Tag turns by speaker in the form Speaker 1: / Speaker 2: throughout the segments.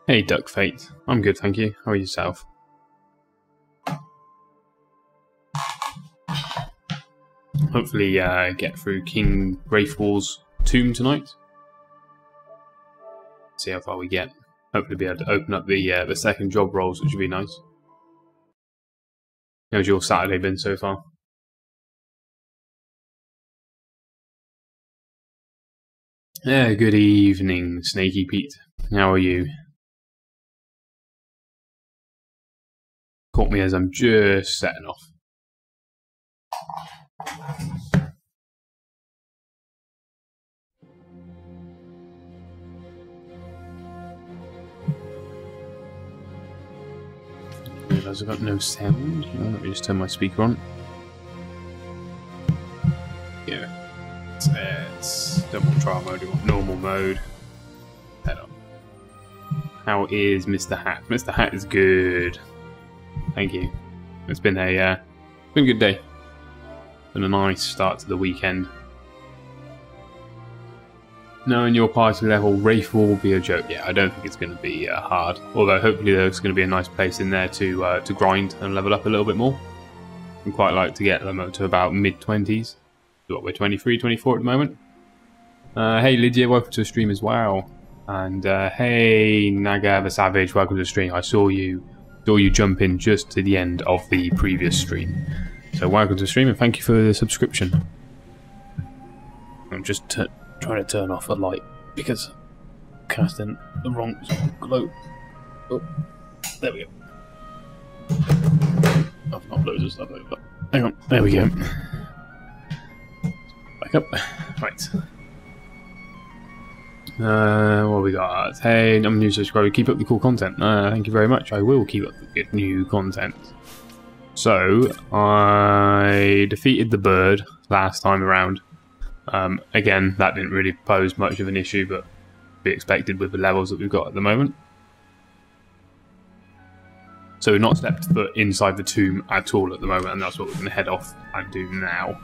Speaker 1: Hey Duck Fate, I'm good thank you, how are yourself? Hopefully get through King Wraithwall's tomb tonight. See how far we get. Hopefully be able to open up the second job roles, which would be nice. How's your Saturday been so far? Yeah, good evening, Snaky Pete. How are you? Caught me as I'm just setting off. I realise I've got no sound. Let me just turn my speaker on. Yeah. Don't want trial mode, we want normal mode. Head on. How is Mr. Hat? Mr. Hat is good. Thank you. It's been a good day. Been a nice start to the weekend. Knowing your party level, Wraithwall will be a joke. Yeah, I don't think it's going to be hard. Although hopefully there's going to be a nice place in there to grind and level up a little bit more. I'd quite like to get them up to about mid-20s. What, we're 23, 24 at the moment. Hey Lydia, welcome to the stream as well. And hey Naga the Savage, welcome to the stream. I saw you jump in just to the end of the previous stream. So welcome to the stream and thank you for the subscription. I'm just trying to turn off a light because I'm casting the wrong glow. Oh, there we go. I've got loads of stuff over. Hang on, there we go. Back up. Right. What we got? Hey, I'm a new subscriber. Keep up the cool content. Thank you very much. I will keep up the good new content. So, I defeated the bird last time around. Again, that didn't really pose much of an issue, but be expected with the levels that we've got at the moment. So we've not stepped foot inside the tomb at all at the moment, and that's what we're going to head off and do now.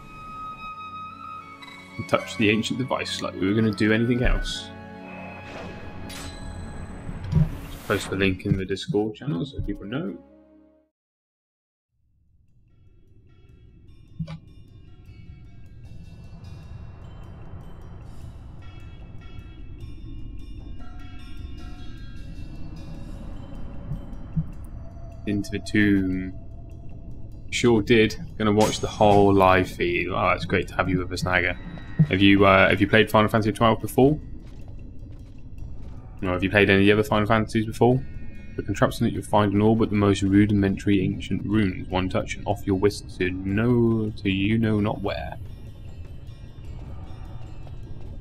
Speaker 1: And touch the ancient device like we were going to do anything else. Post the link in the Discord channel so people know. Into the tomb. Sure did. Gonna watch the whole live feed. Oh, that's great to have you with us, Naga. Have you played Final Fantasy XII before? Or have you played any of the other Final Fantasies before? The contraption that you'll find in all but the most rudimentary ancient runes. One touch and off your whisk to you know not where.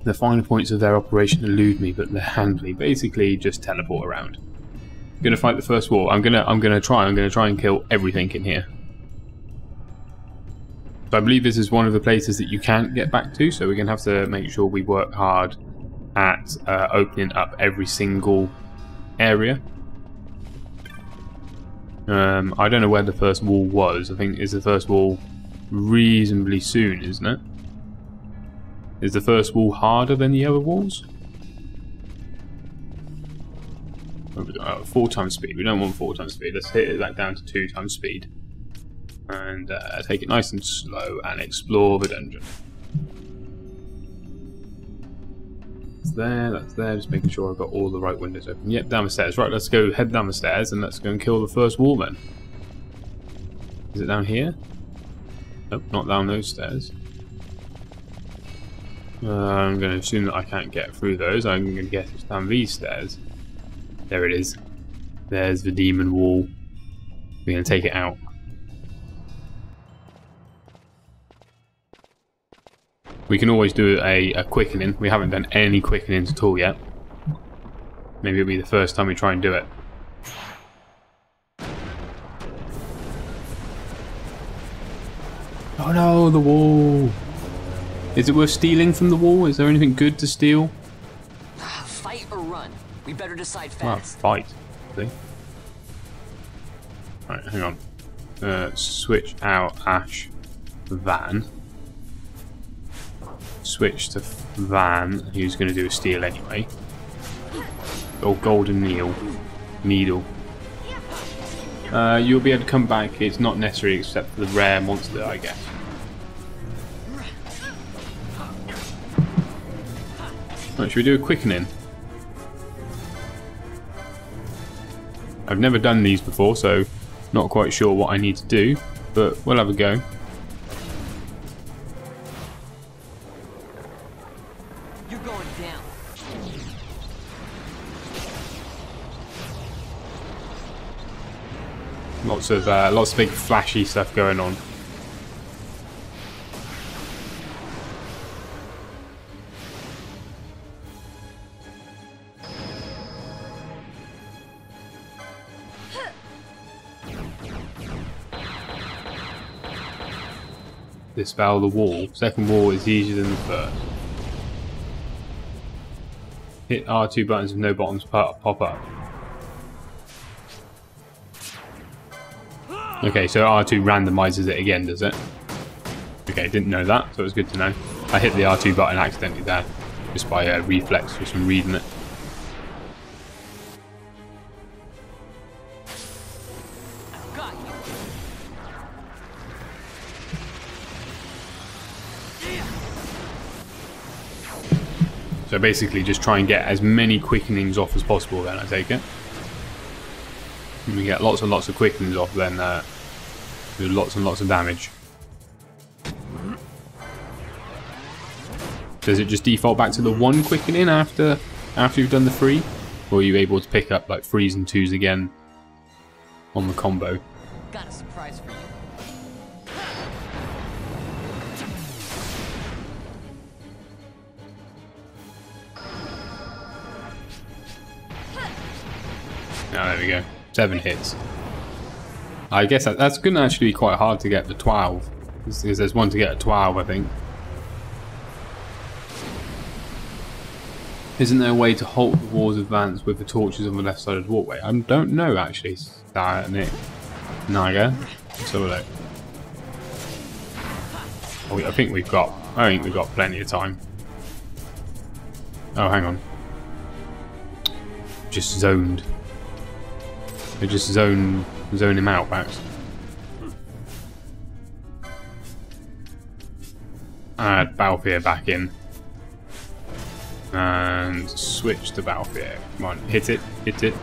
Speaker 1: The finer points of their operation elude me, but they're handily. Basically, just teleport around. I'm gonna fight the first war. I'm gonna try and kill everything in here. So I believe this is one of the places that you can't get back to, so we're gonna have to make sure we work hard at opening up every single area. I don't know where the first wall was. I think is the first wall reasonably soon, isn't it? Is the first wall harder than the other walls? 4 times speed. We don't want 4 times speed. Let's hit it back down to 2 times speed. And take it nice and slow and explore the dungeon. That's there, just making sure I've got all the right windows open. Yep, down the stairs. Right, let's go head down the stairs and let's go and kill the first wall then. Is it down here? Nope, not down those stairs. I'm going to assume that I can't get through those. I'm going to guess it's down these stairs. There it is. There's the demon wall. We're going to take it out. We can always do a quickening. We haven't done any quickenings at all yet. Maybe it'll be the first time we try and do it. Oh no, the wall! Is it worth stealing from the wall? Is there anything good to steal?
Speaker 2: Fight or run? We better decide fast.
Speaker 1: Well, fight. See? Alright, hang on. Switch out Ash Van. Switch to Van, who's going to do a steal anyway. Oh, Golden Neil. needle. You'll be able to come back. It's not necessary except for the rare monster, I guess. Right, should we do a quickening? I've never done these before, so not quite sure what I need to do, but we'll have a go.
Speaker 2: You're going down.
Speaker 1: Lots of big flashy stuff going on. Dispel the wall. Second wall is easier than the first. Hit R2 buttons with no bottoms pop up. Okay, so R2 randomizes it again, does it? Okay, didn't know that, so it's good to know. I hit the R2 button accidentally there, just by reflex, just from reading it.
Speaker 2: Got you.
Speaker 1: So basically just try and get as many quickenings off as possible then, I take it. And we get lots and lots of quickenings off, then do lots and lots of damage. Does it just default back to the one quickening after you've done the 3? Or are you able to pick up like 3s and 2s again on the combo?
Speaker 2: Got a surprise for you.
Speaker 1: Oh, there we go. 7 hits. I guess that's going to actually be quite hard to get the 12. Because there's one to get a 12, I think. Isn't there a way to halt the war's advance with the torches on the left side of the walkway? I don't know, actually. Nick. Naga. Let's have a look. Oh, I think we've got plenty of time. Oh, hang on. Just zoned. They just zone him out, perhaps. Add Balthier back in. And switch to Balthier. Come on, hit it, hit it.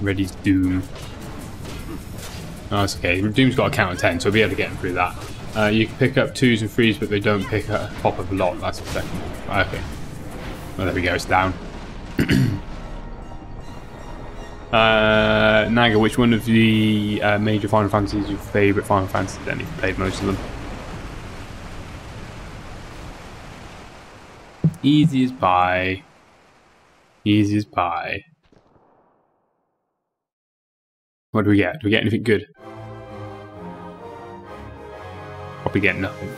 Speaker 1: Ready's Doom. Oh, that's okay. Doom's got a count of 10, so we'll be able to get him through that. You can pick up 2s and 3s, but they don't pop up a lot. That's the second one. Okay. Well, there we go, it's down. Naga, which one of the major Final Fantasies is your favourite Final Fantasy then? You've played most of them. Easy as pie. Easy as pie. What do we get? Do we get anything good? Probably get nothing.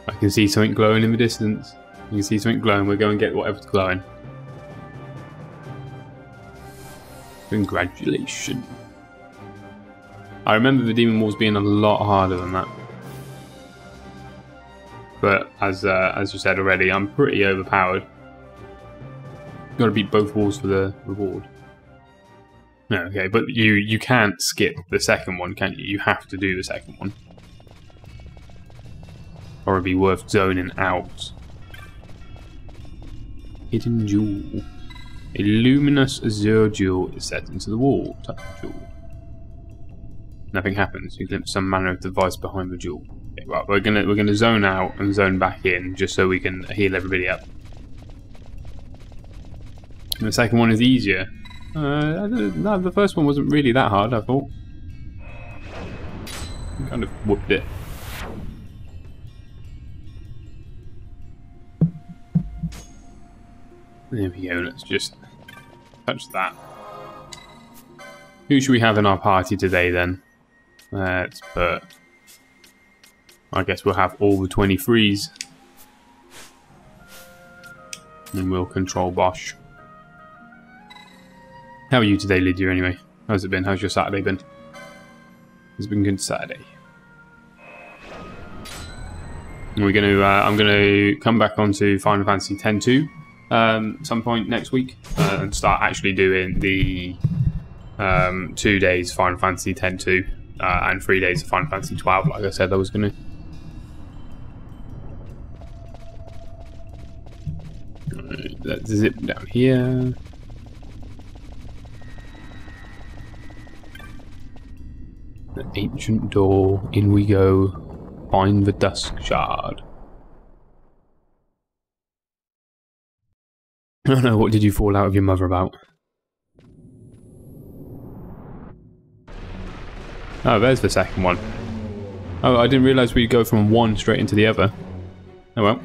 Speaker 1: I can see something glowing in the distance. You can see something glowing. We'll go and get whatever's glowing. Congratulations. I remember the Demon Walls being a lot harder than that. But as you said already, I'm pretty overpowered. Got to beat both walls for the reward. No, okay, but you can't skip the second one, can you? You have to do the second one. Or it'd be worth zoning out. Hidden Jewel. A luminous azure jewel is set into the wall. Touch the jewel. Nothing happens. You glimpse some manner of device behind the jewel. Okay, right, we're gonna zone out and zone back in just so we can heal everybody up. And the second one is easier. No, the first one wasn't really that hard, I thought. I kind of whooped it. There we go, let's just touch that. Who should we have in our party today then? Let's put... I guess we'll have all the 23s. And we'll control Bosch. How are you today, Lydia, anyway? How's it been? How's your Saturday been? It's been a good Saturday. And we're going to... I'm going to come back onto Final Fantasy X-2. some point next week and start actually doing the 2 days Final Fantasy X-2 and 3 days of Final Fantasy 12, like I said I was going to. Let's zip down here. The ancient door, in we go. Find the dusk shard. I don't know, what did you fall out of your mother about? Oh, there's the second one. Oh, I didn't realise we'd go from one straight into the other. Oh well.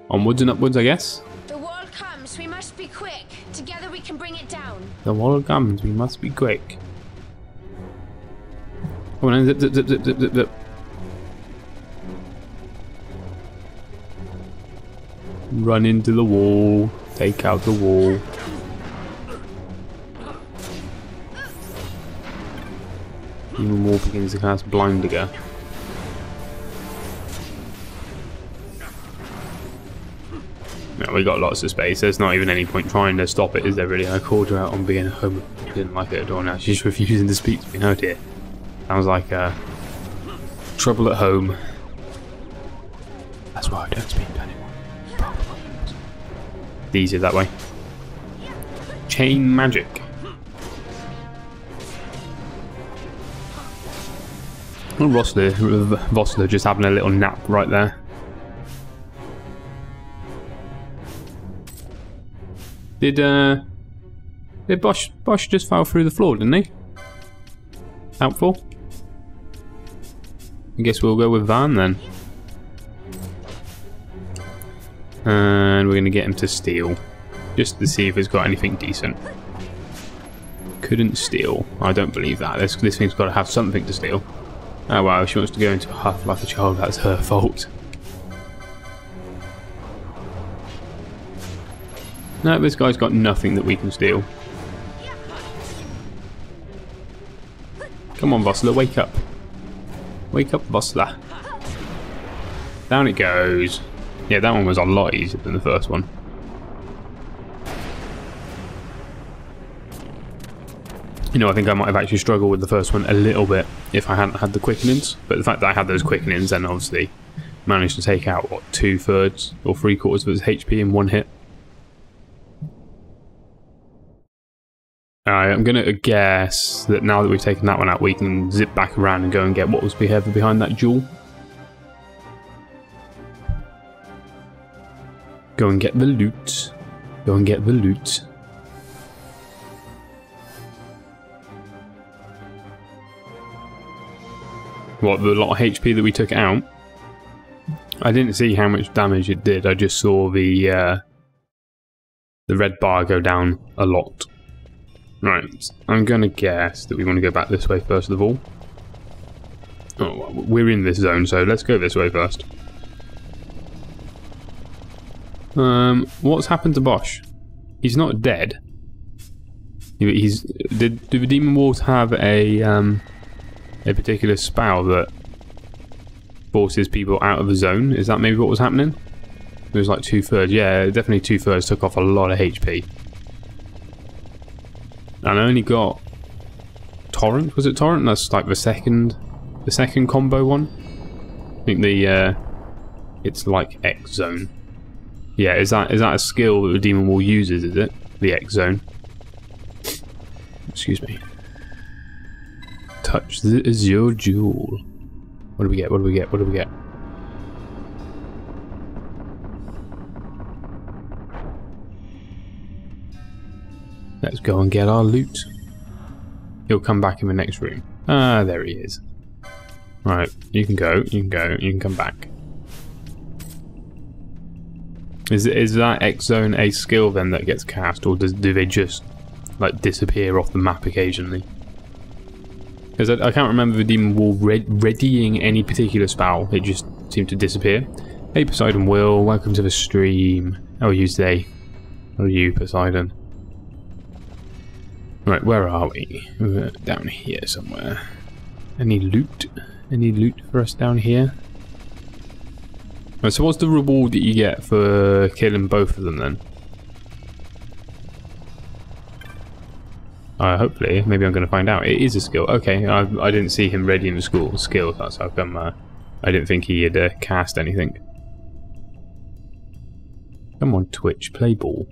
Speaker 1: Onwards and upwards, I guess.
Speaker 3: The wall comes, we must be quick. Together we can bring it down.
Speaker 1: The wall comes, we must be quick. Come on, zip, zip, zip, zip, zip, zip, zip. Run into the wall. Take out the wall. Even more begins to cast Blind Digger. No, we got lots of space. There's not even any point trying to stop it, is there really? I called her out on being home. She didn't like it at all now. She's refusing to speak to me. Oh dear. Sounds like trouble at home. That's why I don't speak to anyone. It's easier that way. Chain magic. Oh, Vossler just having a little nap right there. Did Bosch just fell through the floor, didn't he? Helpful. I guess we'll go with Van then. And we're going to get him to steal. Just to see if he's got anything decent. Couldn't steal. I don't believe that. This thing's got to have something to steal. Oh wow, she wants to go into a huff like a child. That's her fault. No, this guy's got nothing that we can steal. Come on, Vossler, wake up. Wake up, Vossler. Down it goes. Yeah, that one was a lot easier than the first one. You know, I think I might have actually struggled with the first one a little bit if I hadn't had the quickenings. But the fact that I had those quickenings, then obviously managed to take out, what, 2/3 or 3/4 of his HP in one hit. Alright, I'm going to guess that now that we've taken that one out, we can zip back around and go and get what was behind that jewel. Go and get the loot. Go and get the loot. What, the lot of HP that we took out? I didn't see how much damage it did. I just saw the red bar go down a lot. Right, I'm going to guess that we want to go back this way first of all. Oh, we're in this zone, so let's go this way first. What's happened to Bosch? He's not dead. Do the Demon Wolves have a particular spell that forces people out of the zone? Is that maybe what was happening? It was like 2/3. Yeah, definitely 2/3 took off a lot of HP. And I only got Torrent. Was it Torrent? That's like the second combo one. I think it's like X Zone. Yeah, is that a skill that the Demon Wall uses? Is it the X Zone? Excuse me. Touch the Azure Jewel. What do we get? What do we get? What do we get? Let's go and get our loot. He'll come back in the next room. Ah, there he is. Right, you can go, you can go, you can come back. Is that X Zone a skill then that gets cast, or do they just like disappear off the map occasionally? Because I can't remember the Demon Wall readying any particular spell. It just seemed to disappear. Hey Poseidon Will, welcome to the stream. How are you today? How are you, Poseidon? Right, where are we? We're down here somewhere. Any loot? Any loot for us down here? Right, so what's the reward that you get for killing both of them then? Hopefully, maybe I'm going to find out. It is a skill. Okay, I didn't see him ready in the skill. That's how come I didn't think he had cast anything. Come on, Twitch, play ball.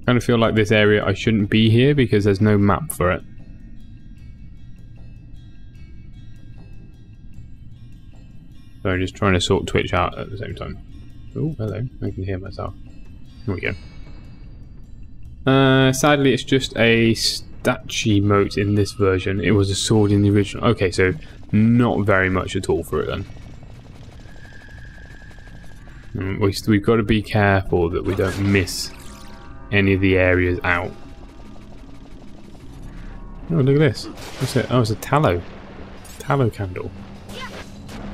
Speaker 1: I kind of feel like this area I shouldn't be here because there's no map for it. So I'm just trying to sort Twitch out at the same time. Oh, hello. I can hear myself. Here we go. Sadly, it's just a statue mote in this version. It was a sword in the original. Okay, so not very much at all for it then. We've got to be careful that we don't miss any of the areas out. Oh, look at this. What's it? Oh, it's a tallow candle.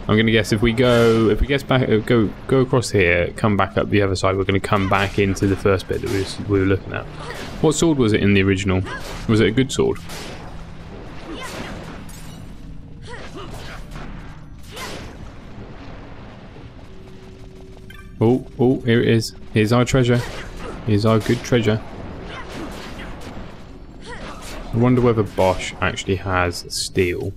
Speaker 1: I'm gonna guess if we go across here, come back up the other side, we're gonna come back into the first bit that we were looking at. What sword was it in the original? Was it a good sword? Oh, here it is. Here's our treasure. Here's our good treasure. I wonder whether Bosch actually has steel.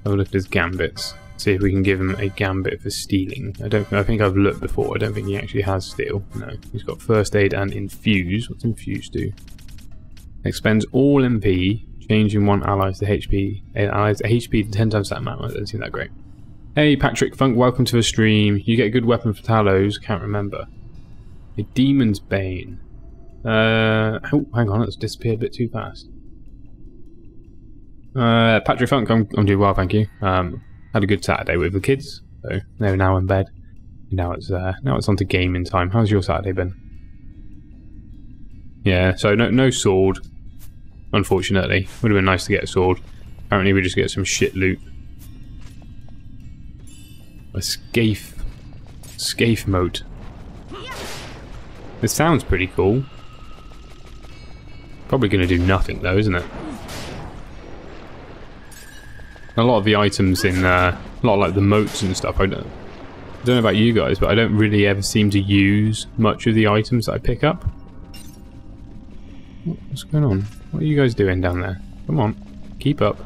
Speaker 1: Have a look at his gambits. See if we can give him a gambit for stealing. I think I've looked before. I don't think he actually has steel. No, he's got first aid and infuse. What's infuse do? Expends all MP, changing one allies to HP. Allies to HP to 10 times that amount. I don't seem that great. Hey Patrick Funk, welcome to the stream. You get a good weapon for Talos. Can't remember. A Demon's Bane. Oh, hang on, it's disappeared a bit too fast. Patrick Funk, I'm doing well, thank you. Had a good Saturday with the kids, so they're now in bed. Now it's on to gaming time. How's your Saturday been? Yeah, so no sword, unfortunately. Would have been nice to get a sword. Apparently we just get some shit loot. A Scaife mote. This sounds pretty cool. Probably going to do nothing though, isn't it? A lot of the items in, a lot of like the moats and stuff, I don't know about you guys, but I don't really ever seem to use much of the items that I pick up. What's going on? What are you guys doing down there? Come on, keep up.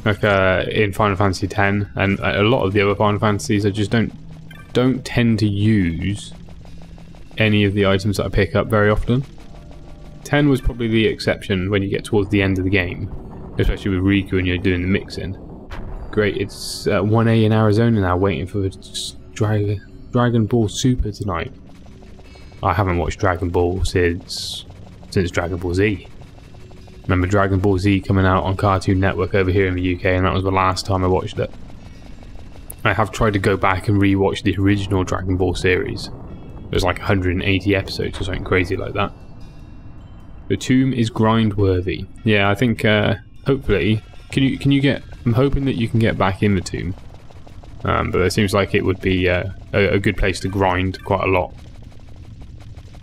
Speaker 1: Like in Final Fantasy X and a lot of the other Final Fantasies, I just don't tend to use any of the items that I pick up very often. 10 was probably the exception when you get towards the end of the game, especially with Riku and you're doing the mixing. Great, it's 1A in Arizona now, waiting for the Dragon Ball Super tonight. I haven't watched Dragon Ball since Dragon Ball Z. Remember Dragon Ball Z coming out on Cartoon Network over here in the UK, and that was the last time I watched it. I have tried to go back and re-watch the original Dragon Ball series. There's like 180 episodes or something crazy like that. The tomb is grind worthy. Yeah, I think hopefully can you get? I'm hoping that you can get back in the tomb, but it seems like it would be a good place to grind quite a lot,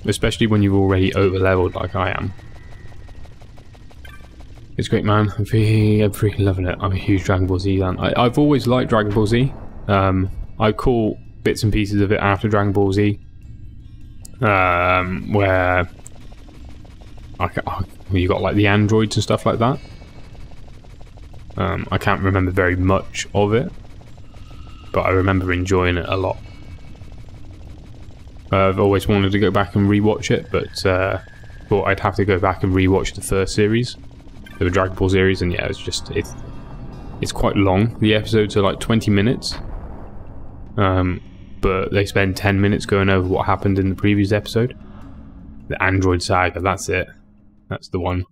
Speaker 1: especially when you've already over leveled like I am. It's great, man. I'm freaking loving it. I'm a huge Dragon Ball Z fan. I've always liked Dragon Ball Z. I caught bits and pieces of it after Dragon Ball Z, where you got like the androids and stuff like that. I can't remember very much of it, but I remember enjoying it a lot. I've always wanted to go back and rewatch it, but thought I'd have to go back and rewatch the first series, the Dragon Ball series, and yeah, it's quite long. The episodes are like 20 minutes, but they spend 10 minutes going over what happened in the previous episode. The Android Saga, that's it. That's the one.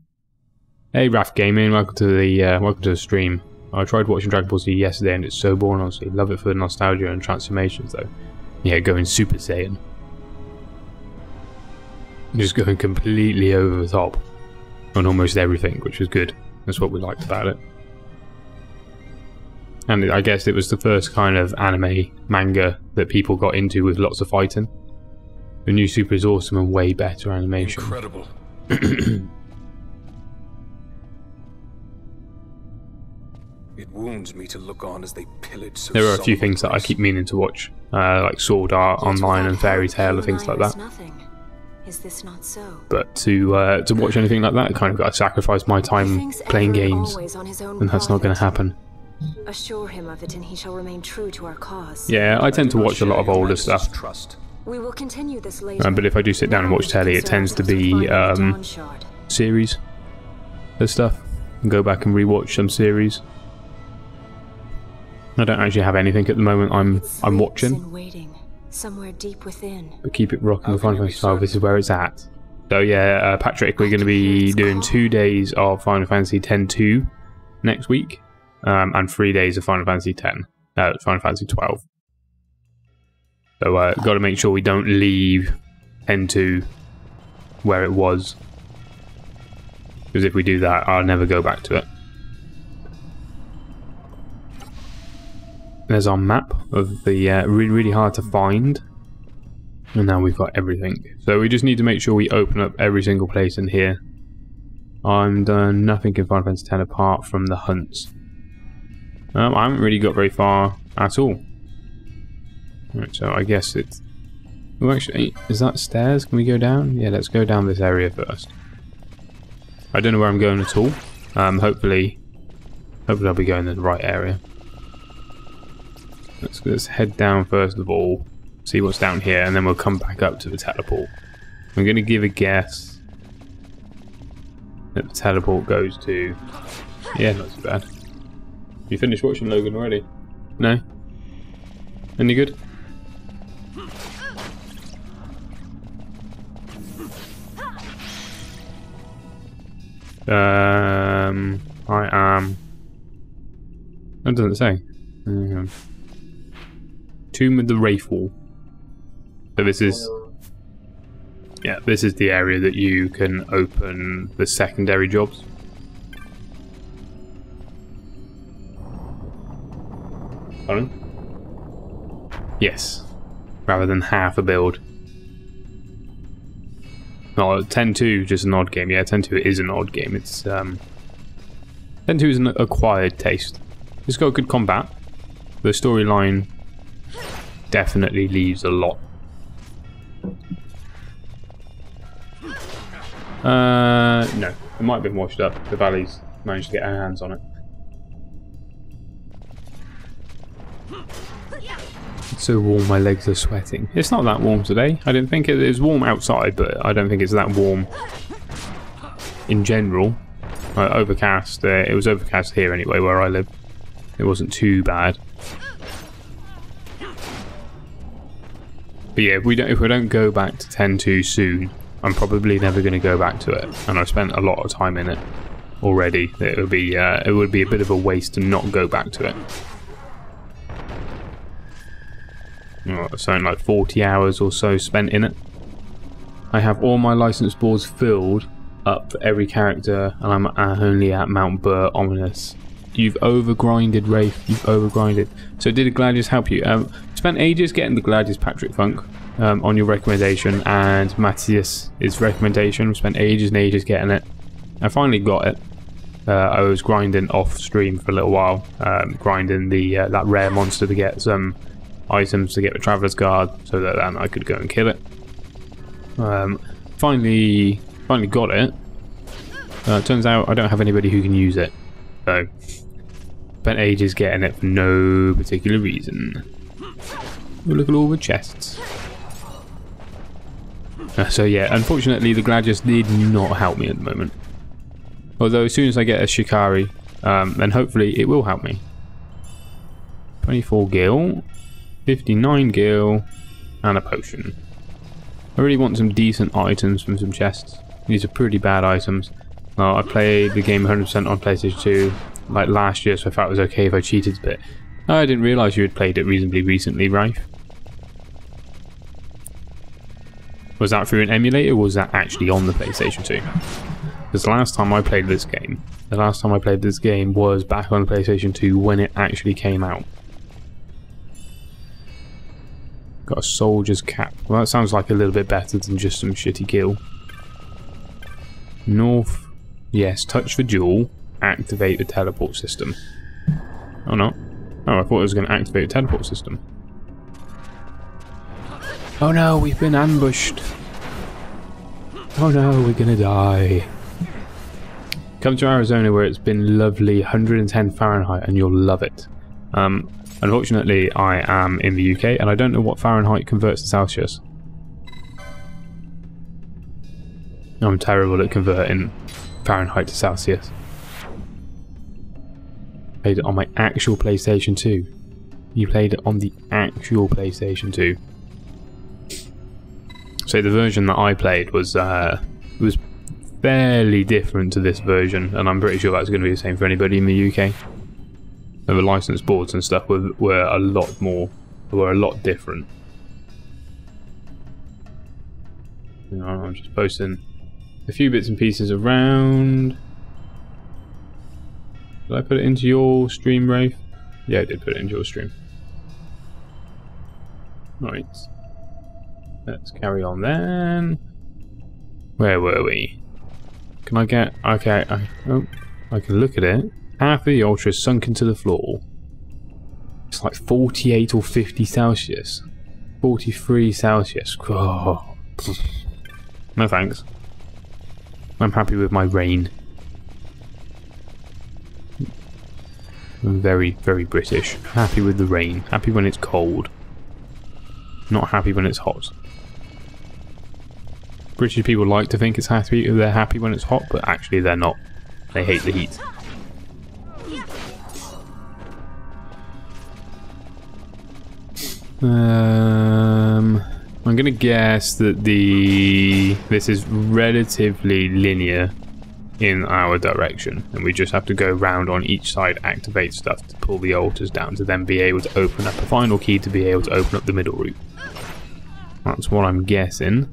Speaker 1: Hey Raf Gaming, welcome to the stream. I tried watching Dragon Ball Z yesterday and it's so boring, honestly. Love it for the nostalgia and transformations though. Yeah, going Super Saiyan. Just going completely over the top on almost everything, which was good. That's what we liked about it. And I guess it was the first kind of anime manga that people got into with lots of fighting. The new Super is awesome and way better animation.
Speaker 4: Incredible. It wounds me to look on as they pillage so
Speaker 1: There are a few
Speaker 4: solemn
Speaker 1: things that I
Speaker 4: place.
Speaker 1: keep meaning to watch, like Sword Art Online and Fairy Tale and things like that.
Speaker 5: Is this not so?
Speaker 1: But to watch anything like that, I kind of got to sacrifice my time playing games, and that's not going to happen.
Speaker 5: Assure him of it, and he shall remain true to our cause.
Speaker 1: Yeah, I tend to watch a lot of older stuff.
Speaker 4: Trust.
Speaker 5: We will continue this later.
Speaker 1: But if I do sit down and watch telly, it tends to be series and stuff. And go back and rewatch some series. I don't actually have anything at the moment I'm watching.
Speaker 5: Waiting, somewhere deep within.
Speaker 1: But keep it rocking with Final Fantasy 12. This is where it's at. So yeah, Patrick, we're going to be doing 2 days of Final Fantasy X-2 next week, and 3 days of Final Fantasy Final Fantasy 12. So got to make sure we don't leave X-2 where it was, because if we do that, I'll never go back to it. There's our map of the really hard to find, and now we've got everything. So we just need to make sure we open up every single place in here. I'm done nothing in Final Fantasy X apart from the hunts. I haven't really got very far at all. Right, so I guess it's... Oh, actually, is that stairs? Can we go down? Yeah, let's go down this area first. I don't know where I'm going at all. Hopefully I'll be going in the right area. Let's head down first of all, see what's down here, and then we'll come back up to the teleport. I'm going to give a guess that the teleport goes to... Yeah, not too bad. You finished watching Logan already? No? Any good? I am... What does it say? Tomb of the Wraithful. So this is... Yeah, this is the area that you can open the secondary jobs. Pardon? Yes. Rather than half a build. No, 10-2 just an odd game. Yeah, 10-2 is an odd game. It's 10-2 is an acquired taste. It's got good combat. The storyline definitely leaves a lot. No, it might have been washed up. The Valley's managed to get our hands on it. It's so warm, my legs are sweating. It's not that warm today. I didn't think it was warm outside, but I don't think it's that warm in general. Overcast. It was overcast here anyway, where I live. It wasn't too bad. But yeah, if we don't go back to 10-2 soon, I'm probably never going to go back to it. And I've spent a lot of time in it already. It would be a bit of a waste to not go back to it. Something like 40 hours or so spent in it. I have all my license boards filled up for every character, and I'm only at Mount Burr Ominous. You've overgrinded, Wraith. You've overgrinded. So did the Gladius help you? Spent ages getting the Gladius Patrick Funk on your recommendation, and Matthias's recommendation. Spent ages and ages getting it. I finally got it. I was grinding off stream for a little while, grinding the that rare monster to get some items to get the Traveler's Guard, so that then I could go and kill it. Finally got it. Turns out I don't have anybody who can use it, so spent ages getting it for no particular reason. Look at all the chests. So yeah, unfortunately the Gladius did not help me at the moment. Although as soon as I get a Shikari, then hopefully it will help me. 24 gil, 59 gil, and a potion. I really want some decent items from some chests. These are pretty bad items. I played the game 100% on PlayStation 2 like last year, so I thought it was okay if I cheated a bit. I didn't realise you had played it reasonably recently, Rafe. Was that through an emulator, or was that actually on the PlayStation 2? Because the last time I played this game was back on the PlayStation 2 when it actually came out. Got a soldier's cap. Well, that sounds like a little bit better than just some shitty gil. North. Yes, touch the jewel. Activate the teleport system. Oh no. Oh, I thought it was going to activate a teleport system. Oh no, we've been ambushed. Oh no, we're gonna die. Come to Arizona where it's been lovely 110 Fahrenheit and you'll love it. Unfortunately, I am in the UK and I don't know what Fahrenheit converts to Celsius. I'm terrible at converting Fahrenheit to Celsius. Played it on my actual PlayStation 2. You played it on the actual PlayStation 2. So the version that I played was fairly different to this version, and I'm pretty sure that's going to be the same for anybody in the UK. And the licensed boards and stuff were a lot different. You know, I'm just posting a few bits and pieces around. Did I put it into your stream, Rafe? Yeah, I did put it into your stream. Right. Let's carry on then. Where were we? Can I get... Okay, I can look at it. Half of the ultra is sunk into the floor. It's like 48 or 50 Celsius. 43 Celsius. Oh. No thanks. I'm happy with my rain. I'm very, very British. Happy with the rain. Happy when it's cold. Not happy when it's hot. British people like to think they're happy when it's hot, but actually they're not. They hate the heat. I'm gonna guess that this is relatively linear in our direction, and we just have to go round on each side, activate stuff to pull the altars down to then be able to open up a final key to be able to open up the middle route. That's what I'm guessing.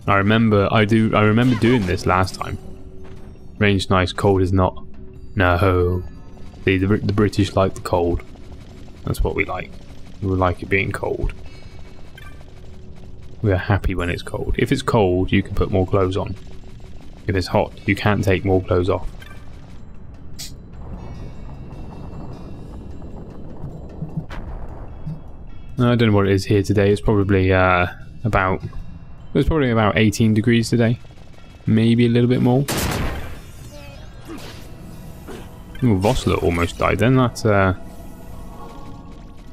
Speaker 1: I remember doing this last time. Range's nice, cold is not. No. See, the British like the cold. That's what we like. We like it being cold. We are happy when it's cold. If it's cold, you can put more clothes on. If it's hot, you can't take more clothes off. I don't know what it is here today. It's probably about 18 degrees today. Maybe a little bit more. Ooh, Vossler almost died then.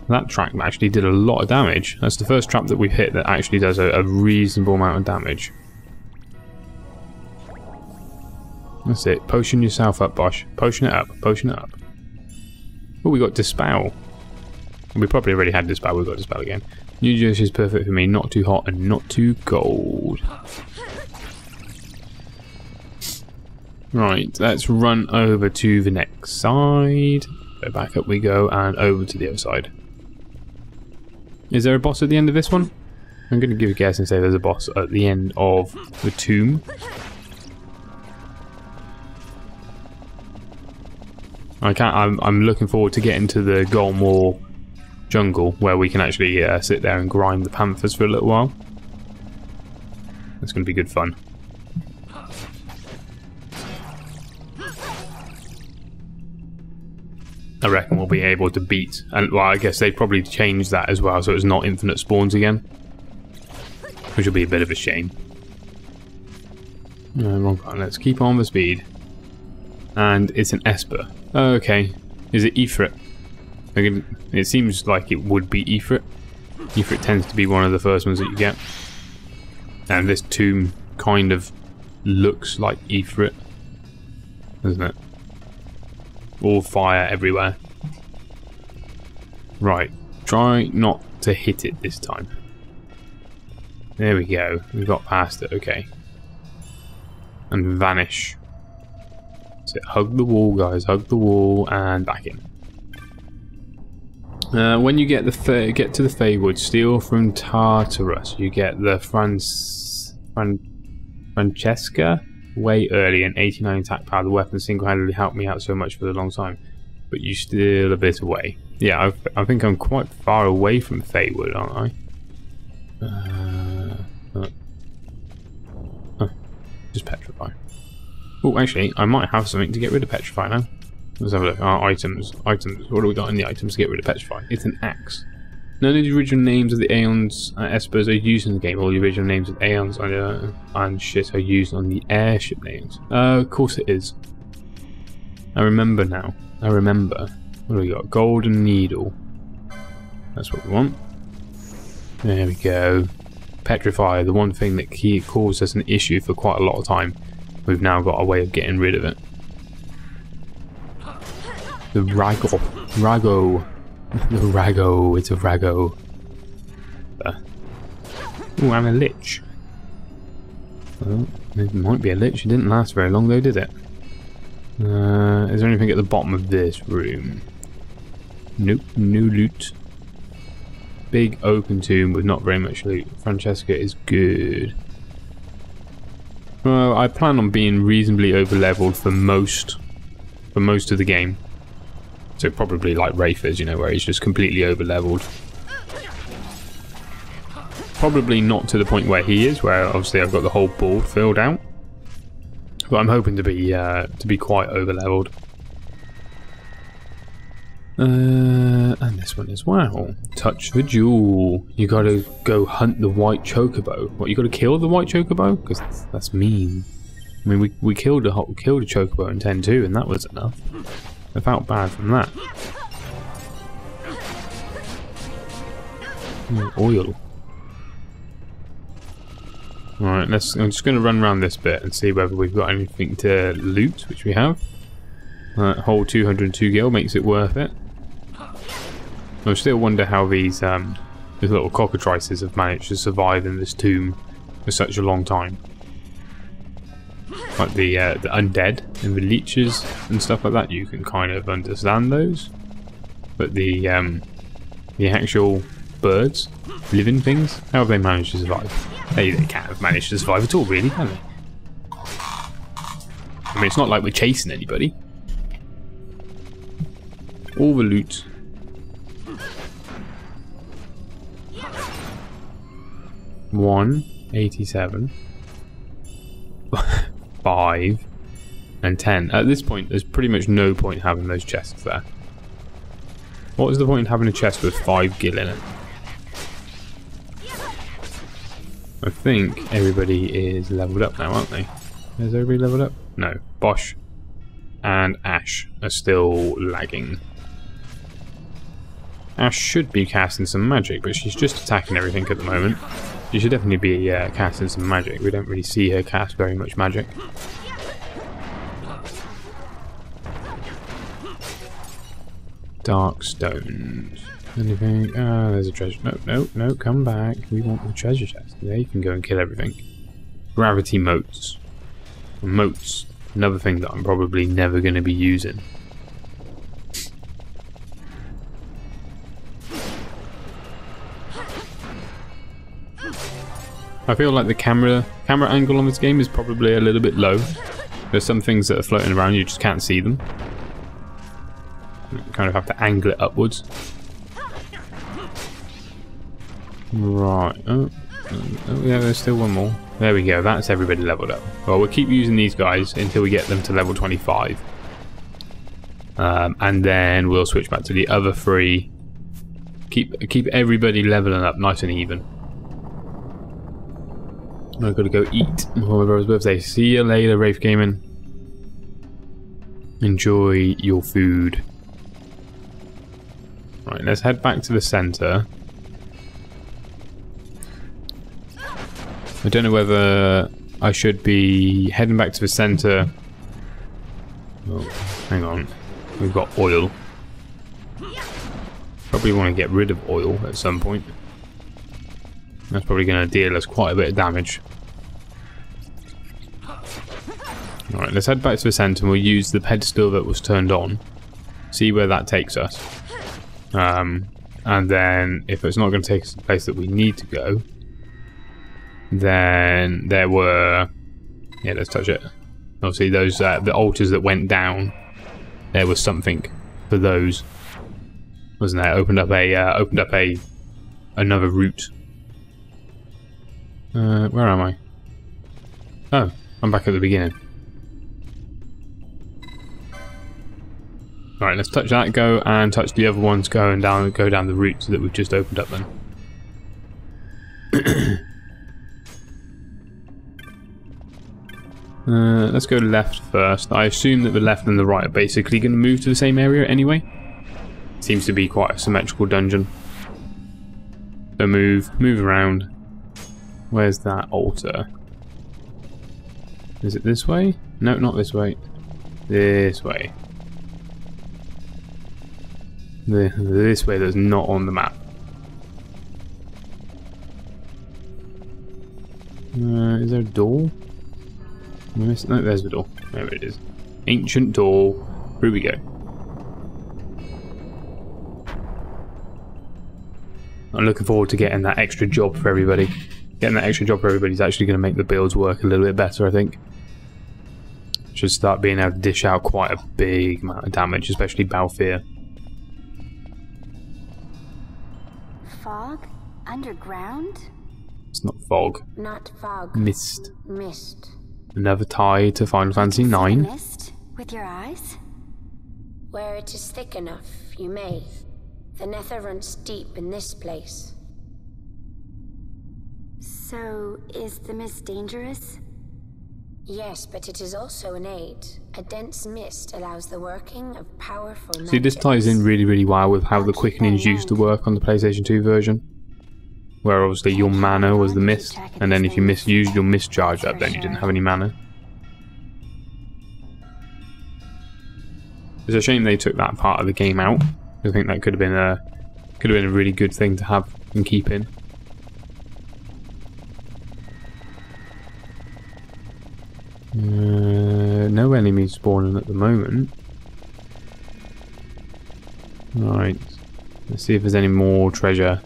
Speaker 1: That trap actually did a lot of damage. That's the first trap that we've hit that actually does a reasonable amount of damage. That's it. Potion yourself up, Bosh. Potion it up. Potion it up. Oh, we got Dispel. We probably already had Dispel. We've got Dispel again. New Jersey is perfect for me. Not too hot and not too cold. Right, let's run over to the next side. So back up we go and over to the other side. Is there a boss at the end of this one? I'm going to give a guess and say there's a boss at the end of the tomb. I'm looking forward to getting to the Golmore jungle where we can actually sit there and grind the panthers for a little while. That's going to be good fun. I reckon we'll be able to beat, and well, I guess they probably changed that as well, so it's not infinite spawns again, which will be a bit of a shame. No, wrong button. Let's keep on the speed. And it's an Esper. Oh, okay. Is it Ifrit? It seems like it would be Ifrit. Ifrit tends to be one of the first ones that you get. And this tomb kind of looks like Ifrit, doesn't it? All fire everywhere. Right. Try not to hit it this time. There we go. We got past it. Okay. And vanish. So hug the wall, guys. Hug the wall and back in. When you get to the Feywood, steal from Tartarus. You get the Francesca way early and 89 attack power. The weapon single-handedly helped me out so much for a long time, but you still a bit away. Yeah, I think I'm quite far away from Feywood, aren't I? Just petrify. Oh, actually, I might have something to get rid of petrify now. Let's have a look. Our items. Items. What do we got in the items to get rid of petrify? It's an axe. None of the original names of the Aeons Espers are used in the game. All the original names of Aeons and shit are used on the airship names. Of course it is. I remember now. I remember. What do we got? Golden needle. That's what we want. There we go. Petrify, the one thing that caused us an issue for quite a lot of time. We've now got a way of getting rid of it. The Rago. Rago. The Rago. It's a Rago. Ooh, I'm a lich. Well, it might be a lich. It didn't last very long though, did it? Is there anything at the bottom of this room? Nope, no loot. Big open tomb with not very much loot. Francesca is good. Well, I plan on being reasonably over-leveled for most of the game. So probably like Rafe is, you know, where he's just completely over-leveled. Probably not to the point where he is, where obviously I've got the whole board filled out. But I'm hoping to be quite over-leveled. And this one as well. Touch the jewel. You gotta go hunt the white chocobo. What, you gotta kill the white chocobo? Because that's mean. I mean, we killed a chocobo in 10-2 and that was enough. I felt bad from that. Oil. Alright, I'm just gonna run around this bit and see whether we've got anything to loot, which we have. Whole 202 gil makes it worth it. I still wonder how these little cockatrices have managed to survive in this tomb for such a long time. Like the undead and the leeches and stuff like that, you can kind of understand those. But the actual birds, living things, how have they managed to survive? They can't have managed to survive at all, really, can they? I mean, it's not like we're chasing anybody. All the loot. $187, 5, and 10. At this point, there's pretty much no point having those chests there. What is the point in having a chest with 5 gil in it? I think everybody is leveled up now, aren't they? Is everybody leveled up? No. Bosch and Ash are still lagging. Ash should be casting some magic, but she's just attacking everything at the moment. She should definitely be casting some magic. We don't really see her cast very much magic. Dark stones. Anything? Ah, there's a treasure. No, come back. We want the treasure chest. There you can go and kill everything. Gravity motes. Motes. Another thing that I'm probably never going to be using. I feel like the camera angle on this game is probably a little bit low. There's some things that are floating around, you just can't see them. You kind of have to angle it upwards. Right. Oh yeah, there's still one more. There we go, that's everybody leveled up. Well, we'll keep using these guys until we get them to level 25. And then we'll switch back to the other 3. Keep everybody leveling up nice and even. I've got to go eat for my brother's birthday. See you later, Rafe Gaming. Enjoy your food. Right, let's head back to the centre. I don't know whether I should be heading back to the centre. Oh, hang on. We've got oil. Probably want to get rid of oil at some point. That's probably going to deal us quite a bit of damage. Alright, let's head back to the centre and we'll use the pedestal that was turned on. See where that takes us. And then, if it's not going to take us to the place that we need to go, then there were... Yeah, let's touch it. Obviously, those the altars that went down, there was something for those. Wasn't there? Opened up another route. Where am I? Oh, I'm back at the beginning. Alright, let's touch that, go and touch the other ones go down the route that we've just opened up then. Let's go left first. I assume that the left and the right are basically going to move to the same area anyway. Seems to be quite a symmetrical dungeon. So move around. Where's that altar? Is it this way? No, not this way. This way. This way that's not on the map. Is there a door? No, there's the door. There it is. Ancient door. Here we go. I'm looking forward to getting that extra job for everybody. Getting that extra job for everybody is actually going to make the builds work a little bit better, I think. Should start being able to dish out quite a big amount of damage, especially Balfour.
Speaker 5: Fog? Underground?
Speaker 1: It's not fog.
Speaker 5: Not fog.
Speaker 1: Mist.
Speaker 5: Mist.
Speaker 1: Another tie to Final Fantasy IX.
Speaker 5: Mist? With your eyes?
Speaker 3: Where it is thick enough, you may. The nether runs deep in this place.
Speaker 5: So, is the mist dangerous?
Speaker 3: Yes, but it is also an aid. A dense mist allows the working of powerful magic.
Speaker 1: See, this ties in really, really well with how the quickenings used to work on the PlayStation 2 version. Where obviously your mana was the mist, and then if you misused your mist charge up, then you didn't have any mana. It's a shame they took that part of the game out. I think that could have been a really good thing to have and keep in. No enemies spawning at the moment. Right, let's see if there's any more treasure.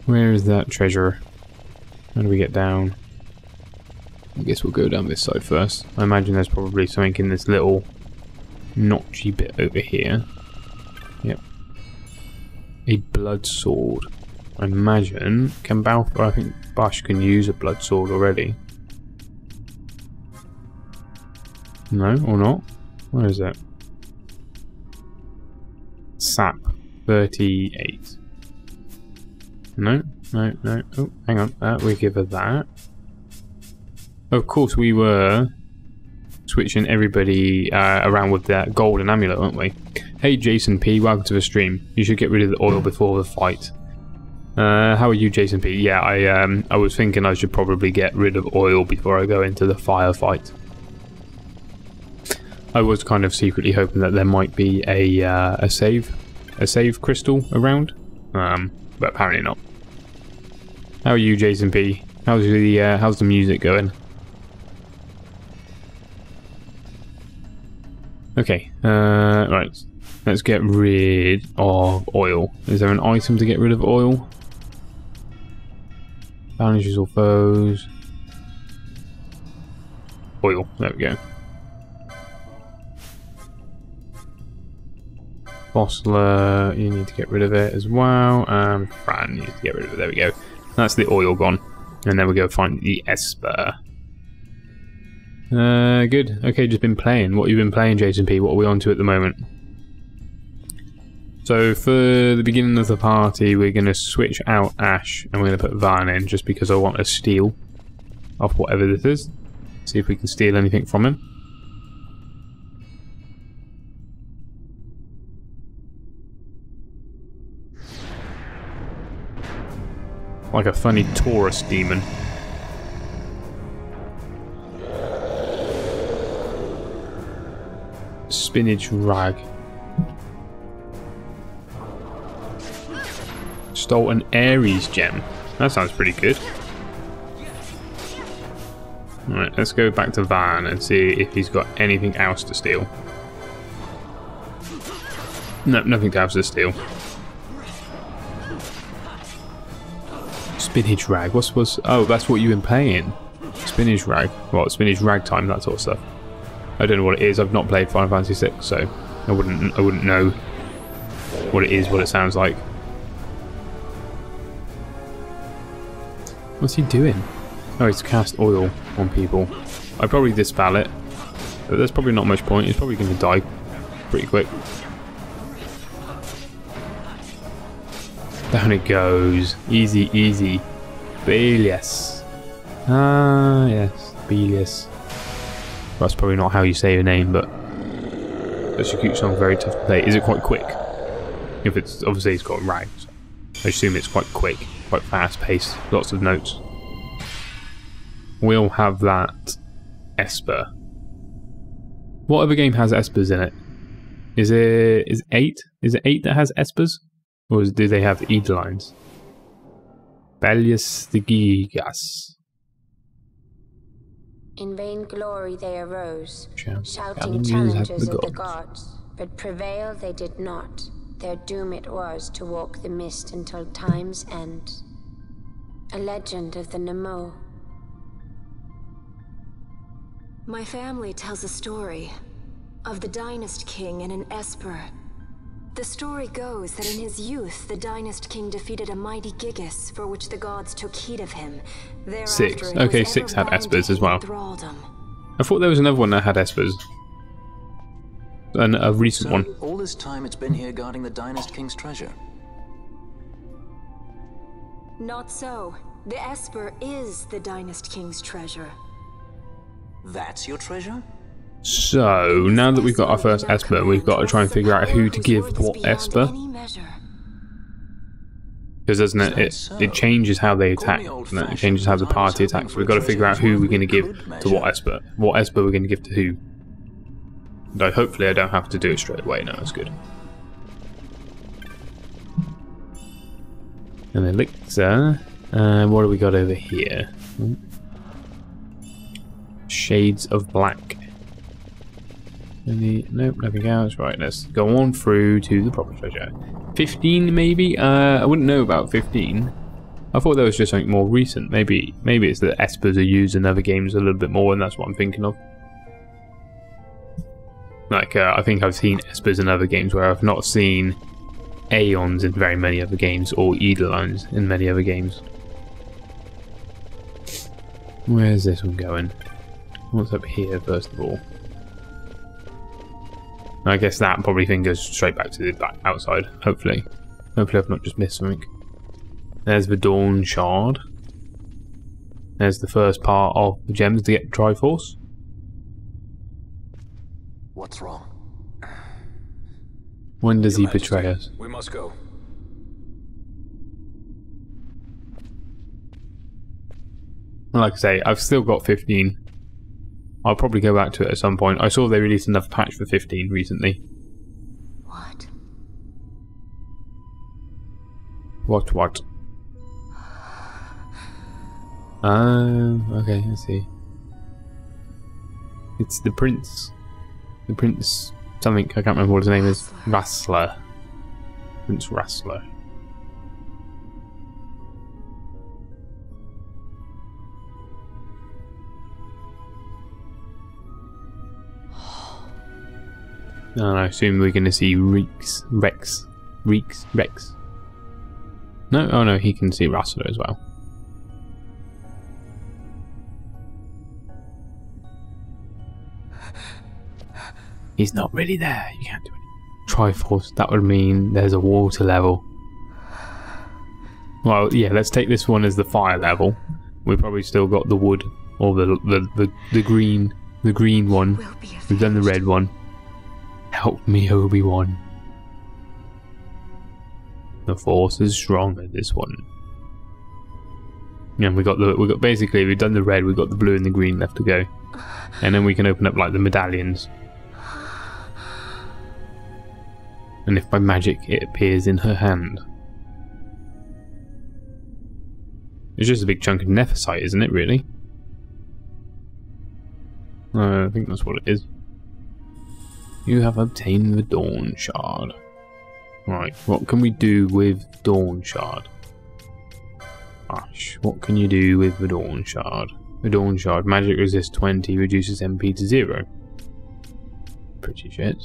Speaker 1: Where is that treasure? How do we get down? I guess we'll go down this side first. I imagine there's probably something in this little notchy bit over here. Yep. A blood sword. I imagine. Can Balfour, I think Bush can use a blood sword already. No, or not? Where is it? Sap 38. No. Oh, hang on. We give her that. Of course, we were switching everybody around with that golden amulet, weren't we? Hey, Jason P, welcome to the stream. You should get rid of the oil before the fight. How are you, Jason P? Yeah, I was thinking I should probably get rid of oil before I go into the firefight. I was kind of secretly hoping that there might be a save crystal around, but apparently not. How are you, Jason P? How's the music going? Okay, right. Let's get rid of oil. Is there an item to get rid of oil? Banishes all foes. Oil. There we go. Bossler, you need to get rid of it as well. Fran needs to get rid of it. There we go. That's the oil gone. And then we go find the Esper. Good. Okay, just been playing. What have you been playing, Jason P? What are we on to at the moment? So for the beginning of the party, we're going to switch out Ash and we're going to put Van in just because I want to steal off whatever this is. See if we can steal anything from him. Like a funny Taurus demon. Spinach rag. Stole an Ares gem. That sounds pretty good. Alright, let's go back to Van and see if he's got anything else to steal. No, nothing else to steal. Spinach rag. What's oh, that's what you've been playing. Spinach rag. What? Spinach ragtime, that sort of stuff. I don't know what it is. I've not played Final Fantasy VI, so I wouldn't know what it is, what it sounds like. What's he doing? Oh, he's cast oil on people. I'd probably dispel it, but there's probably not much point. He's probably going to die pretty quick. Down it goes. Easy, easy. Belius. Ah, yes. Belius. That's probably not how you say your name, but execution very tough to play. Is it quite quick? If it's obviously it's got ranks. I assume it's quite quick, quite fast paced, lots of notes. We'll have that Esper. What other game has Espers in it? Is it 8? Is it 8 that has Espers? Or do they have Edelines? Belius the Gigas.
Speaker 3: In vain glory they arose, shouting
Speaker 1: challenges
Speaker 3: challenges
Speaker 1: of
Speaker 3: at the gods, but prevail they did not. Their doom it was to walk the mist until time's end. A legend of the Nemo.
Speaker 5: My family tells a story of the Dynast King and an Esper. The story goes that in his youth, the Dynast King defeated a mighty Gigas, for which the gods took heed of him.
Speaker 1: 6. Okay, 6 had Espers as well. I thought there was another one that had Espers. And a recent one.
Speaker 6: All this time it's been here guarding the Dynast King's treasure.
Speaker 5: Not so. The Esper is the Dynast King's treasure.
Speaker 6: That's your treasure?
Speaker 1: So, now that we've got our first Esper, we've got to try and figure out who to give what Esper. Because doesn't it changes how they attack, doesn't it? It changes how the party attacks. So we've got to figure out who we're going to give to what Esper. What Esper we're going to give to who. Though hopefully I don't have to do it straight away, no, that's good. An elixir. What do we got over here? Shades of black. Nope, nothing else. Right, let's go on through to the proper treasure. 15 maybe? I wouldn't know about 15. I thought that was just something more recent. Maybe it's that Espers are used in other games a little bit more, and that's what I'm thinking of. Like, I think I've seen Espers in other games where I've not seen Aeons in very many other games, or Edelines in many other games. Where's this one going? What's up here, first of all? I guess that probably thing goes straight back to the outside, hopefully. Hopefully I've not just missed something. There's the Dawn Shard. There's the first part of the gems to get Triforce.
Speaker 6: What's wrong?
Speaker 1: When does he betray us?
Speaker 4: We must go.
Speaker 1: Like I say, I've still got 15. I'll probably go back to it at some point. I saw they released another patch for 15 recently.
Speaker 5: What?
Speaker 1: What? Oh, okay, I see. It's the Prince. The Prince something, I can't remember what his name is. Rassler. Prince Rassler. And I assume we're going to see Rex. No? Oh no, he can see Rassler as well. He's not really there. You can't do it. Triforce, that would mean there's a water level. Well, yeah, let's take this one as the fire level. We've probably still got the wood, or the green one. We've done the red one. Help me, Obi-Wan. The Force is stronger. This one. Yeah, we got basically we've done the red. We've got the blue and the green left to go, and then we can open up like the medallions. And if by magic it appears in her hand. It's just a big chunk of nephesite, isn't it, really? I think that's what it is. You have obtained the Dawn Shard. Right, what can we do with Dawn Shard? Ash, what can you do with the Dawn Shard? The Dawn Shard, magic resist 20, reduces MP to 0. Pretty shit.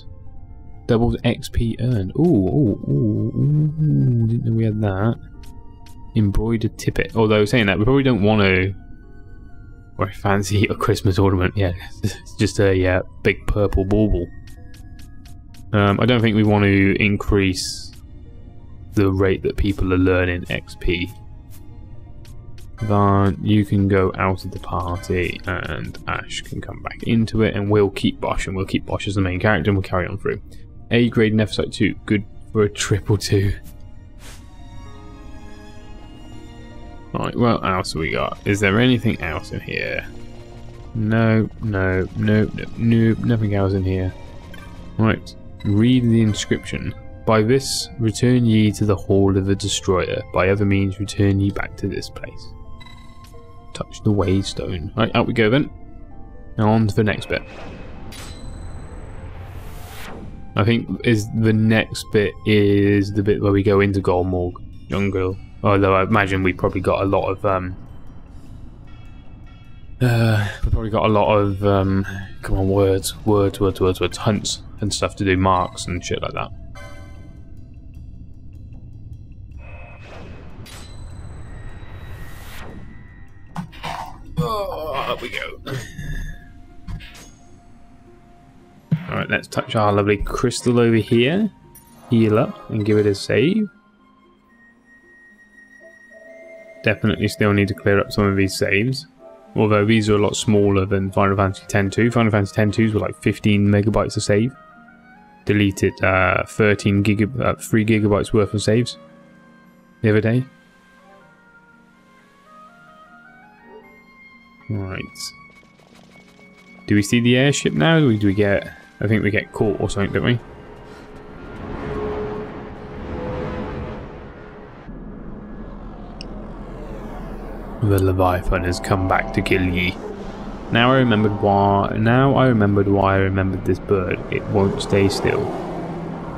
Speaker 1: Doubles XP earned. Ooh, didn't know we had that. Embroidered tippet. Although saying that, we probably don't want to. Or fancy a Christmas ornament. Yeah, it's just a big purple bauble. I don't think we want to increase the rate that people are learning XP. Then you can go out of the party and Ash can come back into it, and we'll keep Bosch, and we'll keep Bosch as the main character, and we'll carry on through. A grade Nephesite 2, good for a 222. Right, what else have we got? Is there anything else in here? No, nothing else in here. Right, read the inscription. By this, return ye to the hall of the destroyer. By other means, return ye back to this place. Touch the waystone. Right, out we go then. Now on to the next bit. I think the next bit is the bit where we go into Golmorg Jungle. Although I imagine we probably got a lot of come on, words, hunts and stuff to do, marks and shit like that. Oh, up we go. Alright, let's touch our lovely crystal over here. Heal up and give it a save. Definitely still need to clear up some of these saves. Although these are a lot smaller than Final Fantasy X-2. Final Fantasy X-2s were like 15 megabytes of save. Deleted 3 gigabytes worth of saves the other day. Right. Do we see the airship now? Or do we get... I think we get caught or something, don't we? The Leviathan has come back to kill ye. Now I remembered why I remembered this bird. It won't stay still.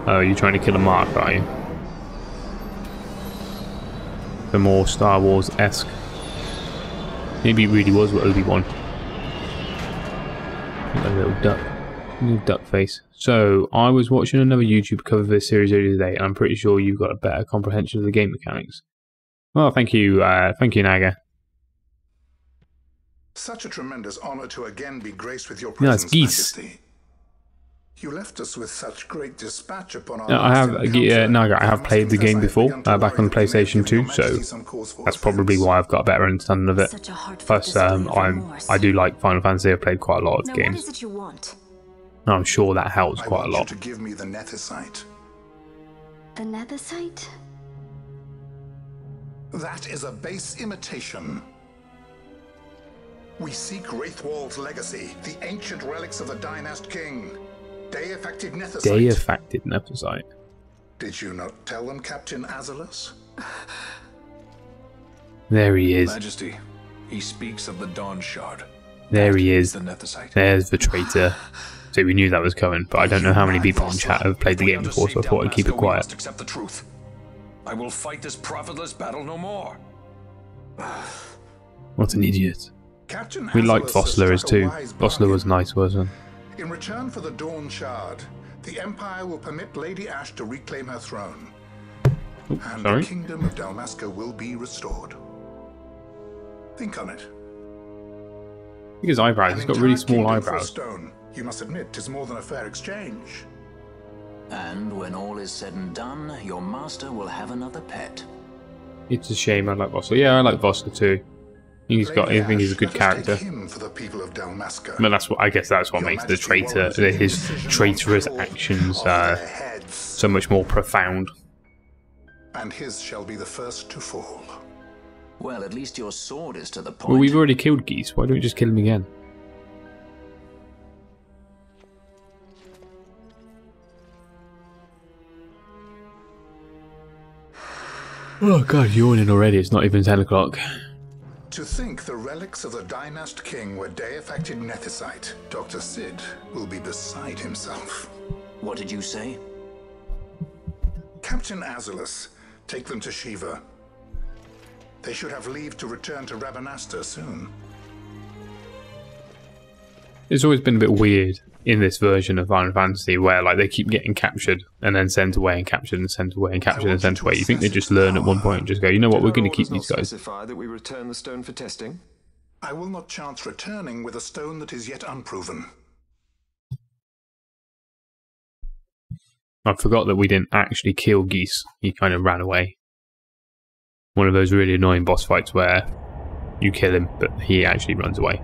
Speaker 1: Oh, you're trying to kill a mark, are you? The more Star Wars-esque. Maybe it really was what Obi-Wan. A little duck face. So, I was watching another YouTube cover of this series earlier today, and I'm pretty sure you've got a better comprehension of the game mechanics. Well, thank you, Naga.
Speaker 7: Such a tremendous honor to again be graced with your presence,
Speaker 1: no, it's geese.
Speaker 7: Majesty. You left us with such great dispatch upon our
Speaker 1: Naga, I have played the game before, back on PlayStation 2, so that's probably why I've got a better understanding of it. Plus, I do like Final Fantasy. I've played quite a lot of the games.
Speaker 5: What is it you want?
Speaker 1: I'm sure that helps quite a lot.
Speaker 7: I want you to give me the Nethicite.
Speaker 5: The Nethicite?
Speaker 7: That is a base imitation. We seek Wraithwall's legacy, the ancient relics of the Dynast King. Day-affected Nethicite.
Speaker 1: Day-affected Nethicite.
Speaker 7: Did you not tell them, Captain Azulus?
Speaker 1: There he is.
Speaker 4: Majesty, he speaks of the Dawn Shard.
Speaker 1: There he is.
Speaker 4: The Nethicite.
Speaker 1: There's the traitor. So we knew that was coming, but I don't know how many people in chat have played the game before, so I thought I'd keep it quiet.
Speaker 4: Accept the truth. I will fight this profitless battle no more.
Speaker 1: What an idiot.
Speaker 7: Captain
Speaker 1: We liked
Speaker 7: Azulus
Speaker 1: Vossler as
Speaker 7: struck a
Speaker 1: too.
Speaker 7: wise
Speaker 1: Vossler
Speaker 7: bargain.
Speaker 1: was nice, wasn't he?
Speaker 7: In return for the Dawn Shard, the Empire will permit Lady Ash to reclaim her throne.
Speaker 1: Ooh,
Speaker 7: And
Speaker 1: sorry.
Speaker 7: the Kingdom of Dalmasca will be restored. Think on it.
Speaker 1: Look at his eyebrows.
Speaker 7: An
Speaker 1: He's got really
Speaker 7: entire
Speaker 1: small
Speaker 7: kingdom for a
Speaker 1: eyebrows.
Speaker 7: stone. You must admit, 'tis more than a fair exchange.
Speaker 6: And when all is said and done, your master will have another pet.
Speaker 1: It's a shame I like Vossler. Yeah, I like Vossler too. I think he's a good character.
Speaker 7: Him for the people of Dalmasca.
Speaker 1: But I guess that's what makes the traitor, his traitorous actions, so much more profound.
Speaker 7: And his shall be the first to fall.
Speaker 6: Well, at least your sword is to the point.
Speaker 1: Well, we've already killed Geese. Why don't we just kill him again? Oh god, yawning already. It's not even 10 o'clock.
Speaker 7: To think the relics of the Dynast King were day-affected Nethicite, Dr. Sid will be beside himself.
Speaker 6: What did you say?
Speaker 7: Captain Azulus, take them to Shiva. They should have leave to return to Rabanastre soon.
Speaker 1: It's always been a bit weird in this version of Final Fantasy where like they keep getting captured and then sent away and captured and sent away and captured and sent away. You think they just learn at one point and just go, you know what, we're going to keep these guys.
Speaker 8: Specify that we return the stone for testing?
Speaker 7: I will not chance returning with a stone that is yet unproven.
Speaker 1: I forgot that we didn't actually kill Geese. He kind of ran away. One of those really annoying boss fights where you kill him, but he actually runs away.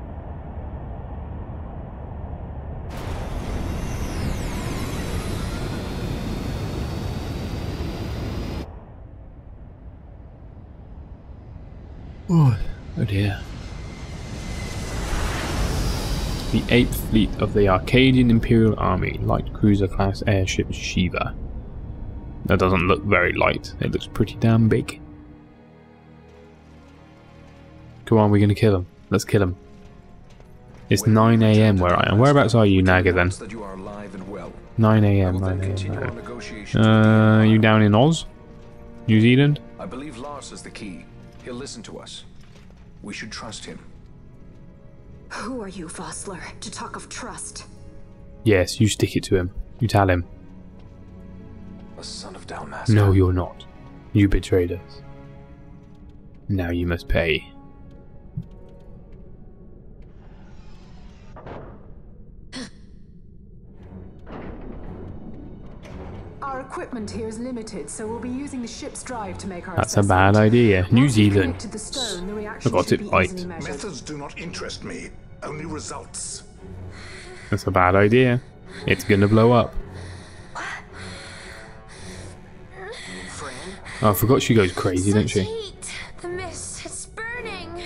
Speaker 1: Oh dear. The 8th Fleet of the Arcadian Imperial Army, light cruiser class airship Shiva. That doesn't look very light, it looks pretty damn big. Come on, we're gonna kill him. Let's kill him. It's 9 AM where I am. Whereabouts are you, Naga, then? 9 AM, 9 AM. You down in Oz? New Zealand?
Speaker 4: I believe Lars is the key. He'll listen to us. We should trust him.
Speaker 5: Who are you, Vossler, to talk of trust?
Speaker 1: Yes, you stick it to him. You tell him.
Speaker 4: A son of Dalmas.
Speaker 1: No, you're not. You betrayed us. Now you must pay.
Speaker 9: Our equipment here is limited, so we'll be using the ship's drive to make our
Speaker 1: That's a bad idea. New Zealand.
Speaker 9: I
Speaker 1: got it right.
Speaker 7: Methods do not interest me, only results.
Speaker 1: That's a bad idea. It's gonna blow up. Oh, I forgot she goes crazy, doesn't she?
Speaker 3: The mist is burning.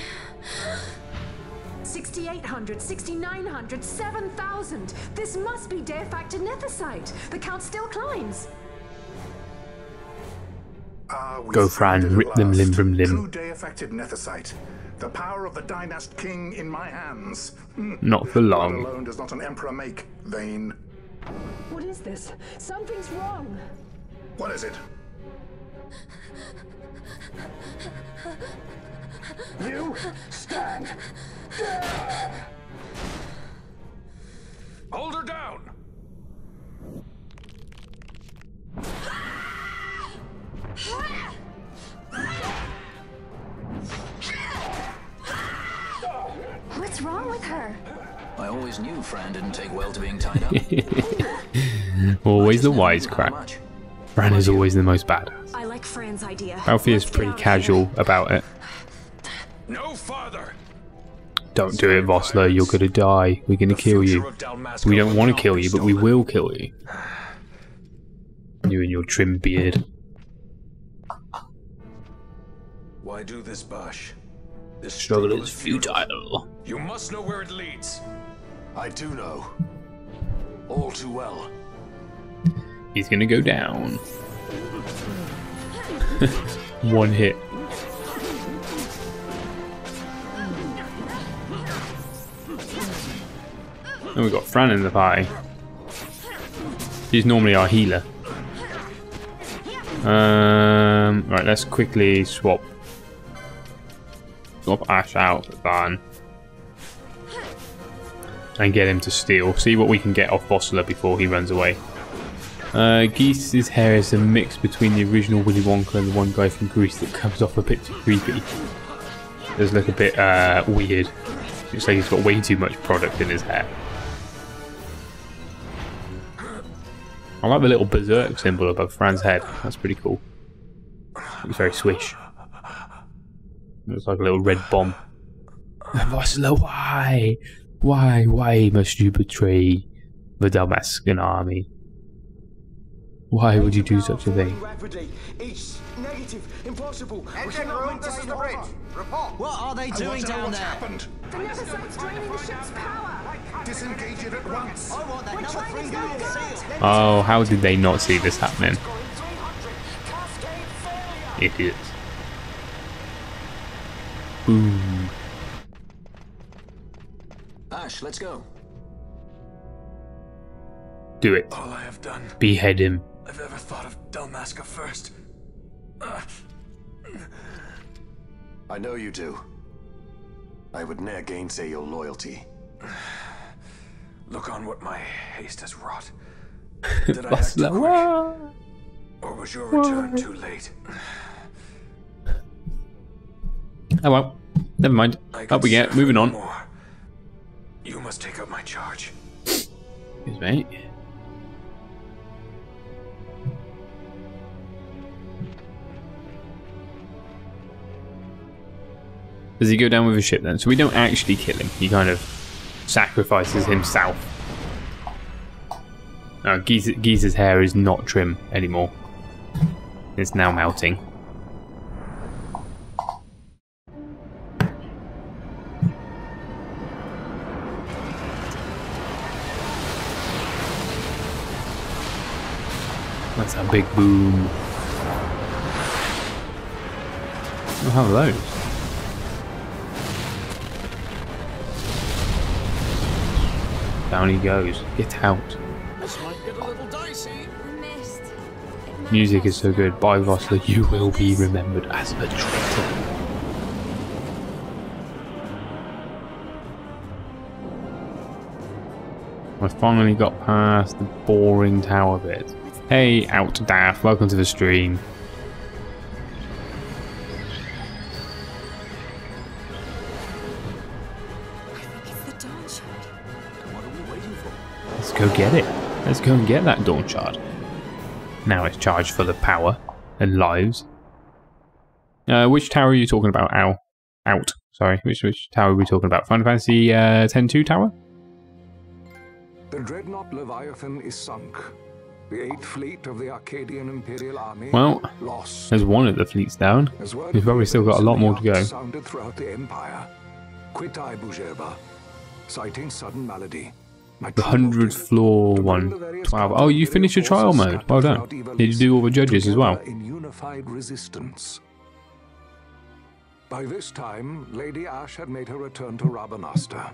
Speaker 9: 6,800, 6,900, 7,000. This must be de-facto nethicite. The count still climbs.
Speaker 1: Go, Fran, rip them limb from limb.
Speaker 7: True de-affected nethicite. The power of the Dynast King in my hands.
Speaker 1: Not for long.
Speaker 7: Blood alone does not an emperor make, Vane.
Speaker 9: What is this? Something's wrong.
Speaker 7: What is it? You stand.
Speaker 4: Hold her down!
Speaker 5: What's wrong with her?
Speaker 6: I always knew Fran didn't take well to being tied up.
Speaker 1: Always the wisecrack. Fran is always the most badass.
Speaker 5: I like Fran's idea.
Speaker 1: Alfie is pretty casual about it.
Speaker 4: No farther!
Speaker 1: Don't do it, Vossler. You're gonna die. We're gonna kill you. We don't want to kill you, but we will kill you. You and your trim beard.
Speaker 4: Why do this, Bash? This
Speaker 1: Struggle is futile.
Speaker 4: You must know where it leads.
Speaker 10: I do know. All too well.
Speaker 1: He's gonna go down. One hit. And we've got Fran in the pie. She's normally our healer. Right, let's quickly swap Ash out of Van and get him to steal. See what we can get off Vossler before he runs away. Geese's hair is a mix between the original Willy Wonka and the one guy from Greece that comes off a bit too creepy. Does look a bit weird. Looks like he's got way too much product in his hair. I like the little berserk symbol above Fran's head. That's pretty cool. Looks very swish. Looks like a little red bomb. Vossler, why? Why must you betray the Damascus army? Why would you do such a thing?
Speaker 10: It's negative, impossible.
Speaker 11: Engine room, this is the bridge. Report.
Speaker 2: What are they doing down there?
Speaker 7: Happened.
Speaker 9: The Nephesite's draining the ship's power.
Speaker 7: Disengage it at once.
Speaker 11: I want that number 3 guy seal.
Speaker 1: Oh, how did they not see this happening? Idiots. Boom.
Speaker 6: Ash, let's go.
Speaker 1: Do it.
Speaker 4: All I have done
Speaker 1: Behead him.
Speaker 4: I've ever thought of Dalmasca first.
Speaker 10: I know you do. I would ne'er gainsay your loyalty.
Speaker 4: Look on what my haste has wrought. Did I act
Speaker 1: Vossler,
Speaker 4: too
Speaker 1: what?
Speaker 4: quick? Or was your return too late?
Speaker 1: Oh well. Never mind. Up we get. Moving on.
Speaker 4: More. You must take up my charge.
Speaker 1: Excuse me. Does he go down with his ship then? So we don't actually kill him. He kind of sacrifices himself. Geezer's hair is not trim anymore. It's now melting. That's a big boom. Oh, how are those? Down he goes. Get out.
Speaker 11: This might get a little dicey.
Speaker 1: Music is so good. By Vossler, you will be remembered as a traitor. I finally got past the boring tower bit. Hey, Outdaff, welcome to the stream.
Speaker 5: I think it's the Dawn Shard.
Speaker 11: What are we waiting for?
Speaker 1: Let's go get it. Let's go and get that Dawn Shard. Now it's charged full of power and lives. Which tower are you talking about? Sorry, which tower are we talking about? Final Fantasy X-2 tower?
Speaker 4: The dreadnought Leviathan is sunk. The 8th fleet of the Arcadian Imperial Army lost.
Speaker 1: There's one of the fleets down. We've probably still got a lot more to go.
Speaker 4: Sounded throughout the Empire. Quitai Bujerba, citing sudden malady.
Speaker 1: The 100th floor one. 12. Oh, you finished your trial mode. Well done. Did you do all the judges as well?
Speaker 4: In unified resistance. By this time, Lady Ash had made her return to Rabanastre.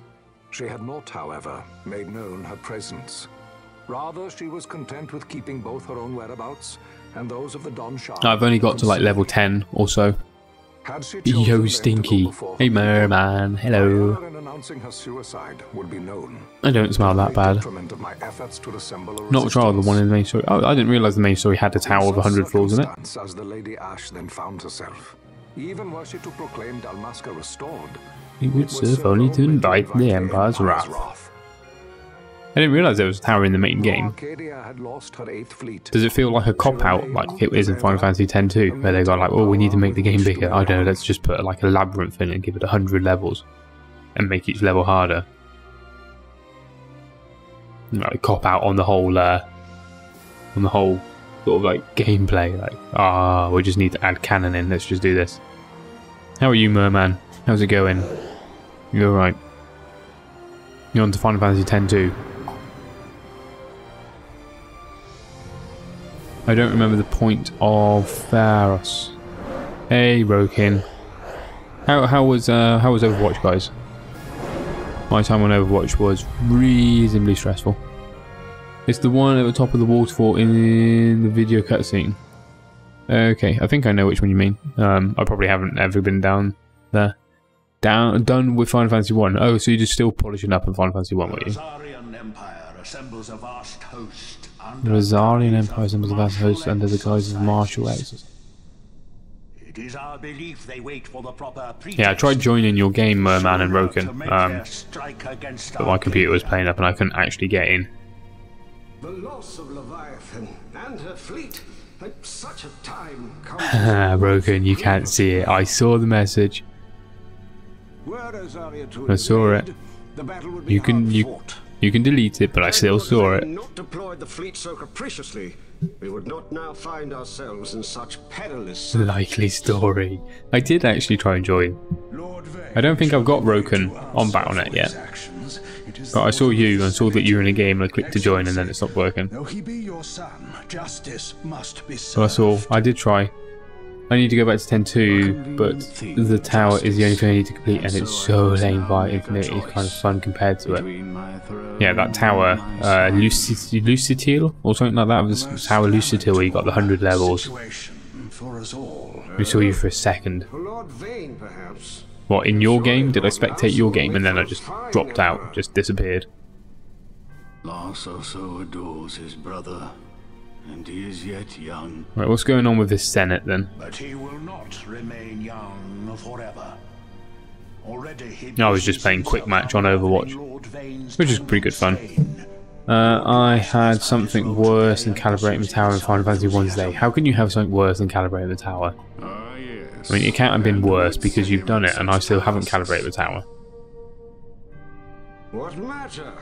Speaker 4: She had not, however, made known her presence. Rather, she was content with keeping both her own whereabouts and those of the Dawn Shard.
Speaker 1: I've only got to like level 10 or so. Yo, Stinky. Hey, Merman. Hello.
Speaker 4: Her suicide would be known.
Speaker 1: I don't smell that bad. Not trial, the one in the main story. Oh, I didn't realise the main story had a tower of 100 floors in it.
Speaker 4: As the Lady Ash then found herself. Even were she to proclaim Dalmasca restored,
Speaker 1: it would serve only to invite the Empire's wrath. I didn't realise there was a tower in the main game. Does it feel like a cop-out, like it is in Final Fantasy X-2, where they got like, oh, we need to make the game bigger. I don't know, let's just put like a labyrinth in it and give it 100 levels. And make each level harder. Like cop-out on the whole sort of like gameplay. Like, we just need to add canon in, let's just do this. How are you, Merman? How's it going? You alright? You're on to Final Fantasy X-2. I don't remember the point of Pharos. Hey, Rokin. How was Overwatch, guys? My time on Overwatch was reasonably stressful. It's the one at the top of the waterfall in the video cutscene. Okay, I think I know which one you mean. I probably haven't ever been down there. Done with Final Fantasy 1. Oh, so you're just still polishing up in Final Fantasy 1, were you? The Rosarian Empire assembles a vast host under the guise of martial arts.
Speaker 11: It is our belief they wait for the proper
Speaker 1: yeah, I tried joining your game, Merman and Roken, but my computer was playing up and I couldn't actually get in.
Speaker 11: The loss of Leviathan and her fleet at such a time.
Speaker 1: Roken, you can't see it. I saw the message. I saw it. You can delete it, but I still saw it.
Speaker 11: Not deployed the fleet so capriciously, we would not now find ourselves in such perilous.
Speaker 1: Likely story. I did actually try and join. I don't think I've got Roken on Battle.net yet. But I saw you and saw that you were in a game and I clicked to join and then it stopped working. So I did try. I need to go back to 10.2, but the tower is the only thing I need to complete and it's so lame by Infinite, it's kind of fun compared to it. Yeah, that tower, Lucitil, or something like that, was Tower Lucitil where you got the 100 levels. We saw you for a second. What, in your game? Did I spectate your game and then I just dropped out, just disappeared?
Speaker 12: Lars also adores his brother. And he is yet young.
Speaker 1: Right, what's going on with this Senate then?
Speaker 12: But he will not remain young forever. Already
Speaker 1: I was just playing quick match on Overwatch, which is pretty good fun. I had something worse than calibrating the tower in Final Fantasy 1 today. How can you have something worse than calibrating the tower? I mean, it can't have been worse because you've done it and I still haven't calibrated the tower.
Speaker 11: What matter?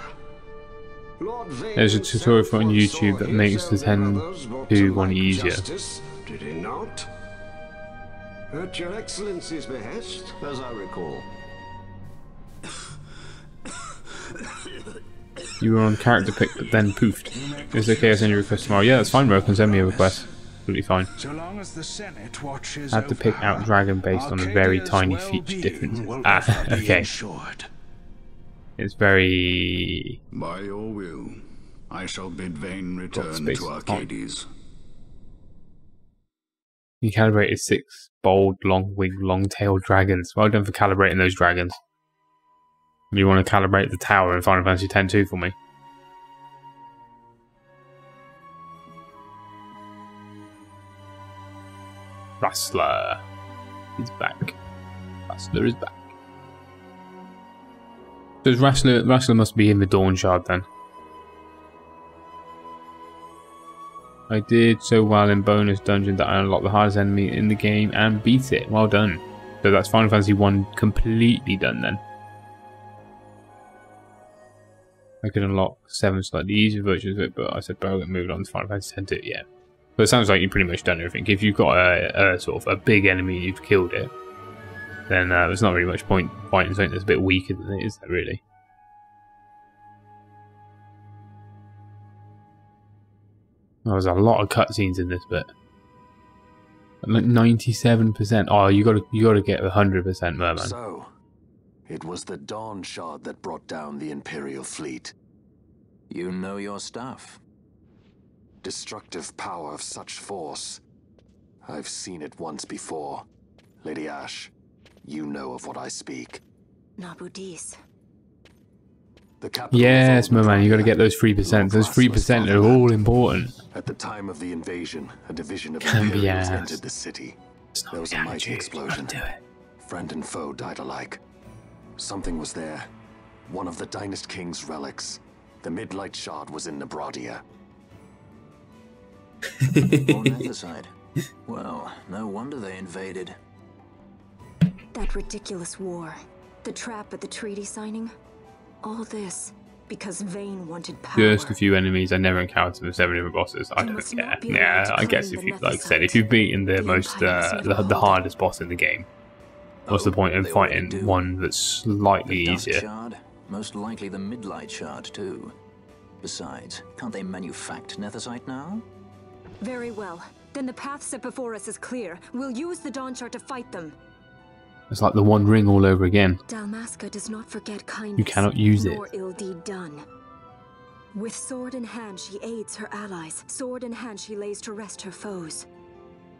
Speaker 11: Lord Vane
Speaker 1: There's a tutorial on YouTube that makes the 10-2 one easier.
Speaker 11: Did he not? At your Excellency's behest, as I recall.
Speaker 1: You were on character pick but then poofed. It's okay, I send you a request tomorrow. Yeah, that's fine, bro. Can send me a request. Absolutely fine.
Speaker 13: So long as the Senate watches
Speaker 1: Had to pick out dragon based on a very tiny feature difference. Ah, okay. It's very...
Speaker 12: By your will, I shall bid Vane return to Arcades.
Speaker 1: You calibrated 6 bold, long-winged, long-tailed dragons. Well done for calibrating those dragons. You want to calibrate the tower in Final Fantasy X-2 for me? Rustler is back. Rustler is back. Does Rustler must be in the Dawn Shard then? I did so well in bonus dungeon that I unlocked the hardest enemy in the game and beat it. Well done. So that's Final Fantasy 1 completely done then. I could unlock 7 slightly easier versions of it, but I said, bro, get moved on to Final Fantasy X-2, yeah. But it sounds like you've pretty much done everything. If you've got a sort of a big enemy and you've killed it, then there's not really much point fighting something that's a bit weaker than it, is there really? Oh, there's a lot of cutscenes in this bit. Like 97%. Oh, you gotta get 100%, Merman.
Speaker 10: So, it was the Dawn Shard that brought down the Imperial fleet.
Speaker 6: You know your stuff.
Speaker 10: Destructive power of such force. I've seen it once before. Lady Ash, you know of what I speak.
Speaker 5: Nabudis.
Speaker 1: Yes, Merman, you gotta get those 3%. Those 3% are all important.
Speaker 10: At the time of the invasion, a division of Imperials entered the city. There was a mighty explosion. Friend and foe died alike. Something was there. One of the Dynast King's relics. The Midlight Shard was in Nebradia.
Speaker 6: On the side. Well, no wonder they invaded.
Speaker 5: That ridiculous war. The trap at the treaty signing. All this because Vane wanted power.
Speaker 1: Just a few enemies I never encountered with 7 different bosses. I don't care. Yeah, I guess if you, like I said, if you've beaten the most, the hardest boss in the game, what's the point in fighting one that's slightly easier?
Speaker 6: Shard, most likely the Midlight Shard too. Besides, can't they manufacture Nethicite now?
Speaker 5: Very well. Then the path set before us is clear. We'll use the Dawn Shard to fight them.
Speaker 1: It's like the One Ring all over again.
Speaker 5: Dalmasca does not forget kindness.
Speaker 1: You cannot use it.
Speaker 5: Nor ill deed done. With sword in hand, she aids her allies. Sword in hand, she lays to rest her foes.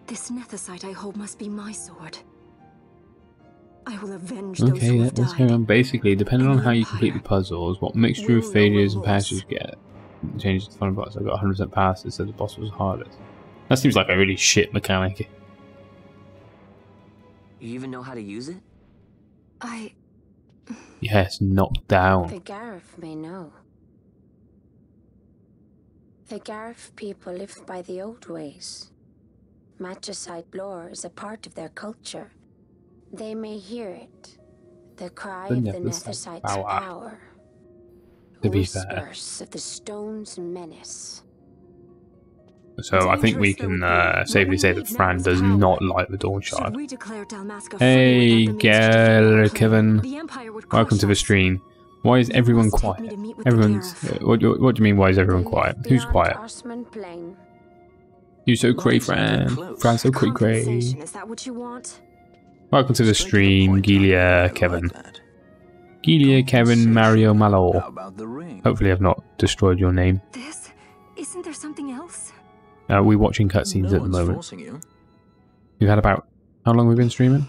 Speaker 5: This Nethicite I hold must be my sword. I will avenge those who have
Speaker 1: let's
Speaker 5: died.
Speaker 1: go on. Basically, depending on how you complete the puzzles, what mixture of failures and passes you get, changes the final boss. I got 100% passes, so the boss was hardest. That seems like a really shit mechanic.
Speaker 2: You even know how to use it?
Speaker 1: Yes, knocked down.
Speaker 3: The Garif may know. The Garif people live by the old ways. Magicite lore is a part of their culture. They may hear it. The cry of the Nethicite's power.
Speaker 1: To be fair.
Speaker 3: Whispers of the stone's menace.
Speaker 1: So I think we can safely say that Fran does not like the Dawn Shard. Hey, Kevin. Welcome to the stream. Why is everyone quiet? Everyone's... what do you mean, why is everyone quiet? Who's quiet? You so cray, Fran. Fran so cray.
Speaker 5: Is that what you want?
Speaker 1: Welcome to the stream, Gilia Kevin. Gilia Kevin Mario Malo. Hopefully I've not destroyed your name.
Speaker 5: Isn't there something else?
Speaker 1: We're watching cutscenes at the moment. We've had about... How long have we been streaming?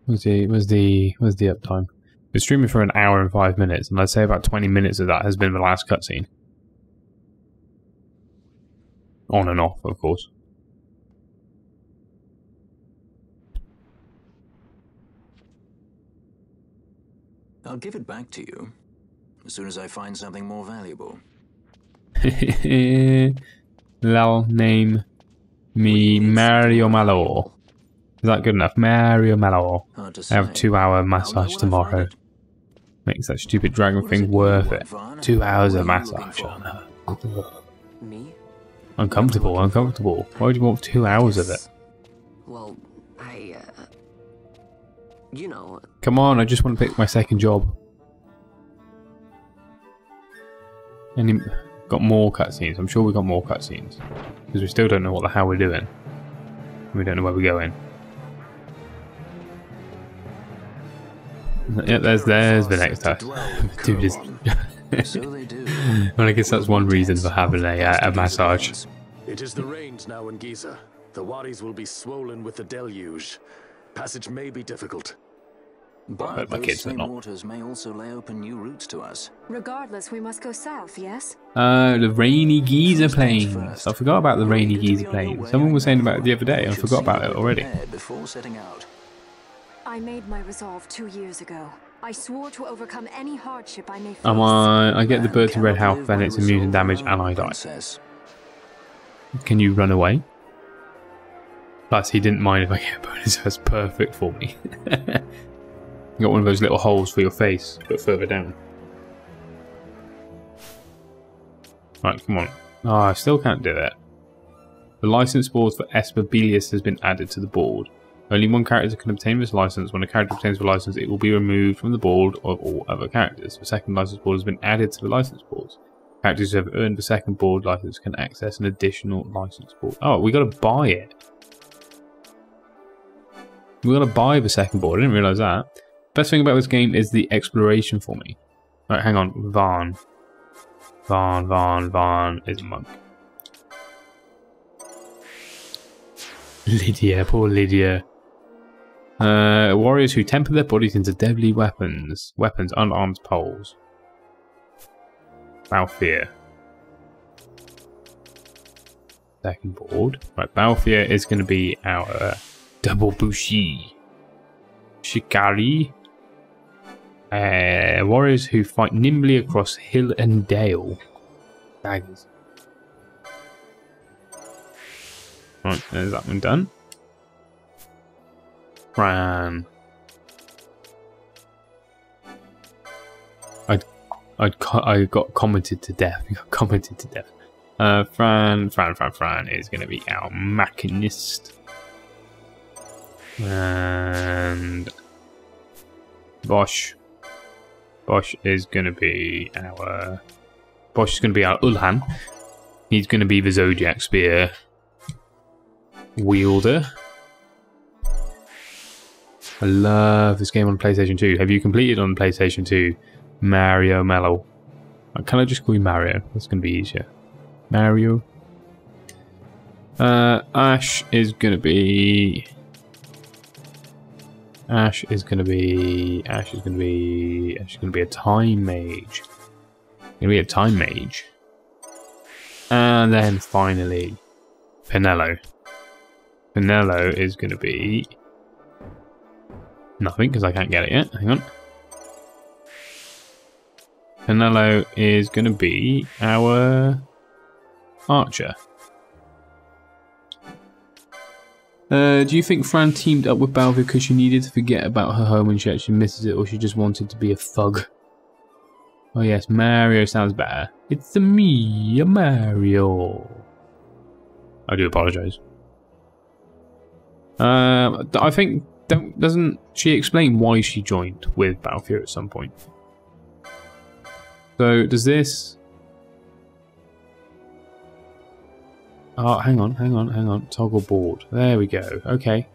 Speaker 1: What's the uptime? We're streaming for an hour and 5 minutes, and I'd say about 20 minutes of that has been the last cutscene. On and off, of course.
Speaker 6: I'll give it back to you as soon as I find something more valuable.
Speaker 1: Lal name me Mario Malo. Is that good enough? Mario Mellow. I have a 2-hour massage tomorrow. Makes that stupid dragon thing worth it. 2 hours of massage.
Speaker 2: Me?
Speaker 1: Uncomfortable, uncomfortable. Why would you want 2 hours of it?
Speaker 2: Well, you know...
Speaker 1: Come on, I just want to pick my second job. And got more cutscenes. I'm sure we got more cutscenes. Because we still don't know what the hell we're doing. We don't know where we're going. Yeah, there's the next task. Dude is... Well, I guess that's one reason for having a massage.
Speaker 10: It is the rains now in Giza. The wadis will be swollen with the deluge. Passage may be difficult.
Speaker 6: But those same waters may also lay open new routes to us.
Speaker 9: Regardless, we must go south, yes?
Speaker 1: The rainy Giza plains. I forgot about the rainy Giza plains. Someone was saying about it the other day, and I forgot about it already.
Speaker 6: Before setting out.
Speaker 5: I made my resolve 2 years ago. I swore to overcome any hardship I may face.
Speaker 1: I get the bird to red health, then it's immune to damage, and I die. Can you run away? Plus, he didn't mind if I get a bonus. That's perfect for me. You got one of those little holes for your face, but further down. Right, come on. Oh, I still can't do it. The license board for Esperbelius has been added to the board. Only one character can obtain this license. When a character obtains the license, it will be removed from the board of all other characters. The second license board has been added to the license boards. Characters who have earned the second board license can access an additional license board. Oh, we gotta buy it. We gotta buy the second board. I didn't realise that. Best thing about this game is the exploration for me. Right, hang on. Varn is a monk. Lydia, poor Lydia. Warriors who temper their bodies into deadly weapons. Weapons, unarmed poles. Balthier. Second board. Right, Balthier is going to be our double bushi. Shikari. Warriors who fight nimbly across hill and dale. Daggers. Right, there's that one done. Fran. I got commented to death. Fran is going to be our machinist. And Bosch is going to be our Ulhan. He's going to be the Zodiac Spear wielder. I love this game on PlayStation 2. Have you completed on PlayStation 2 Mario Mellow? Can I just call you Mario? That's going to be easier. Mario. Ash is going to be a time mage. And then finally, Pinello. Pinello is going to be nothing because I can't get it yet. Hang on. Pinello is going to be our archer. Do you think Fran teamed up with Balthier because she needed to forget about her home and she actually misses it, or she just wanted to be a thug? Oh yes, Mario sounds better. It's me, Mario. I do apologise. I think doesn't she explain why she joined with Balthier at some point? So does this? Oh, hang on. Toggle board. There we go. Okay.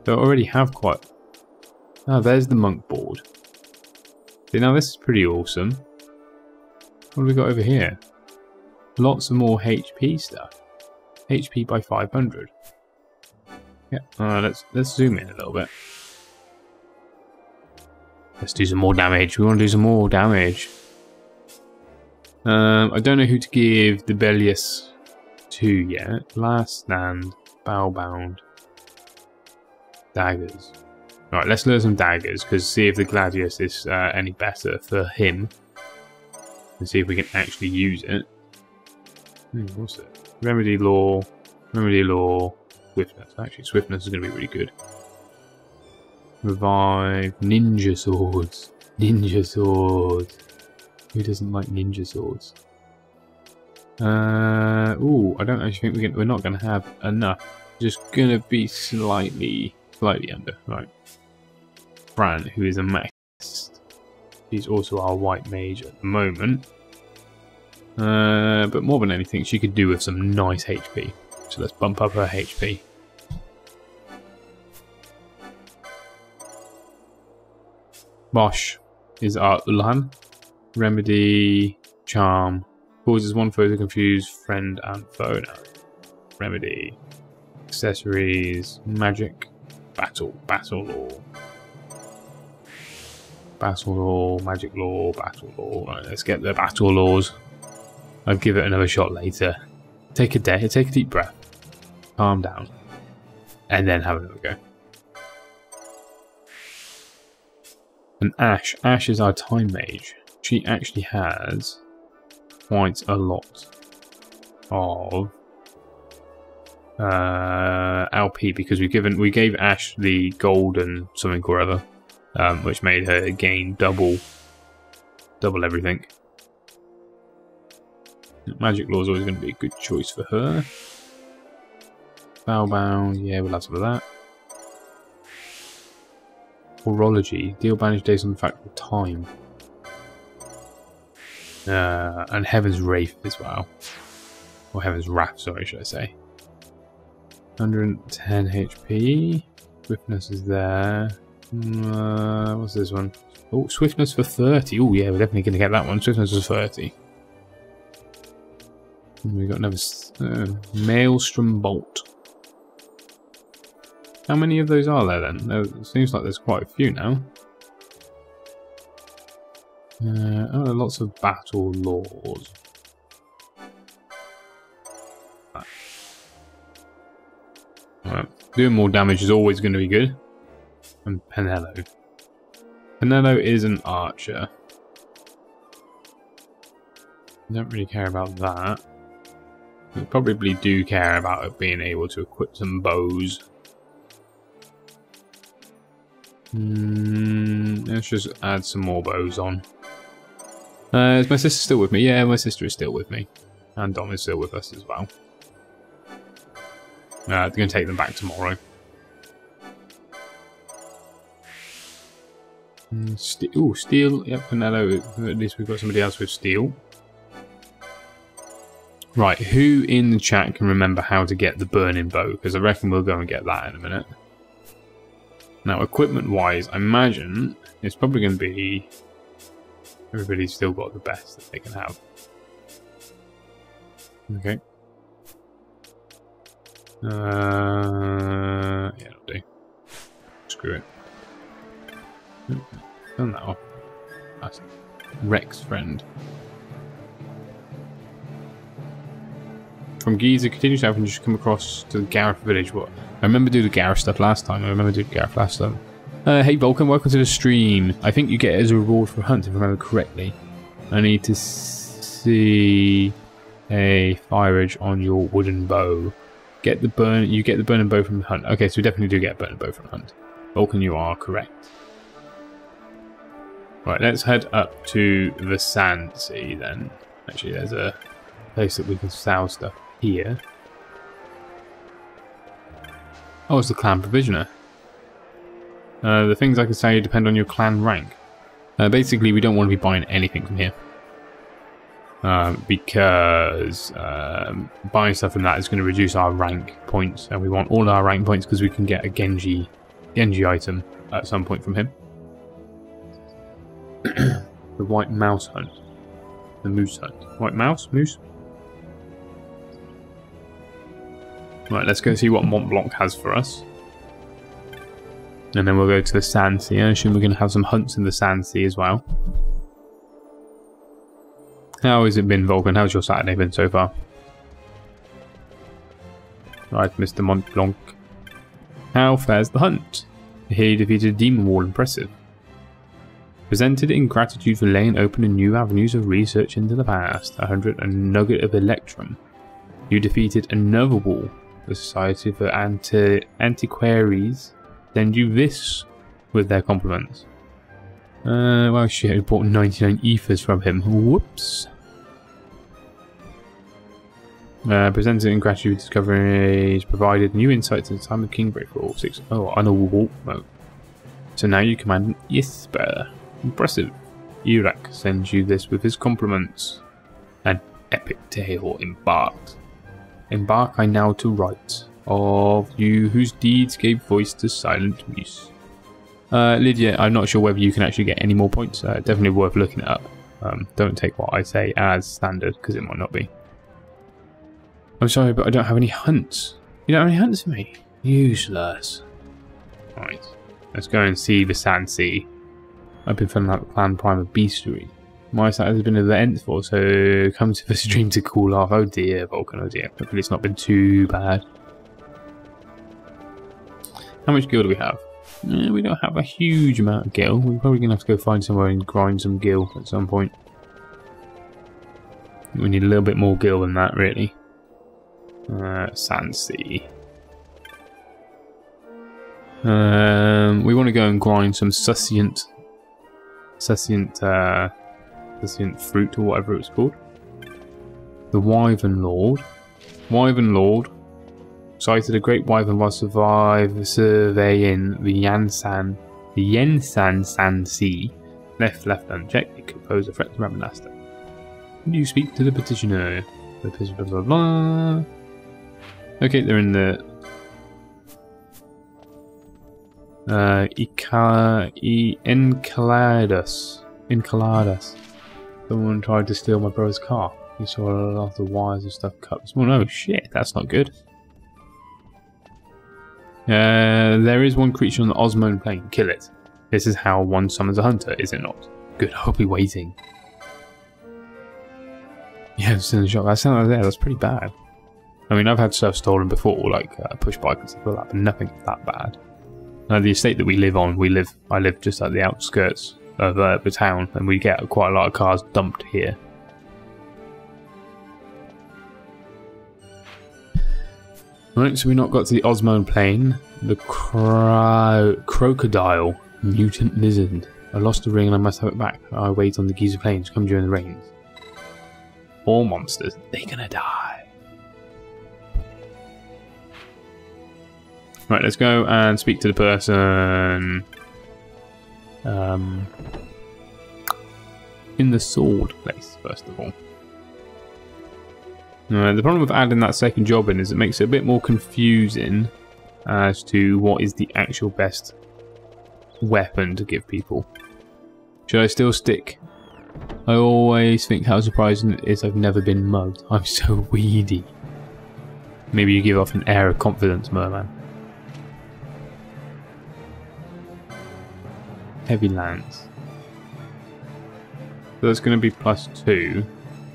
Speaker 1: So I already have quite. Oh, there's the monk board. See, now this is pretty awesome. What have we got over here? Lots of more HP stuff. HP by 500. Yeah. Let's zoom in a little bit. Let's do some more damage. We want to do some more damage. I don't know who to give the Bellius to yet. Last stand, bowbound, daggers. Right, let's learn some daggers because see if the gladius is any better for him, and see if we can actually use it. What's it? Remedy law, swiftness. Actually, swiftness is going to be really good. Revive ninja swords. Ninja swords. Who doesn't like ninja swords? Ooh, I don't actually think we're not going to have enough. Just going to be slightly under. Right. Fran, who is a mech. She's also our white mage at the moment. But more than anything, she could do with some nice HP. So let's bump up her HP. Bosch is our Ulhan. Remedy, Charm. Causes one foe to confuse friend and foe. No. Remedy. Accessories. Magic. Battle law. Battle law, magic law, battle law. Right, let's get the battle laws. I'll give it another shot later. Take a deep breath. Calm down. And then have another go. And Ash. Ash is our time mage. She actually has quite a lot of LP because we gave Ash the golden something or other, which made her gain double everything. Magic law is always going to be a good choice for her. Spellbound, yeah, we'll have some of that. Horology, deal banish days on the factor of time. And Heaven's Wraith as well. Or Heaven's Wrath, sorry, should I say. 110 HP. Swiftness is there. What's this one? Oh, Swiftness for 30. Oh, yeah, we're definitely going to get that one. Swiftness was 30. We've got another Maelstrom Bolt. How many of those are there then? It seems like there's quite a few now. Oh, lots of battle laws. Right. Doing more damage is always going to be good. And Penello. Penello is an archer. I don't really care about that. We probably do care about it being able to equip some bows. Let's just add some more bows on. Is my sister still with me? Yeah, my sister is still with me. And Dom is still with us as well. They're going to take them back tomorrow. Ooh, steel. Yep, Penello. At least we've got somebody else with steel. Right, who in the chat can remember how to get the burning bow? Because I reckon we'll go and get that in a minute. Now, equipment-wise, I imagine it's probably going to be... Everybody's still got the best that they can have. Okay. Yeah, it'll do. Screw it. Turn that off. That's Rex friend. From Giza, continue south and just come across to the Gareth village. What? I remember doing the Gareth stuff last time. Hey Vulcan, welcome to the stream. I think you get it as a reward for a hunt, if I remember correctly. I need to see a fire edge on your wooden bow. You get the burning bow from the hunt. Okay, so we definitely do get a burning bow from the hunt. Vulcan, you are correct. Right, let's head up to the Sand Sea then. Actually, there's a place that we can sell stuff here. Oh, it's the clan provisioner. The things I can say depend on your clan rank. Basically, we don't want to be buying anything from here. Because buying stuff from that is going to reduce our rank points. And we want all our rank points because we can get a Genji item at some point from him. The white mouse hunt. The moose hunt. White mouse? Moose? Right, let's go see what Mont Blanc has for us. And then we'll go to the Sand Sea. I assume we're going to have some hunts in the Sand Sea as well. How has it been, Vulcan? How's your Saturday been so far? Right, Mr. Mont Blanc. How fares the hunt? He defeated a demon wall. Impressive. Presented in gratitude for laying open a new avenues of research into the past. 100, a nugget of Electrum. You defeated another wall. The Society for Antiquaries send you this with their compliments. Well, shit, I bought 99 ethers from him. Whoops. Presented in gratitude, discoveries provided new insights into the time of Kingbreak for all 6. Oh, on a walk mode. So now you command an Isper. Impressive. Irak sends you this with his compliments. An epic tale embarked. Embark I now to write of you whose deeds gave voice to silent muse. Lydia, I'm not sure whether you can actually get any more points. Definitely worth looking it up. Don't take what I say as standard, because it might not be. I'm sorry, but I don't have any hunts. You don't have any hunts for me? Useless. Right. Let's go and see the Sand Sea. I've been filling out the Clan Prime of Beastery. My side has been eventful, so come to the stream to cool off. Oh dear, Vulcan, oh dear. Hopefully it's not been too bad. How much gil do we have? We don't have a huge amount of gil. We're probably going to have to go find somewhere and grind some gil at some point. We need a little bit more gil than that, really. Sand Sea. We want to go and grind some succinct fruit or whatever it's called. The Wyvern Lord. Wyvern Lord sighted a great wyvern while surveying the Yansan Sand Sea. Left unchecked, it could pose a threat to Rabanasta. When you speak to the petitioner, the petitioner blah blah. Okay, they're in the Encaladas. Someone tried to steal my brother's car. He saw a lot of the wires and stuff cut. Oh no, shit, that's not good. There is one creature on the Osmone plane. Kill it. This is how one summons a hunter, is it not? Good, I'll be waiting. Yeah, it's in the shop. That sounds like that. That's pretty bad. I mean, I've had stuff stolen before, like push bike and stuff like that, but nothing that bad. The estate that we live on, I live just at the outskirts of the town, and we get quite a lot of cars dumped here. Right, so we not got to the Osmone Plain. The crocodile mutant lizard. I lost the ring and I must have it back. I wait on the Giza Plains. Come during the rains. All monsters, they're gonna die. Right, let's go and speak to the person in the sword place, first of all. The problem with adding that second job in is it makes it a bit more confusing as to what is the actual best weapon to give people. Should I still stick? I always think how surprising it is I've never been mugged. I'm so weedy. Maybe you give off an air of confidence, Merman. Heavy lance. So that's going to be +2.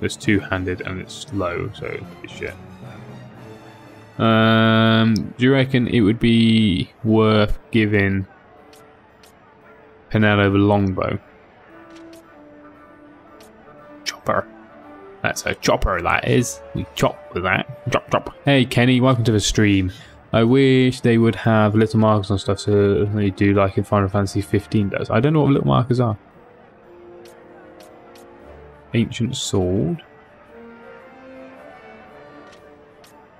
Speaker 1: It's two-handed and it's slow, so it's shit. Do you reckon it would be worth giving Pinello the longbow? Chopper. That's a chopper, that is. We chop with that. Chop, chop. Hey, Kenny, welcome to the stream. I wish they would have little markers on stuff so they do like in Final Fantasy 15 does. I don't know what little markers are. Ancient sword.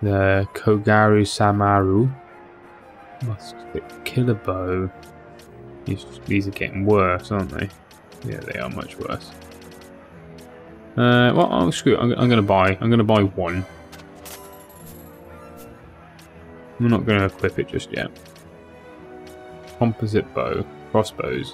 Speaker 1: The Kogaru Samaru. Masochistic killer bow. These are getting worse, aren't they? Yeah, they are much worse. Well, oh, screw it. I'm gonna buy one. I'm not gonna equip it just yet. Composite bow, crossbows.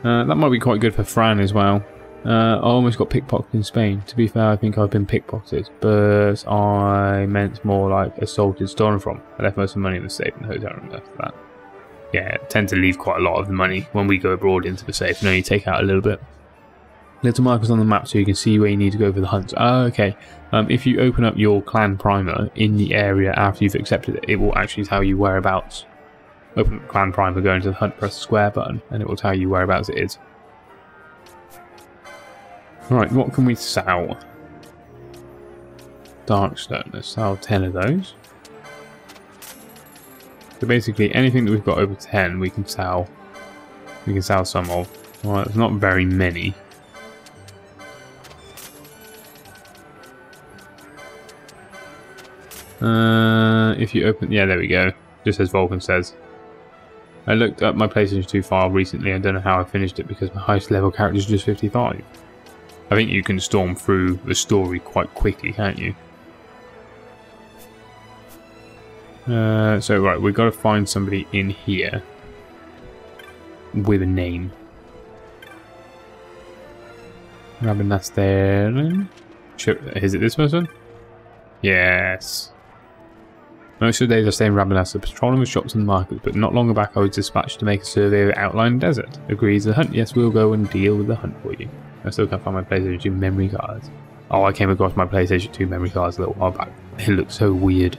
Speaker 1: That might be quite good for Fran as well. I almost got pickpocketed in Spain. To be fair, I think I've been pickpocketed, but I meant more like assaulted, stolen from. I left most of the money in the safe in the hotel room after that. Yeah, I tend to leave quite a lot of the money when we go abroad into the safe and only take out a little bit. Little markers on the map so you can see where you need to go for the hunts. Oh, okay. If you open up your clan primer in the area after you've accepted it, it will actually tell you whereabouts. Open up clan primer, go into the hunt, press the square button, and it will tell you whereabouts it is. Right, what can we sell? Darkstone. Let's sell 10 of those. So basically, anything that we've got over 10, we can sell. We can sell some of. Well, it's not very many. If you open, yeah, there we go. Just as Vulcan says. I looked up my PlayStation 2 file recently. I don't know how I finished it because my highest level character is just 55. I think you can storm through the story quite quickly, can't you? So right, we've got to find somebody in here with a name. Rabanaster. Is it this person? Yes. Most of the days I stay in Rabanaster, patrolling the shops and markets, but not long back I was dispatched to make a survey of the outlying desert. Agrees the hunt? Yes, we'll go and deal with the hunt for you. I still can't find my PlayStation 2 memory cards. Oh, I came across my PlayStation 2 memory cards a little while back. They look so weird.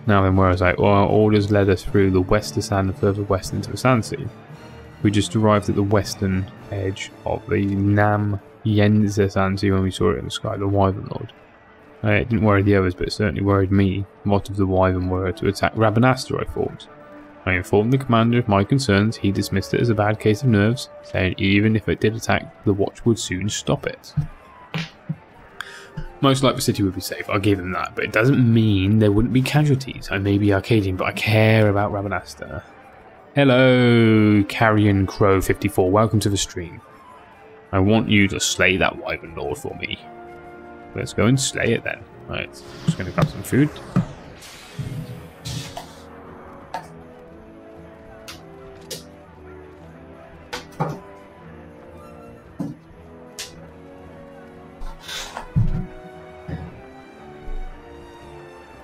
Speaker 1: Now then, where I was like, well, orders led us through the western sand and further west into the sand sea. We just arrived at the western edge of the Nam Yenza sand sea when we saw it in the sky, the Wyvern Lord. It didn't worry the others, but it certainly worried me. What if the Wyvern were to attack Rabanaster, I thought. I informed the commander of my concerns. He dismissed it as a bad case of nerves, saying even if it did attack, the watch would soon stop it. Most likely the city would be safe, I'll give him that, but it doesn't mean there wouldn't be casualties. I may be Arcadian, but I care about Rabanaster. Hello, Carrion Crow 54, welcome to the stream. I want you to slay that Wyvern Lord for me. Let's go and slay it then. Right, just going to grab some food.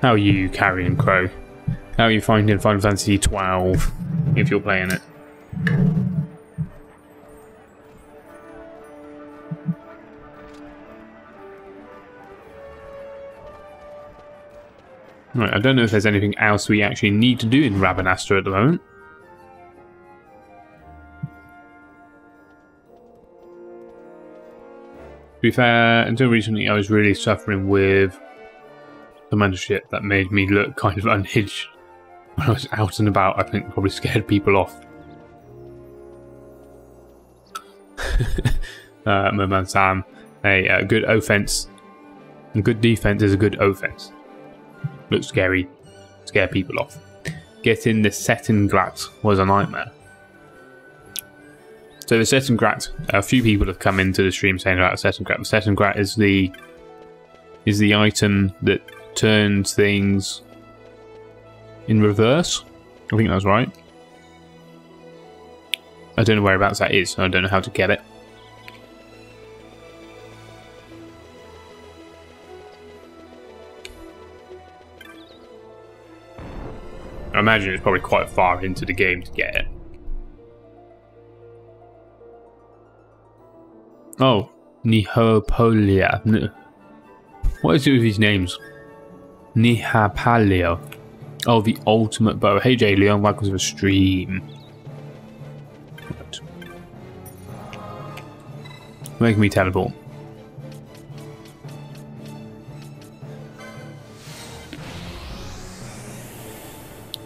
Speaker 1: How are you, Carrion Crow? How are you finding Final Fantasy 12 if you're playing it? Right, I don't know if there's anything else we actually need to do in Rabanaster at the moment. To be fair, until recently I was really suffering with commandership that made me look kind of unhinged when I was out and about. I think probably scared people off. Merman Sam, a good offense, a good defense is a good offense. Look scary, scare people off. Getting the Settengrat was a nightmare. So the Settengrat, a few people have come into the stream saying about the Settengrat. The Settengrat is the item that turns things in reverse. I think that's right. I don't know whereabouts that is. I don't know how to get it. I imagine it's probably quite far into the game to get it. Oh, Nihopolia. What is it with these names? Nihapalio. Oh, the ultimate bow. Hey Jay Leon, welcome to the stream. Right. Making me teleport.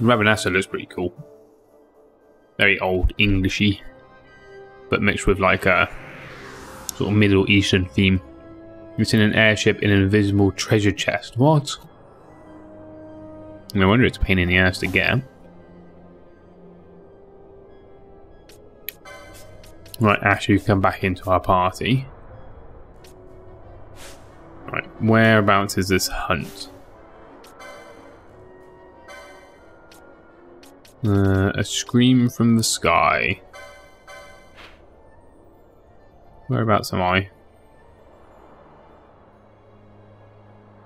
Speaker 1: Rabanaster looks pretty cool. Very old Englishy, but mixed with like a sort of Middle Eastern theme. It's in an airship in an invisible treasure chest. What? No wonder it's a pain in the ass to get. Right, Ash, you've come back into our party. Right, whereabouts is this hunt? A scream from the sky. Whereabouts am I?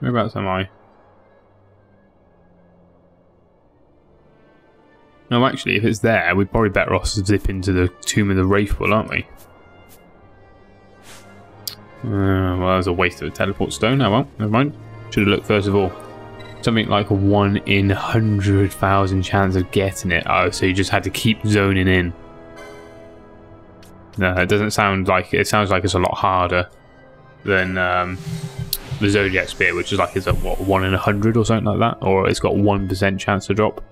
Speaker 1: Whereabouts am I? No, actually, if it's there, we're probably better off to zip into the Tomb of the Wraithful, aren't we? Well, that was a waste of a teleport stone. Oh well, never mind. Should have looked first of all. Something like a 1 in 100,000 chance of getting it. Oh, so you just had to keep zoning in. No, it doesn't sound like it. Sounds like it's a lot harder than the Zodiac Spear, which is like, it's a what, 1 in 100 or something like that, or it's got 1% chance to drop.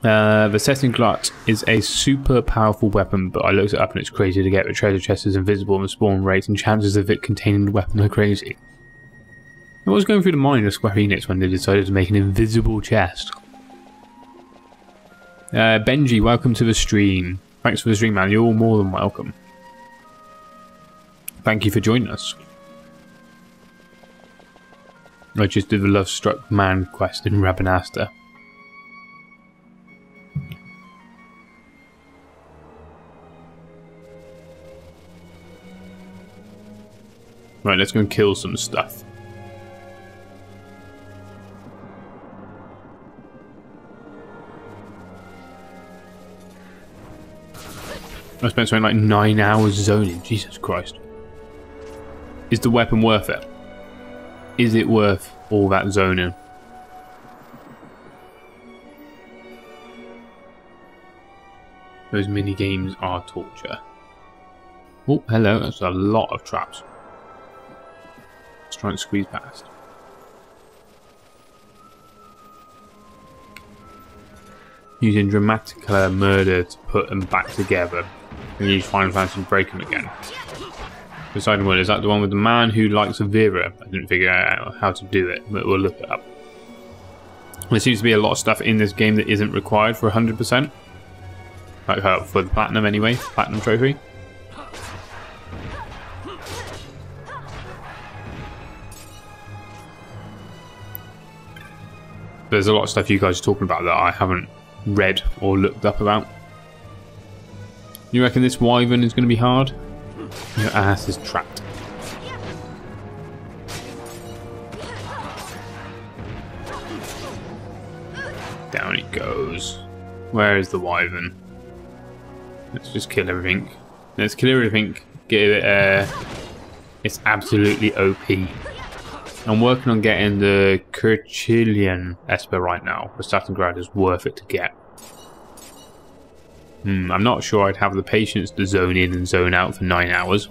Speaker 1: The setting glut is a super powerful weapon, but I looked it up and it's crazy to get. The treasure chest is invisible and the spawn rate and chances of it containing the weapon are crazy. I was going through the mind of Square Enix when they decided to make an invisible chest. Benji, welcome to the stream. Thanks for the stream, man. You're all more than welcome. Thank you for joining us. I just did the Love Struck Man quest in Rabanasta. Right, let's go and kill some stuff. I spent something like 9 hours zoning. Jesus Christ. Is the weapon worth it? Is it worth all that zoning? Those mini games are torture. Oh, hello. That's a lot of traps. Let's try and squeeze past. Using dramatic murder to put them back together. And use Final Fantasy to break them again. Deciding one, is that the one with the man who likes a Vera? I didn't figure out how to do it, but we'll look it up. There seems to be a lot of stuff in this game that isn't required for 100%. Like for the platinum anyway, platinum trophy. There's a lot of stuff you guys are talking about that I haven't read or looked up about. You reckon this wyvern is going to be hard? Your ass is trapped. Down he goes. Where is the wyvern? Let's just kill everything. Let's kill everything. Get it. It's absolutely OP. I'm working on getting the Kirklisi Esper right now. The Stalingrad is worth it to get. I'm not sure I'd have the patience to zone in and zone out for 9 hours.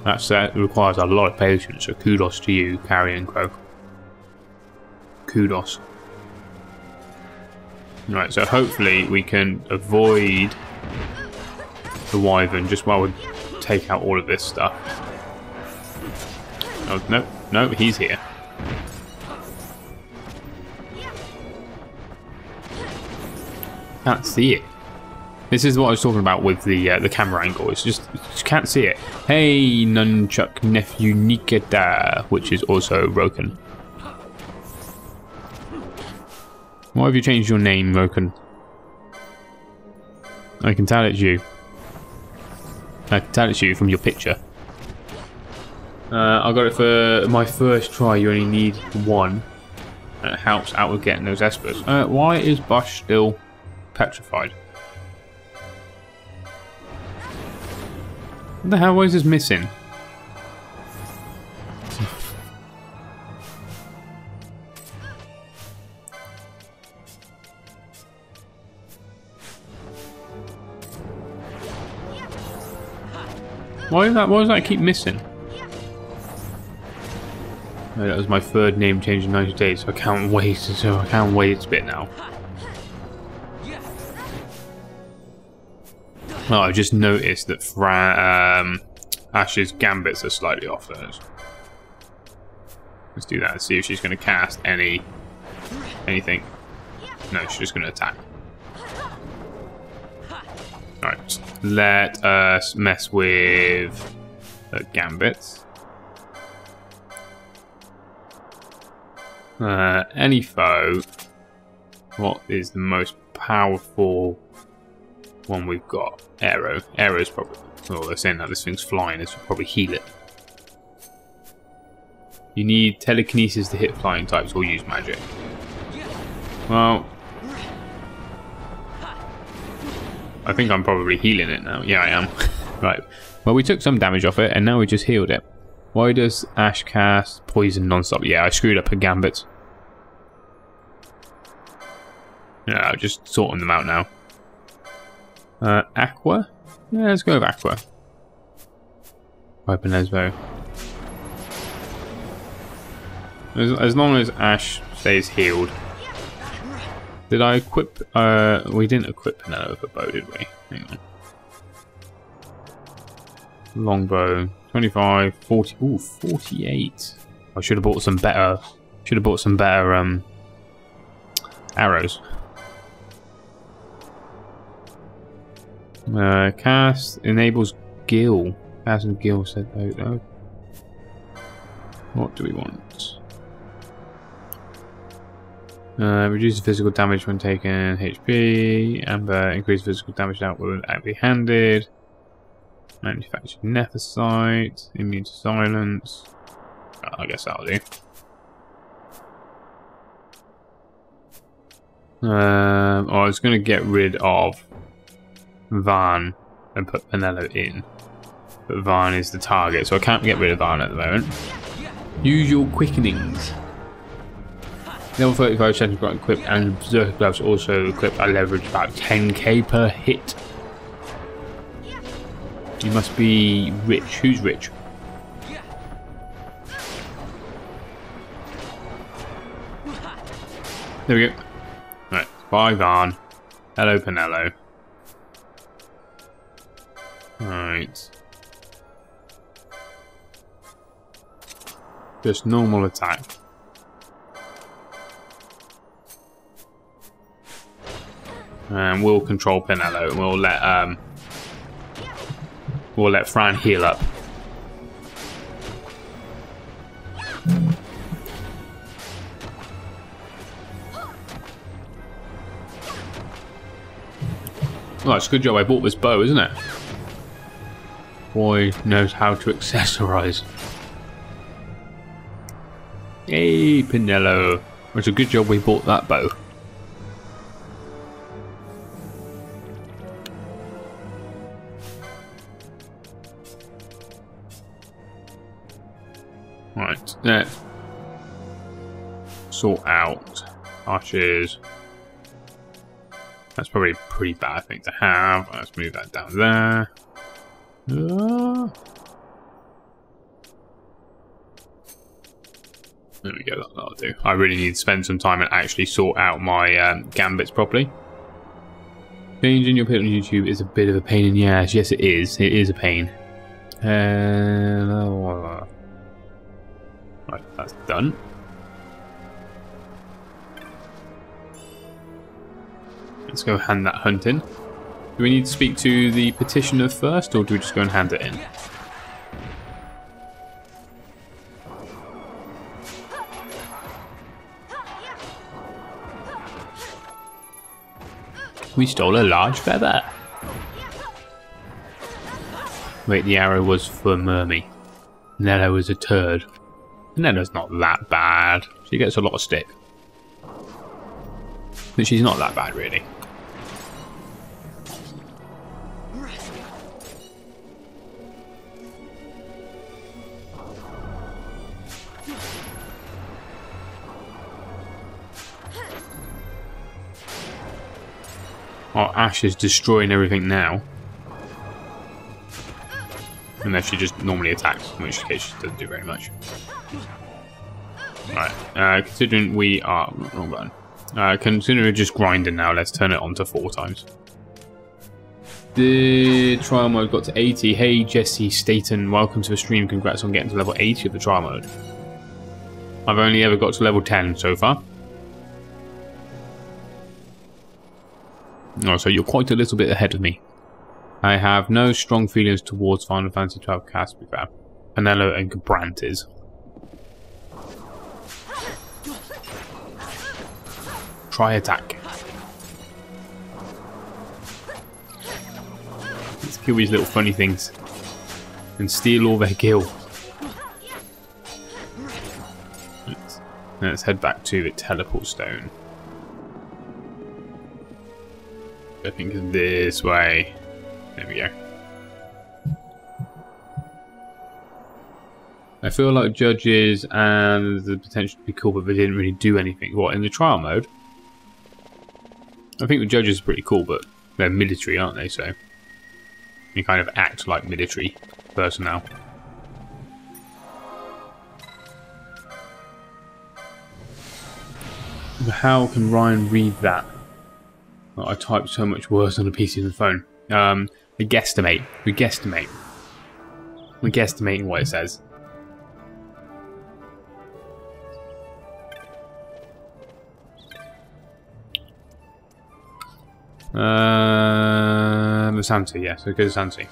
Speaker 1: That requires a lot of patience, so kudos to you, Carrion Crow. Kudos. Right, so hopefully we can avoid the wyvern just while we take out all of this stuff. Oh, no, no, he's here. Can't see it. This is what I was talking about with the camera angle. It's just you just can't see it. Hey, Nunchuck Nephew Nikita, which is also Roken. Why have you changed your name, Roken? I can tell it's you. I can tell it's you from your picture. I got it for my first try. You only need one. And it helps out with getting those espers. Why is Bush still petrified? What the hell? Why is this missing? Why does that keep missing? Oh, that was my third name change in 90 days, so I can't wait. So I can't wait a bit now. Oh, I just noticed that Ash's gambits are slightly off. Let's do that and see if she's going to cast anything. No, she's just going to attack. Alright, let us mess with the gambits. Any foe. What is the most powerful one we've got? Arrow. Arrow's probably. Oh, they're saying that this thing's flying. This will probably heal it. You need telekinesis to hit flying types or use magic. Well, I think I'm probably healing it now. Yeah, I am. Right. Well, we took some damage off it, and now we just healed it. Why does Ash cast poison non-stop? Yeah, I screwed up her gambits. Yeah, I'm just sorting them out now. Aqua? Yeah, let's go with Aqua. Open Lesbo. As long as Ash stays healed, Did I equip? We didn't equip Penelope with a bow, did we? Hang on. Longbow, 25, 40. Ooh, 48. I should have bought some better. Should have bought some better arrows. Cast enables Gil. Cast and Gil said, oh. What do we want? Reduces physical damage when taken HP. Amber, increase physical damage output when empty-handed. Manufactured Nethicite. Immune to silence. I guess that'll do. I was going to get rid of Van and put Penello in. But Van is the target, so I can't get rid of Van at the moment. Use your quickenings. Level 35 Sentinel Grunt equipped and Berserker Gloves also equipped. I leverage about 10k per hit. You must be rich. Who's rich? There we go. Right, bye Van. Hello Penello. Right. Just normal attack. And we'll control Penello and we'll let Fran heal up. Well, it's a good job I bought this bow, isn't it? Boy knows how to accessorize. Hey, Penello. It's a good job we bought that bow. Right, let's sort out archers. That's probably a pretty bad thing to have. Let's move that down there. There we go, that'll do. I really need to spend some time and actually sort out my gambits properly. Changing your pit on YouTube is a bit of a pain in the ass. Yes, it is. It is a pain. Right, that's done. Let's go hand that hunt in. Do we need to speak to the petitioner first, or do we just go and hand it in? We stole a large feather. Wait, the arrow was for Mermy. Nello was a turd. Nello's not that bad. She gets a lot of stick. But she's not that bad, really. Oh, Ash is destroying everything now. Unless she just normally attacks, in which case she doesn't do very much. Right, considering we are... wrong button. Considering we're just grinding now, let's turn it on to 4 times. The trial mode got to 80. Hey Jesse Staten, welcome to the stream. Congrats on getting to level 80 of the trial mode. I've only ever got to level 10 so far. Oh, so you're quite a little bit ahead of me. I have no strong feelings towards Final Fantasy 12 cast, to be fair. Penello and Gabrant is. Try attack. Let's kill these little funny things. And steal all their kill. Let's head back to the teleport stone. I think it's this way. There we go. I feel like judges and the potential to be cool, but they didn't really do anything. What, in the trial mode? I think the judges are pretty cool, but they're military, aren't they? So you kind of act like military personnel. How can Ryan read that? I type so much worse on a PC than the phone. We guesstimate. We're guesstimating what it says. The Santi, yeah, so go to Santi.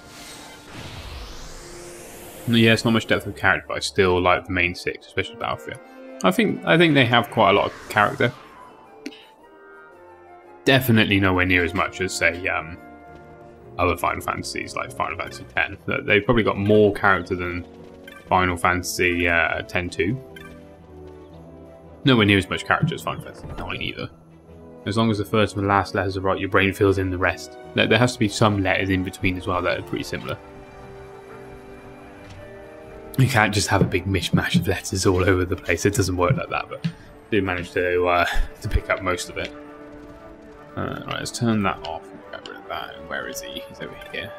Speaker 1: Yeah, it's not much depth of character, but I still like the main 6, especially Battlefield. I think they have quite a lot of character. Definitely nowhere near as much as, say, other Final Fantasies, like Final Fantasy X. They've probably got more character than Final Fantasy X-2. Nowhere near as much character as Final Fantasy IX either. As long as the first and the last letters are right, your brain fills in the rest. There has to be some letters in between as well that are pretty similar. You can't just have a big mishmash of letters all over the place. It doesn't work like that, but I did manage to pick up most of it. Right, let's turn that off. Get rid of that. Where is he? He's over here.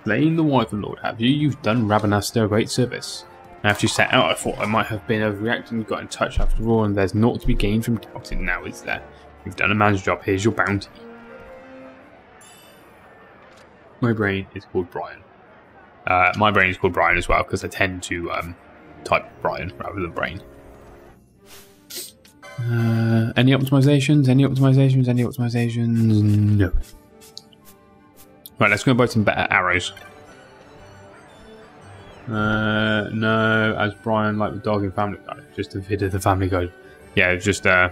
Speaker 1: Slaying the wife and lord, have you? You've done Rabanasta a great service. After you set out, I thought I might have been overreacting. You got in touch after all, and there's naught to be gained from doubting now, is there? You've done a man's job. Here's your bounty. My brain is called Brian. My brain is called Brian as well, because I tend to type Brian rather than brain. Any optimizations? Any optimizations? Any optimizations? No. Right, let's go buy some better arrows. No, as Brian, like the dog in Family Guy. Just a vid of the Family Guy. Yeah, just I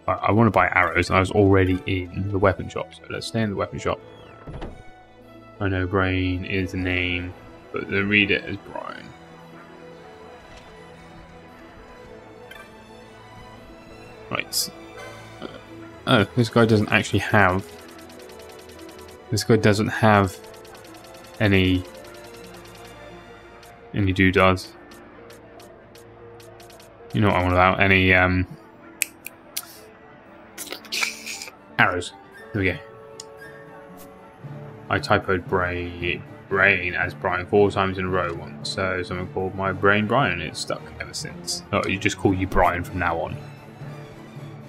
Speaker 1: want to buy arrows, and I was already in the weapon shop, so let's stay in the weapon shop. I know Brain is the name, but they read it as Brian. Right. Oh, this guy doesn't actually have... This guy doesn't have any doodads. You know what I want about? Any arrows. There we go. I typoed brain as Brian 4 times in a row once, so someone called my brain Brian. It's stuck ever since. Oh, you just call you Brian from now on.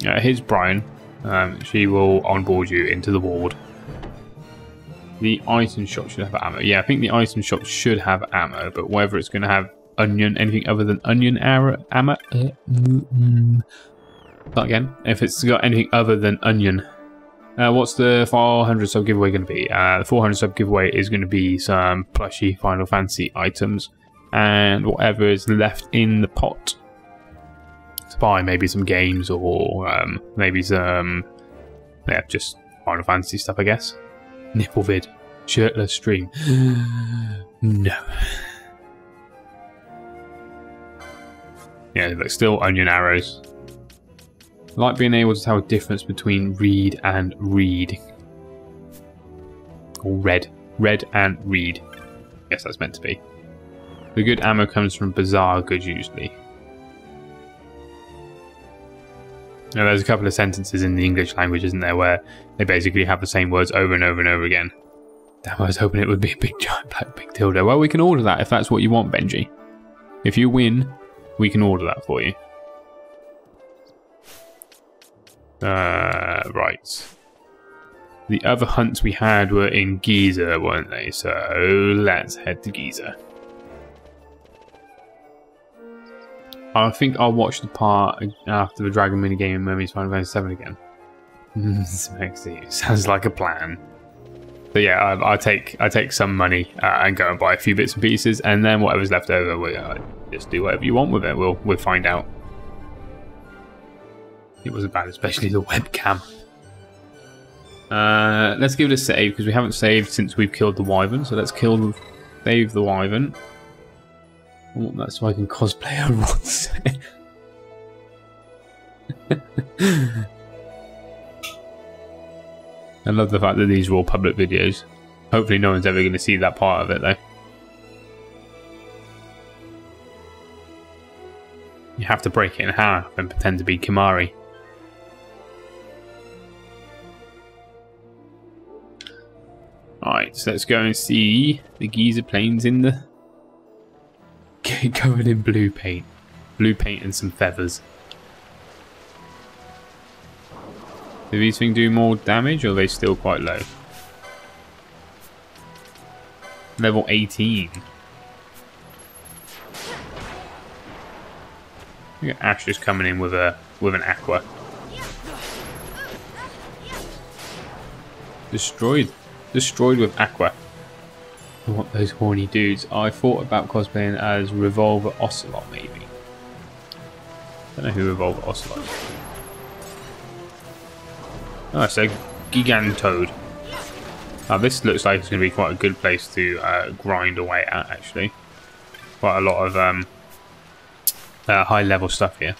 Speaker 1: Here's Brian. She will onboard you into the ward. The item shop should have ammo. Yeah, I think the item shop should have ammo, but whether it's going to have anything other than onion ammo. Start again. If it's got anything other than onion. What's the 400 sub giveaway going to be? The 400 sub giveaway is going to be some plushy Final Fantasy items and whatever is left in the pot to buy. Maybe some games or maybe some, yeah, just Final Fantasy stuff, I guess. Nipple vid, shirtless stream. No. Yeah, but still onion arrows. I like being able to tell a difference between read and read. Or red. Red and read. Yes, that's meant to be. The good ammo comes from bizarre goods usually. Now, there's a couple of sentences in the English language, isn't there, where they basically have the same words over and over and over again. Damn, I was hoping it would be a big giant black big dildo. Well, we can order that if that's what you want, Benji. If you win, we can order that for you. Right. The other hunts we had were in Giza, weren't they? So let's head to Giza. I think I'll watch the part after the Dragon minigame in Merman's Final Fantasy 7 again. Sounds like a plan. But yeah, I take some money and go and buy a few bits and pieces, and then whatever's left over, we'll just do whatever you want with it. We'll find out. It wasn't bad, especially the webcam. Let's give it a save because we haven't saved since we've killed the wyvern. So let's save the wyvern. I want that so I can cosplay a Rod. I love the fact that these are all public videos. Hopefully no one's ever going to see that part of it though. You have to break it in half and pretend to be Kimari. Alright, so let's go and see the Giza plains in the... covered in blue paint. Blue paint and some feathers. Do these things do more damage, or are they still quite low? Level 18. Look at Ash just coming in with an aqua. Destroyed with aqua. I want those horny dudes. I thought about cosplaying as Revolver Ocelot, maybe. Don't know who Revolver Ocelot is. Oh, it's a Gigantoad. Now this looks like it's going to be quite a good place to grind away at, actually. Quite a lot of high level stuff here.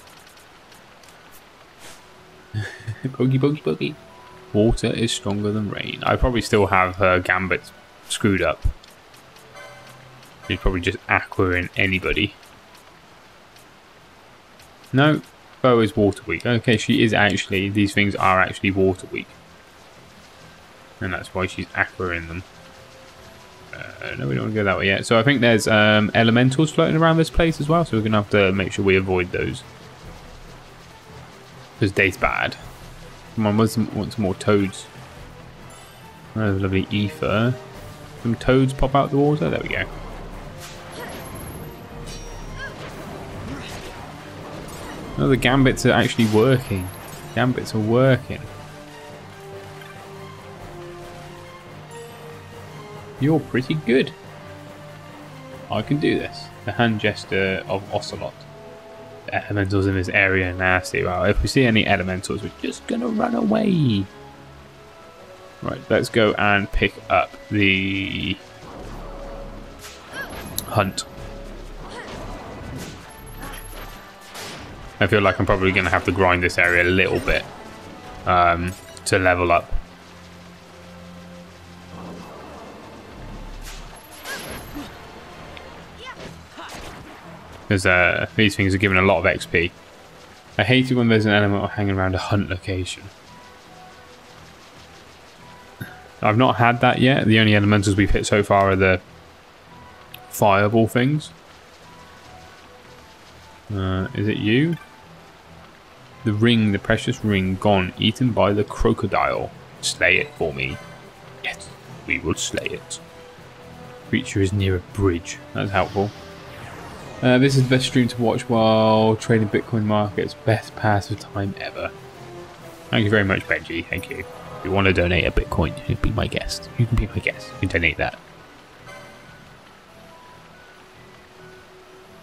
Speaker 1: Bogey. Water is stronger than rain. I probably still have her Gambit screwed up. She's probably just aquaing anybody. No, Bo is water weak. Okay, she is actually, these things are actually water weak. And that's why she's aquaing them. No, we don't want to go that way yet. So I think there's elementals floating around this place as well. So we're going to have to make sure we avoid those. Because day's bad. Come on, want some more toads. Oh, lovely ether. Some toads pop out the water. There we go. Oh, the gambits are actually working. Gambits are working. You're pretty good. I can do this. The hand gesture of Ocelot. The elementals in this area are nasty. Well, if we see any elementals, we're just gonna run away. Right, let's go and pick up the hunt. I feel like I'm probably gonna have to grind this area a little bit to level up. Because these things are giving a lot of XP. I hate it when there's an elemental hanging around a hunt location. I've not had that yet. The only elementals we've hit so far are the fireball things. Is it you? The ring, the precious ring, gone, eaten by the crocodile. Slay it for me. Yes, we will slay it. Creature is near a bridge. That's helpful. This is the best stream to watch while trading Bitcoin markets. Best passive time ever. Thank you very much, Benji. Thank you. If you want to donate a Bitcoin, you can be my guest. You can be my guest. You can donate that.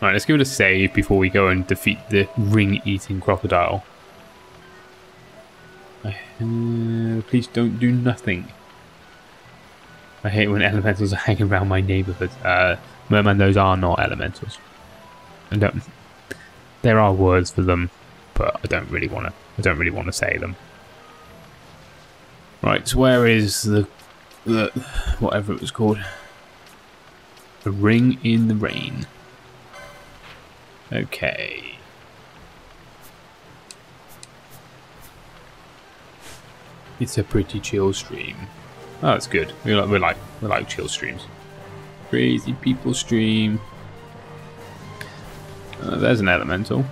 Speaker 1: Alright, let's give it a save before we go and defeat the ring-eating crocodile. Please don't do nothing. I hate when elementals are hanging around my neighborhood. Merman, those are not elementals. There are words for them, but I don't really want to say them. Right, so where is the whatever it was called? The ring in the rain. Okay. It's a pretty chill stream. Oh, that's good. We like chill streams. Crazy people stream. There's an elemental.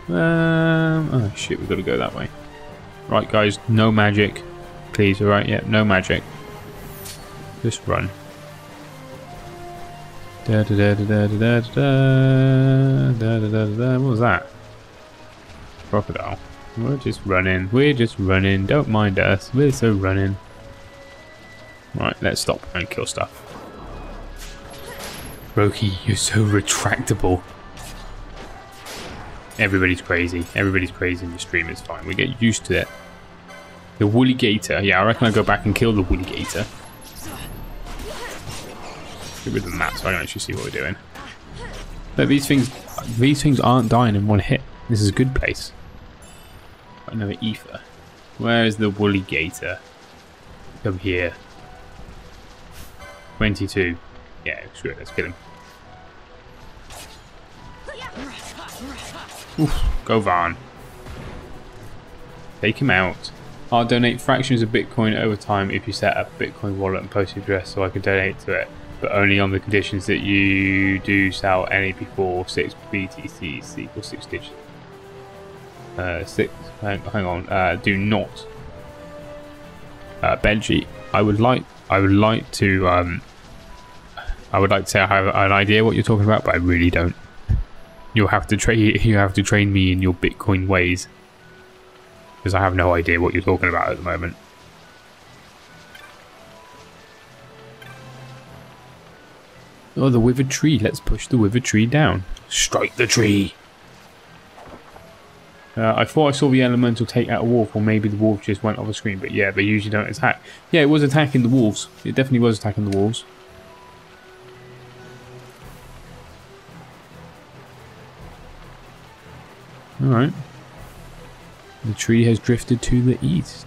Speaker 1: Oh shit, we've got to go that way. Right, guys, no magic, please. All right, yeah, no magic. Just run. Da da da da da da da da da da da. What was that? Crocodile. We're just running. We're just running. Don't mind us. We're so running. Right, let's stop and kill stuff. Roki, you're so retractable. Everybody's crazy. Everybody's crazy in the stream. It's fine. We get used to it. The woolly gator. Yeah, I reckon I'll go back and kill the woolly gator. Get rid of the map so I can actually see what we're doing. But these things aren't dying in one hit. This is a good place. Another ether. Where is the woolly gator? Over here. 22. Yeah, screw it, let's kill him. Oof, go Varn. Take him out. I'll donate fractions of Bitcoin over time if you set up a Bitcoin wallet and post your address so I can donate to it, but only on the conditions that you do sell any before 6 BTCs equals 6 digits. 6. Hang on. Do not. Benji, I would like to say I have an idea what you're talking about, but I really don't. You have to train me in your Bitcoin ways, because I have no idea what you're talking about at the moment. Oh, the withered tree. Let's push the withered tree down. Strike the tree. I thought I saw the elemental take out a wolf, or maybe the wolf just went off the screen, but yeah, they usually don't attack. Yeah, it was attacking the wolves. It definitely was attacking the wolves. Alright. The tree has drifted to the east.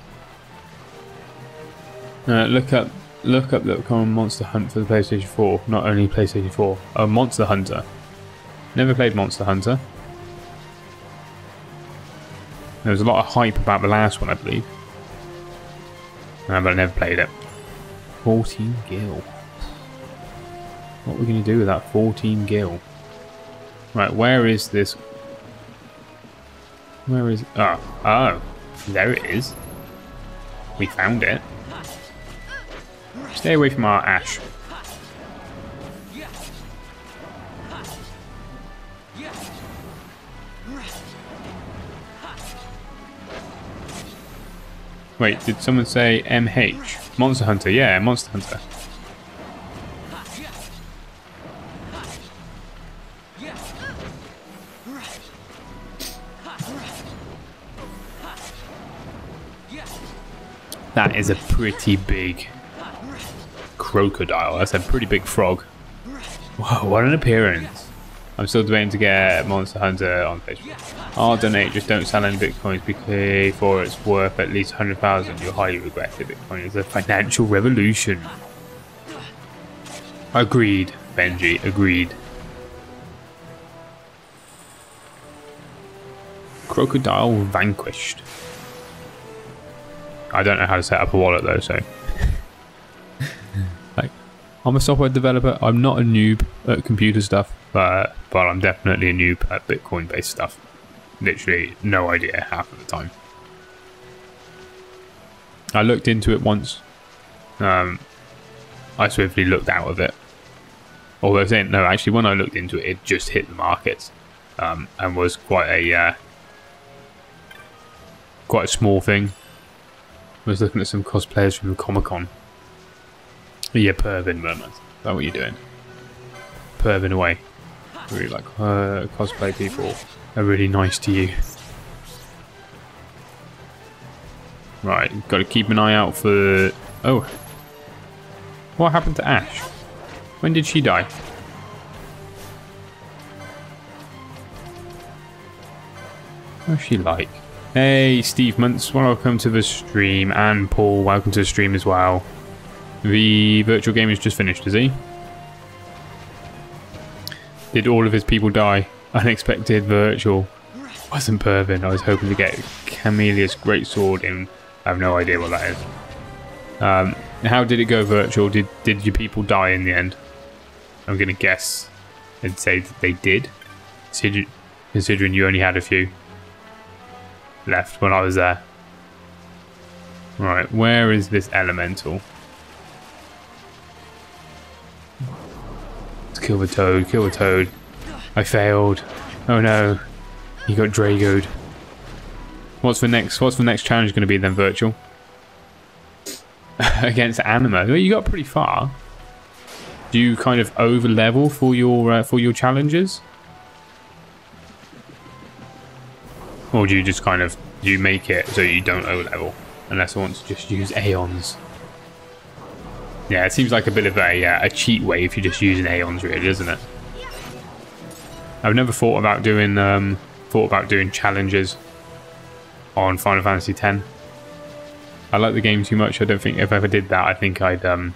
Speaker 1: Look up the common Monster Hunt for the PlayStation 4. Not only PlayStation 4. Oh, Monster Hunter. Never played Monster Hunter. There was a lot of hype about the last one, I believe. But I never played it. 14 gil. What are we going to do with that 14 gil? Right, where is this? Where is... Oh, there it is. We found it. Stay away from our ash. Wait, did someone say MH? Monster Hunter, yeah, Monster Hunter. That is a pretty big crocodile. That's a pretty big frog. Whoa, what an appearance. I'm still debating to get Monster Hunter on Facebook. I'll donate, just don't sell any bitcoins before it's worth at least 100,000. You'll highly regret it. Bitcoin is a financial revolution. Agreed, Benji, agreed. Crocodile vanquished. I don't know how to set up a wallet though, so. Like, I'm a software developer. I'm not a noob at computer stuff, but I'm definitely a noob at Bitcoin based stuff. Literally no idea half of the time. I looked into it once. I swiftly looked out of it. Although saying no, actually when I looked into it, it just hit the markets, and was quite a small thing. I was looking at some cosplayers from the Comic-Con. Yeah, perving, Merman. Is that what you're doing? Perving away. Really like cosplay people are really nice to you. Right, got to keep an eye out for... Oh. What happened to Ash? When did she die? What's she like? Hey, Steve Muntz, welcome to the stream. And Paul, welcome to the stream as well. The virtual game is just finished, is he? Did all of his people die? Unexpected virtual. Wasn't perving. I was hoping to get Camellia's greatsword in. I have no idea what that is. How did it go virtual? Did your people die in the end? I'm going to guess and say that they did. Considering you only had a few left when I was there. Right, where is this elemental? Let's kill the toad, kill the toad. I failed. Oh no. You got Dragoed. What's the next challenge going to be then, virtual? Against Anima. Well, you got pretty far. Do you kind of over level for your challenges? Or do you just kind of make it so you don't over level unless I want to just use Aeons? Yeah, it seems like a bit of a cheat way if you're just using Aeons, really, doesn't it? I've never thought about doing challenges on Final Fantasy X. I like the game too much. I don't think if I ever did that, I think I'd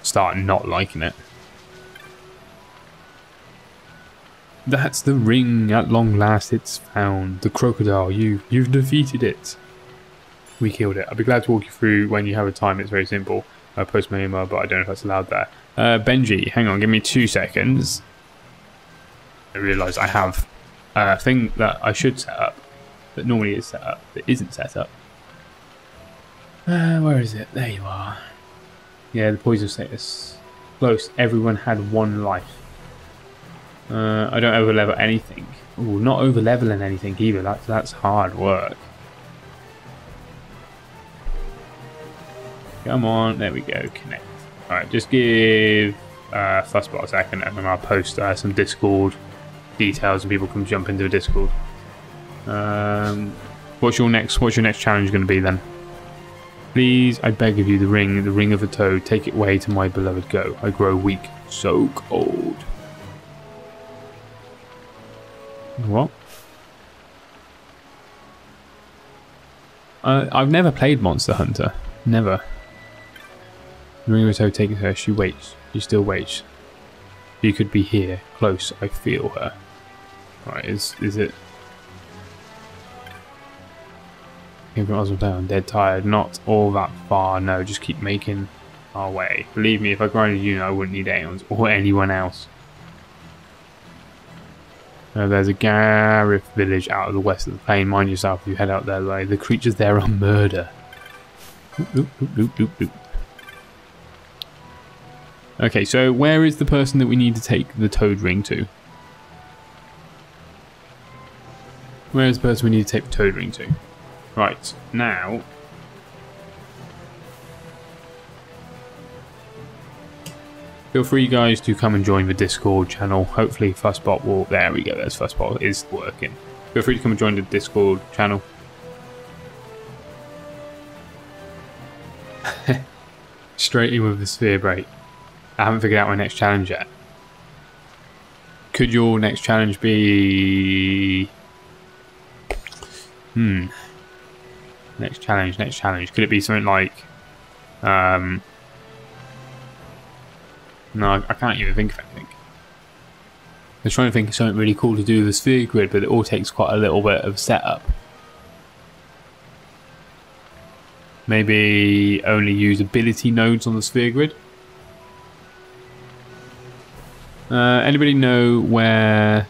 Speaker 1: start not liking it. That's the ring. At long last, it's found. The crocodile. You've defeated it. We killed it. I'll be glad to walk you through when you have a time. It's very simple. I post my email, but I don't know if that's allowed there. Benji, hang on. Give me 2 seconds. I realise I have a thing that I should set up. that normally is set up, that isn't set up. Where is it? There you are. Yeah, the poison status. Close. Everyone had 1 life. I don't over level anything. Ooh, not over leveling anything either. That's hard work. Come on, there we go. Connect. All right, just give Fussbot a second, and then I'll post some Discord details, and people can jump into the Discord. What's your next challenge going to be then? Please, I beg of you, the ring of the toad. Take it away to my beloved go. I grow weak, so cold. What? I've never played Monster Hunter. Never. The ring of the toad, take it to her. She waits. She still waits. She could be here, close. I feel her. Alright, is it? Came from Oswald, I'm dead tired. Not all that far, no. Just keep making our way. Believe me, if I grinded you, I wouldn't need Aeons or anyone else. There's a Gareth village out of the west of the plain. Mind yourself if you head out that way. The creatures there are murder. Oop, oop, oop, oop, oop. Okay, so where is the person that we need to take the toad ring to? Where is the person we need to take the toad ring to? Right, now... feel free, guys, to come and join the Discord channel. Hopefully Fussbot will... there we go, there's Fussbot. It is working. Feel free to come and join the Discord channel. Straight in with the sphere break. I haven't figured out my next challenge yet. Could your next challenge be... Next challenge. Could it be something like... no, I can't even think of anything. I was trying to think of something really cool to do with the sphere grid, but it all takes quite a little bit of setup. Maybe only use ability nodes on the sphere grid. Anybody know where...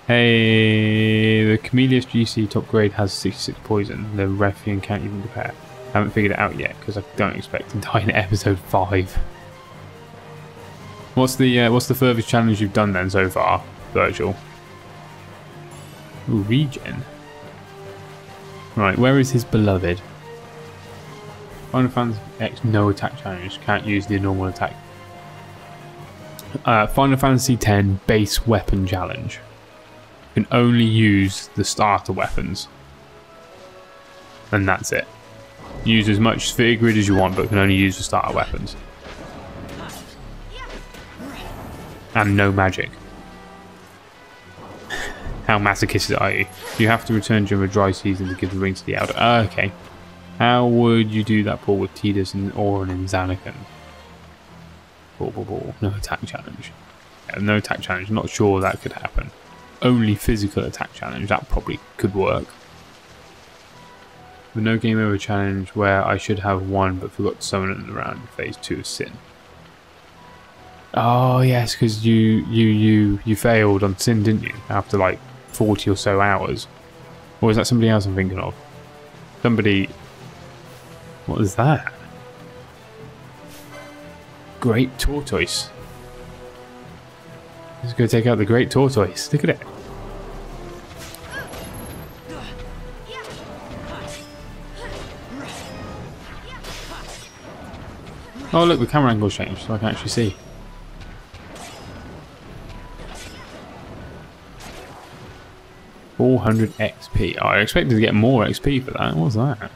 Speaker 1: Hey, the Camellias GC top grade has 66 poison. The Refian can't even compare. I haven't figured it out yet because I don't expect to die in episode 5. What's the furthest challenge you've done then so far, Virgil? Ooh, regen. Right, where is his beloved? Final Fantasy X no attack challenge. Can't use the normal attack. Final Fantasy X base weapon challenge. You can only use the starter weapons. And that's it. Use as much sphere grid as you want, but can only use the starter weapons. And no magic. How masochistic are you? You have to return during the dry season to give the ring to the elder. Okay. How would you do that, Paul, with Tidus and Auron and Zanakan? No attack challenge. Yeah, no attack challenge. Not sure that could happen. Only physical attack challenge. That probably could work. The no game over challenge where I should have won but forgot to summon it around in phase 2 of Sin. Oh yes, because you failed on Sin, didn't you? After like 40 or so hours. Or is that somebody else I'm thinking of? Somebody... What is that? Great Tortoise. Let's go take out the Great Tortoise. Look at it. Oh look, the camera angle's changed so I can actually see. $400 XP. Oh, I expected to get more XP for that. What was that?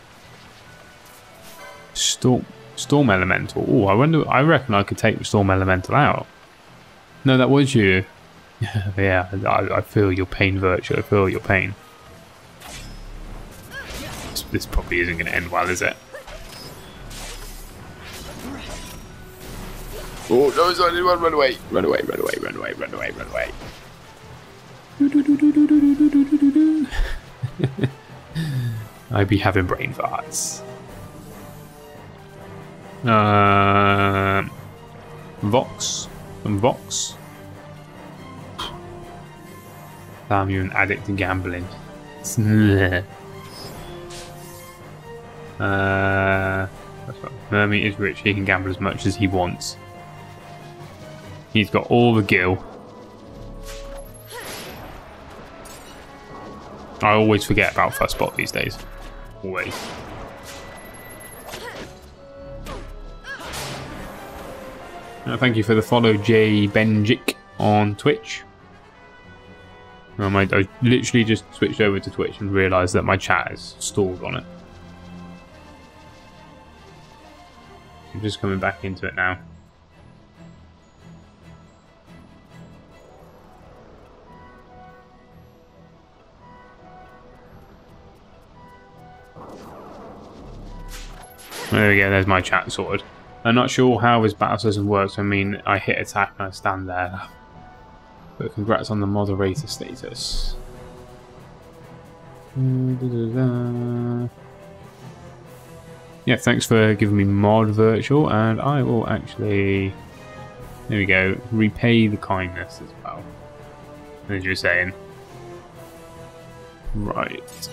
Speaker 1: Storm Elemental. Oh, I reckon I could take the Storm Elemental out. No, that was you. Yeah, I feel your pain, Virtue. I feel your pain. This probably isn't going to end well, is it? Oh, no, sorry, run away. Run away, run away, run away, run away, run away. I be having brain farts. Vox. Some Vox. Damn, you're an addict to gambling. Merman is rich. He can gamble as much as he wants. He's got all the gil. I always forget about Fuzzbot these days. Always. Thank you for the follow, J Benjik on Twitch. I literally just switched over to Twitch and realised that my chat is stalled on it. I'm just coming back into it now. There we go, there's my chat sorted. I'm not sure how his battle system works. I mean, I hit attack and I stand there. But congrats on the moderator status. Yeah, thanks for giving me mod virtual, and I will actually, there we go, repay the kindness as well, as you're saying. Right.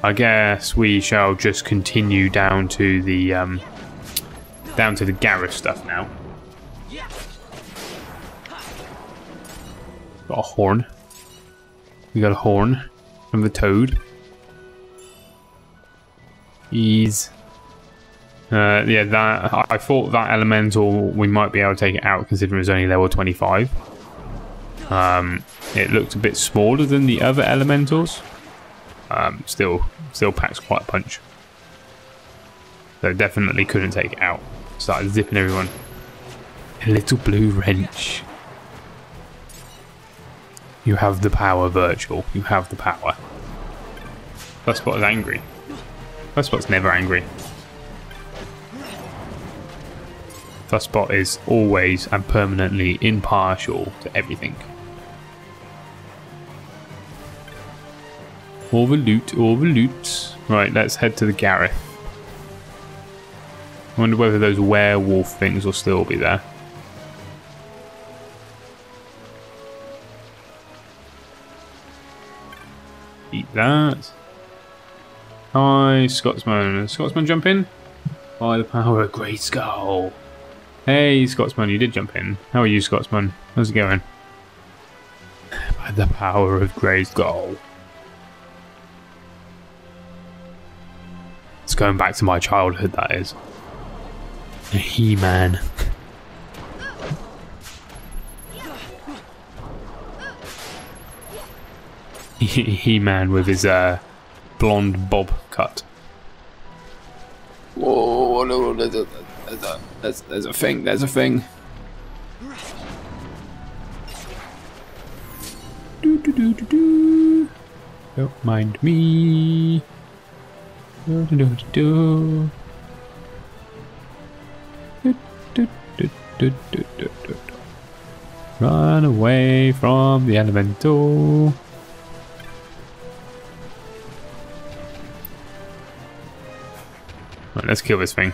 Speaker 1: I guess we shall just continue down to the garage stuff now. Got a horn. We got a horn from the toad. Ease. Yeah, that I thought that elemental we might be able to take it out considering it was only level 25. It looked a bit smaller than the other elementals. Still packs quite a punch. So definitely couldn't take it out. Started zipping everyone. A little blue wrench. You have the power, Virtual. You have the power. Fuzzbot is angry. Fuzzbot's never angry. Fuzzbot is always and permanently impartial to everything. All the loot, all the loot. Right, let's head to the Gareth. I wonder whether those werewolf things will still be there. Eat that. Hi, Scotsman. Scotsman jump in? By the power of Great Skull. Hey, Scotsman, you did jump in. How are you, Scotsman? How's it going? By the power of Great Skull. It's going back to my childhood, that is. He-Man. He-Man with his blonde bob cut. Whoa, no, there's a thing, there's a thing. Don't mind me. Run away from the elemental. Right, let's kill this thing.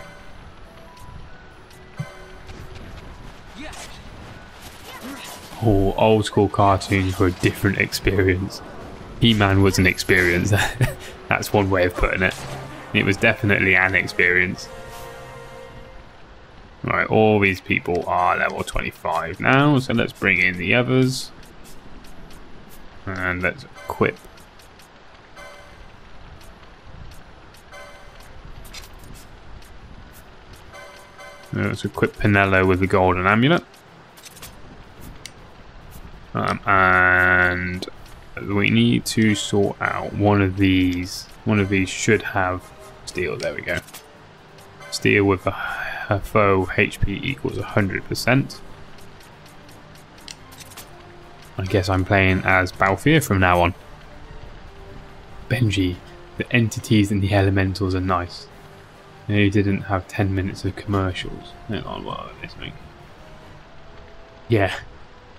Speaker 1: Oh, old school cartoons were a different experience. He-Man was an experience. That's one way of putting it. It was definitely an experience. Right, all these people are level 25 now, so let's bring in the others. And let's equip. Let's equip Pinello with the golden amulet. And we need to sort out one of these. One of these should have steel. There we go. Steel with a foe HP equals 100%. I guess I'm playing as Balthier from now on. Benji, the entities and the elementals are nice. You didn't have 10 minutes of commercials. Hang on, what are they saying? Yeah.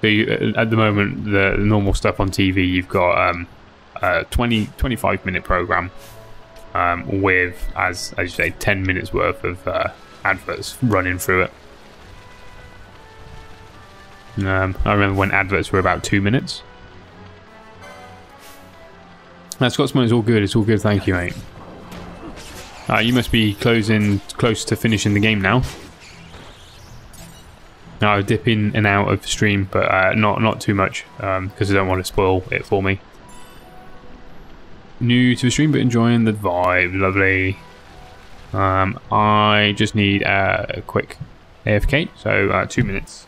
Speaker 1: So at the moment, the normal stuff on TV, you've got a 25 minute program with, as you say, 10 minutes worth of adverts running through it. I remember when adverts were about 2 minutes. Scotsman is all good. It's all good. Thank you, mate. You must be close to finishing the game now. I'll dip in and out of the stream, but not too much, because I don't want to spoil it for me. New to the stream, but enjoying the vibe. Lovely. I just need a quick AFK, so 2 minutes.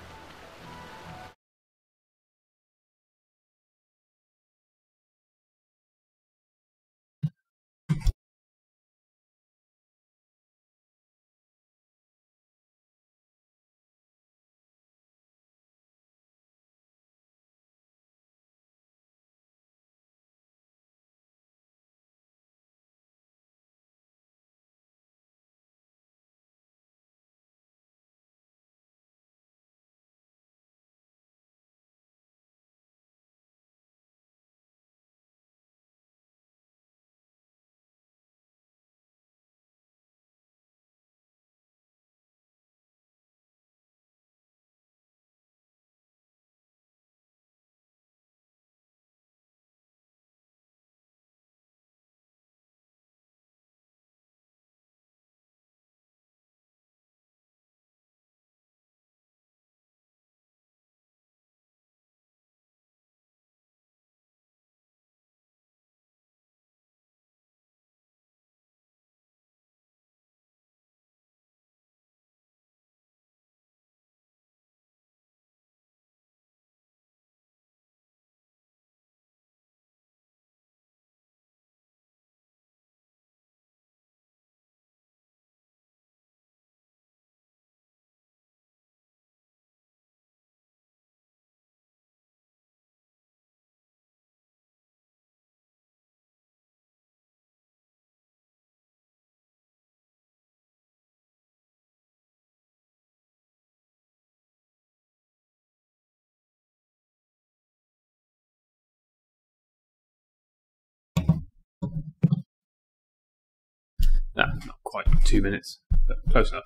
Speaker 1: No, not quite 2 minutes, but close enough.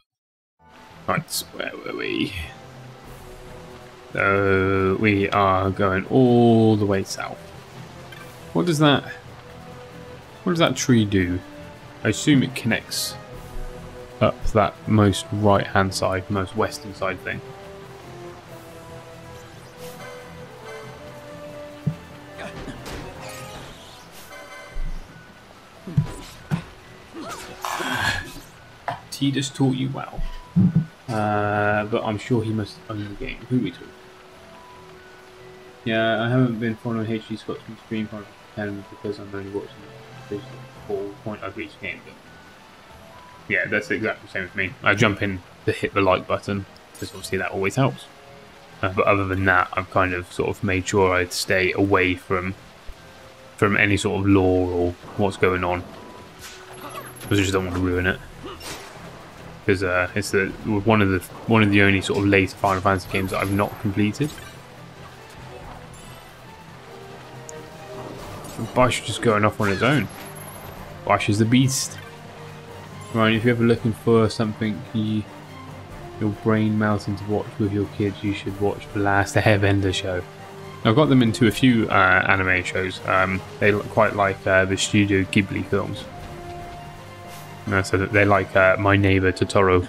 Speaker 1: Right, where were we? So we are going all the way south. What does that tree do? I assume it connects up that most right hand side, most western side thing. He just taught you well, but I'm sure he must own the game. Who are we talking? Yeah, I haven't been following HD Scotsman stream for 10 because I'm only watching the full point I've reached game. But yeah, that's exactly the same as me. I jump in to hit the like button because obviously that always helps. But other than that, I've kind of sort of made sure I'd stay away from any sort of lore or what's going on because I just don't want to ruin it. Because it's one of the only sort of later Final Fantasy games that I've not completed. Bosch is just going off on his own. Bosch is the beast. Right, if you're ever looking for something your brain melting to watch with your kids, you should watch The Last Airbender show. I've got them into a few anime shows. They quite like the Studio Ghibli films. So they like My Neighbor Totoro,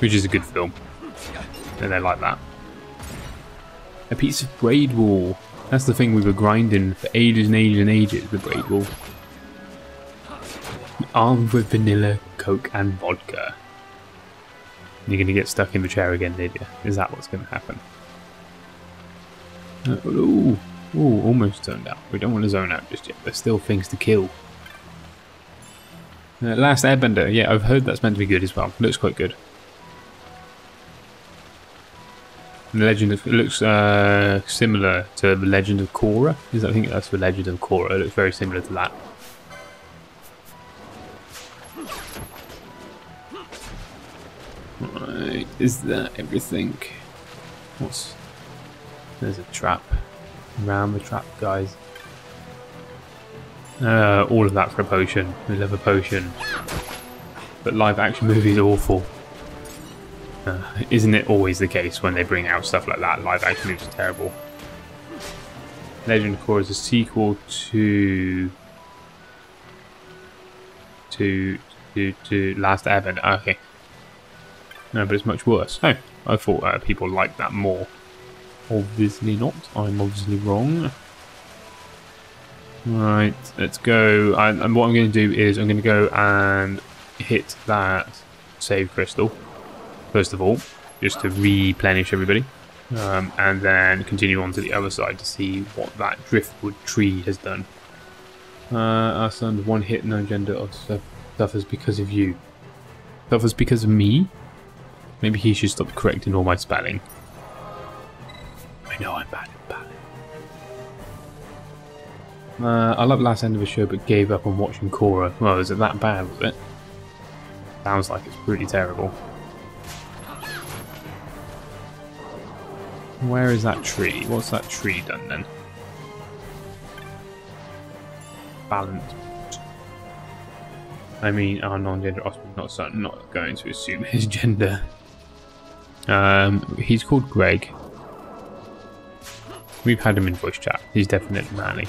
Speaker 1: which is a good film, and they like that. A piece of braid wool. That's the thing we were grinding for ages and ages and ages, the braid wool. Armed with vanilla, coke and vodka. You're going to get stuck in the chair again, Lydia. Is that what's going to happen? Ooh, almost zoned out. We don't want to zone out just yet. There's still things to kill. Last Airbender, yeah, I've heard that's meant to be good as well. Looks quite good. The Legend of, it looks similar to the Legend of Korra. I think that's the Legend of Korra. It looks very similar to that. Right, is that everything? There's a trap. Around the trap, guys. All of that for a potion. We love a potion. But live action movie is awful. Isn't it always the case when they bring out stuff like that? Live action movies are terrible. Legend of Korra is a sequel to Last Airbender. Okay. No, but it's much worse. Oh, I thought people liked that more. Obviously not. I'm obviously wrong. Right, let's go. And what I'm going to do is I'm going to go and hit that save crystal first of all, just to replenish everybody, and then continue on to the other side to see what that driftwood tree has done. Our son's one hit, no gender, or suffers because of you. Suffers because of me? Maybe he should stop correcting all my spelling. I know I'm bad at spelling. I loved last end of the show but gave up on watching Korra. Well, is it that bad, was it? Sounds like it's pretty terrible. Where is that tree? What's that tree done then? Balanced. I mean, our non-gender offspring, not going to assume his gender. He's called Greg. We've had him in voice chat. He's definitely manly.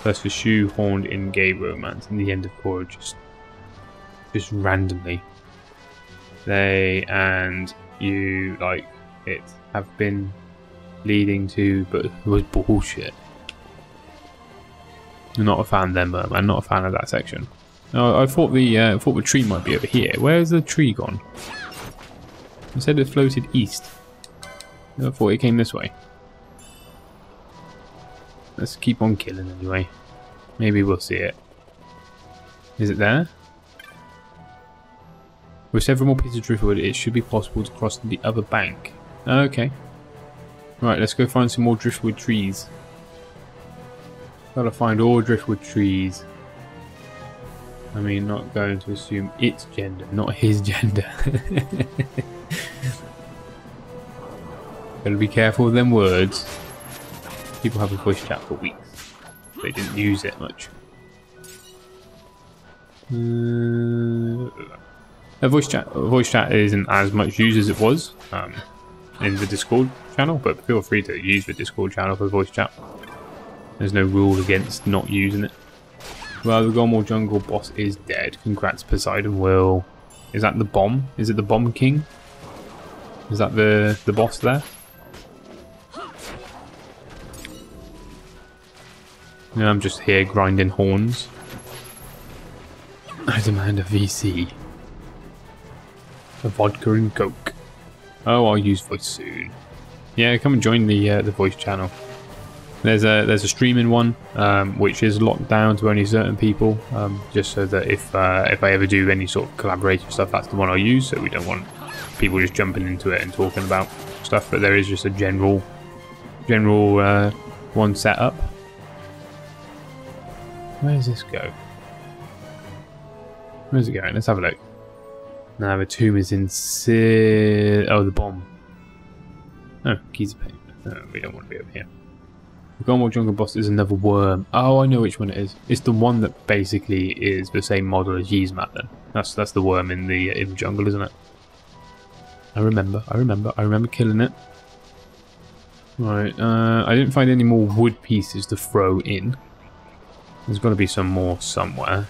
Speaker 1: First for shoehorned in gay romance, and the end of Korra just randomly. They and you like it have been leading to, but it was bullshit. I'm not a fan then, but I'm not a fan of that section. No, I thought the tree might be over here. Where's the tree gone? I said it floated east. I thought it came this way. Let's keep on killing anyway. Maybe we'll see it. Is it there? With several more pieces of driftwood, it should be possible to cross to the other bank. Okay. Right, let's go find some more driftwood trees. Gotta find all driftwood trees. I mean, not going to assume its gender, not his gender. Gotta be careful with them words. People have a voice chat for weeks. They didn't use it much. Voice chat isn't as much used as it was in the Discord channel, but feel free to use the Discord channel for voice chat. There's no rule against not using it. Well, the Gormore Jungle boss is dead. Congrats, Poseidon Will. Is that the bomb? Is it the Bomb King? Is that the boss there? No, I'm just here grinding horns. I demand a VC. A vodka and coke. Oh, I'll use voice soon. Yeah, come and join the voice channel. There's a streaming one, which is locked down to only certain people, just so that if I ever do any sort of collaboration stuff, that's the one I'll use. So we don't want people just jumping into it and talking about stuff. But there is just a general one set up. Where does this go? Where's it going? Let's have a look. Now the tomb is in oh, the bomb. Oh, keys of paper. No, we don't want to be over here. The Gormore Jungle boss is another worm. Oh, I know which one it is. It's the one that basically is the same model as Yzmat then. That's the worm in the jungle, isn't it? I remember killing it. Right, I didn't find any more wood pieces to throw in. There's got to be some more somewhere.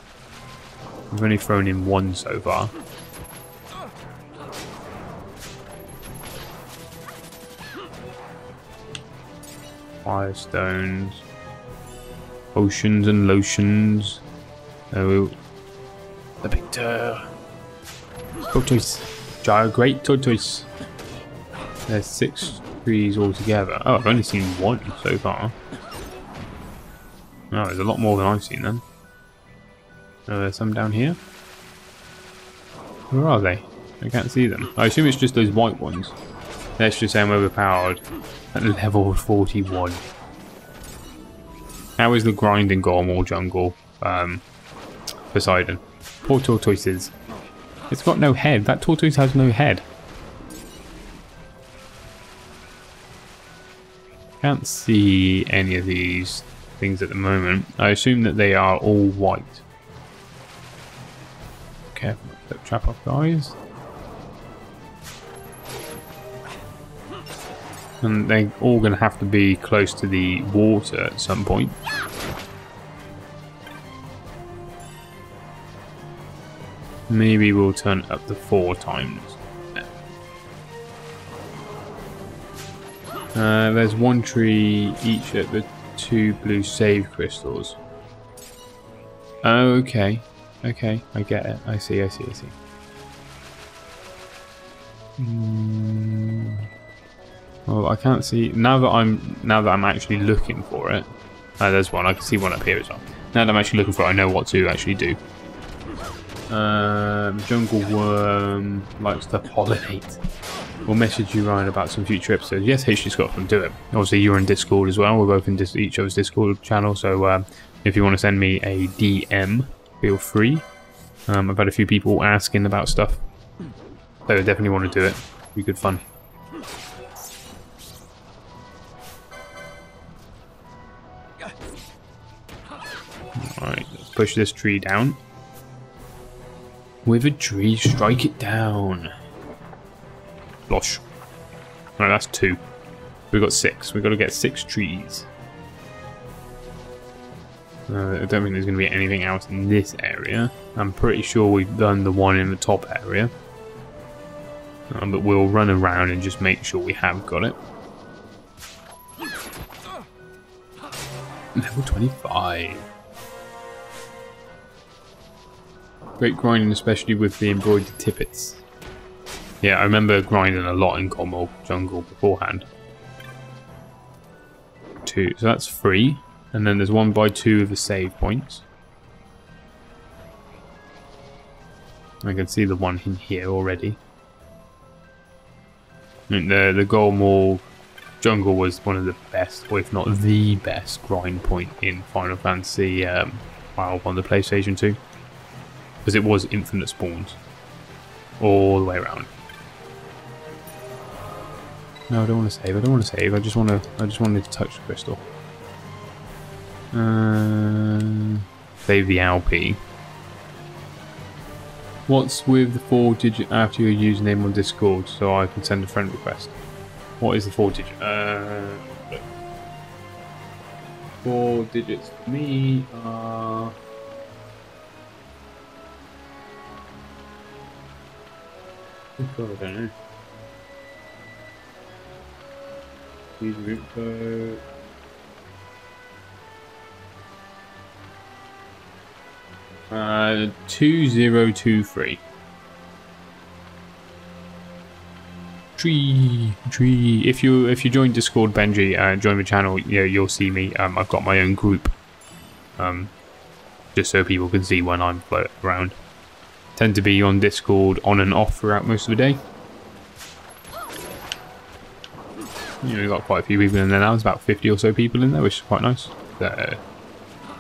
Speaker 1: I've only thrown in one so far. Firestones, potions and lotions. Oh, the big tortoise, great tortoise. There's 6 trees altogether. Oh, I've only seen one so far. Oh, there's a lot more than I've seen then. Oh, there's some down here. Where are they? I can't see them. I assume it's just those white ones. Let's just say I'm overpowered at level 41. How is the grinding Gormore Jungle Poseidon? Poor tortoises. It's got no head. That tortoise has no head. Can't see any of these things at the moment. I assume that they are all white. Careful, don't trap off guys. And they're all going to have to be close to the water at some point. Maybe we'll turn it up to 4 times. There's 1 tree each at the 2 blue save crystals. Oh, okay. Okay, I get it. I see. Well, I can't see now that I'm actually looking for it. There's one. I can see one up here as well. Now that I'm actually looking for it, I know what to actually do. Jungle worm likes to pollinate. We'll message you, Ryan, about some future episodes. Yes, HD Scotland, do it. Obviously, you're in Discord as well. We're both in each other's Discord channel, so if you want to send me a DM, feel free. I've had a few people asking about stuff, so I definitely want to do it. It'll be good fun. Alright, let's push this tree down. With a tree, strike it down. Losh. Right, that's 2. We've got 6. We've got to get 6 trees. I don't think there's going to be anything else in this area. I'm pretty sure we've done the one in the top area. But we'll run around and just make sure we have got it. Level 25. Great grinding, especially with the embroidered tippets. Yeah, I remember grinding a lot in Cornwall Jungle beforehand. 2, so that's 3. And then there's 1 by 2 of the save points. I can see the one in here already. And the Cornwall Jungle was one of the best, or if not the best, grind point in Final Fantasy 12 on the PlayStation 2. Because it was infinite spawns. All the way around. No, I don't want to save. I don't want to save. I just wanted to touch the crystal. Save the LP. What's with the 4-digit after your username on Discord so I can send a friend request? What is the 4-digit? 4 digits for me are... Oh God, I don't know. User info. Uh, 2023. Tree. If you join Discord, Benji, join the channel. Yeah, you'll see me. I've got my own group. Just so people can see when I'm floating around. Tend to be on Discord on and off throughout most of the day. You know, we've got quite a few people in there now. There's about 50 or so people in there, which is quite nice. They're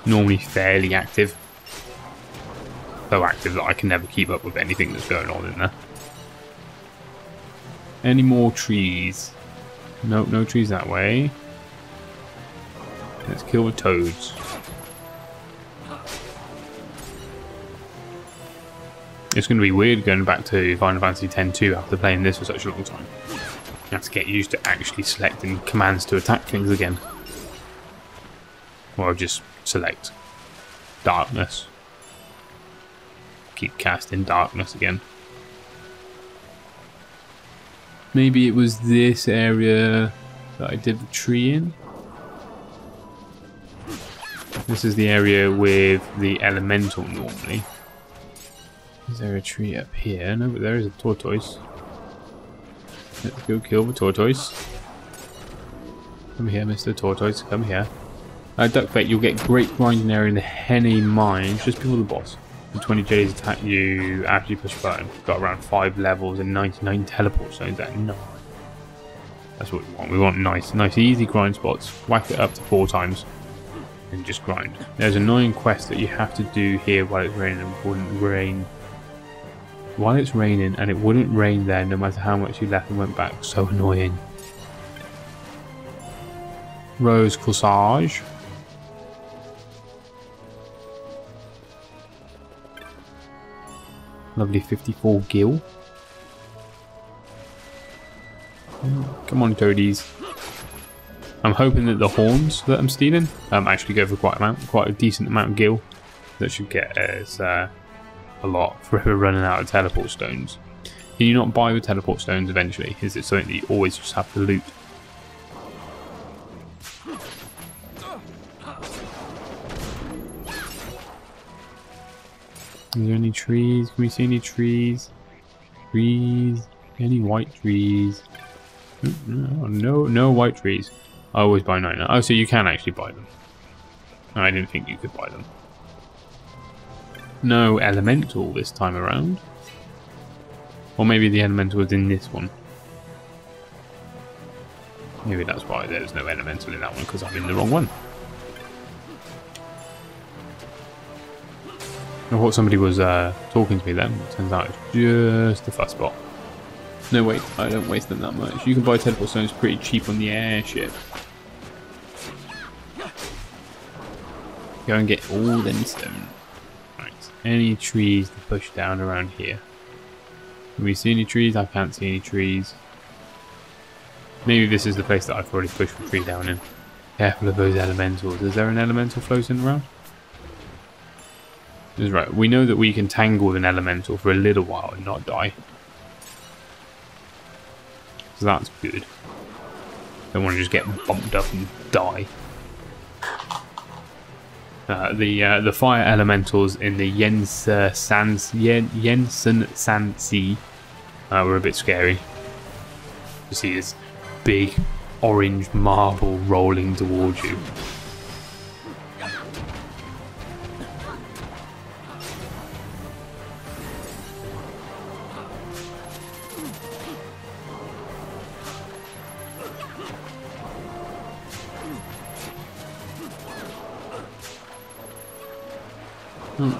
Speaker 1: normally fairly active. So active that I can never keep up with anything that's going on in there. Any more trees? Nope, no trees that way. Let's kill the toads. It's going to be weird going back to Final Fantasy X-2 after playing this for such a long time. You have to get used to actually selecting commands to attack things again. Or just select darkness. Keep casting darkness again. Maybe it was this area that I did the tree in. This is the area with the elemental normally. Is there a tree up here? No, but there is a tortoise. Let's go kill the tortoise. Come here, Mr. Tortoise. Come here. Duckfate, you'll get great grinding area in the Henne Mines just before the boss. The 20 J's attack you after you push a button. Got around 5 levels and 99 teleport zones at 9. That's what we want. We want nice easy grind spots. Whack it up to 4 times. And just grind. There's an annoying quest that you have to do here while it's raining and wouldn't rain. While it's raining and it wouldn't rain there no matter how much you left and went back. So annoying. Rose Corsage. Lovely 54 gil. Come on, toadies. I'm hoping that the horns that I'm stealing actually go for quite a decent amount of gil. That should get us a lot for running out of teleport stones. Can you not buy the teleport stones eventually? Is it something that you always just have to loot? Is there any trees? Can we see any trees? Trees? Any white trees? No white trees. I always buy 9. Oh, so you can actually buy them. I didn't think you could buy them. No elemental this time around. Or maybe the elemental was in this one. Maybe that's why there's no elemental in that one, because I'm in the wrong one. I thought somebody was talking to me then. Turns out it's just a fuss bot. No, wait, I don't waste them that much. You can buy teleport stones pretty cheap on the airship. Go and get all them stones. Right, any trees to push down around here? Can we see any trees? I can't see any trees. Maybe this is the place that I've already pushed the tree down in. Careful of those elementals. Is there an elemental floating around? That's right. We know that we can tangle with an elemental for a little while and not die. So that's good. Don't want to just get bumped up and die. The fire elementals in the Jensen Sea were a bit scary. You see this big orange marble rolling towards you.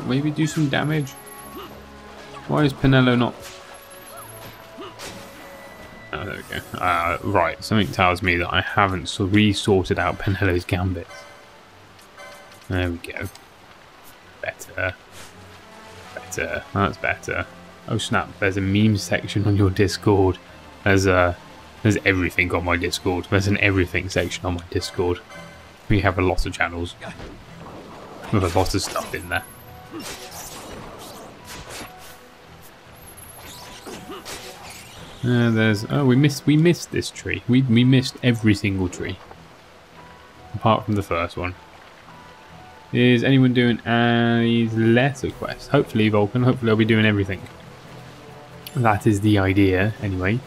Speaker 1: Maybe do some damage. Why is Pinello not... Oh, there we go. Right, something tells me that I haven't re-sorted out Pinello's gambits. There we go. Better. Better. That's better. Oh snap, there's a meme section on your Discord. There's everything on my Discord. There's an everything section on my Discord. We have a lot of channels. With a lot of stuff in there. There's we missed this tree. We missed every single tree apart from the first one. Is anyone doing any lesser quests? Hopefully, Vulcan. Hopefully, I'll be doing everything. That is the idea, anyway.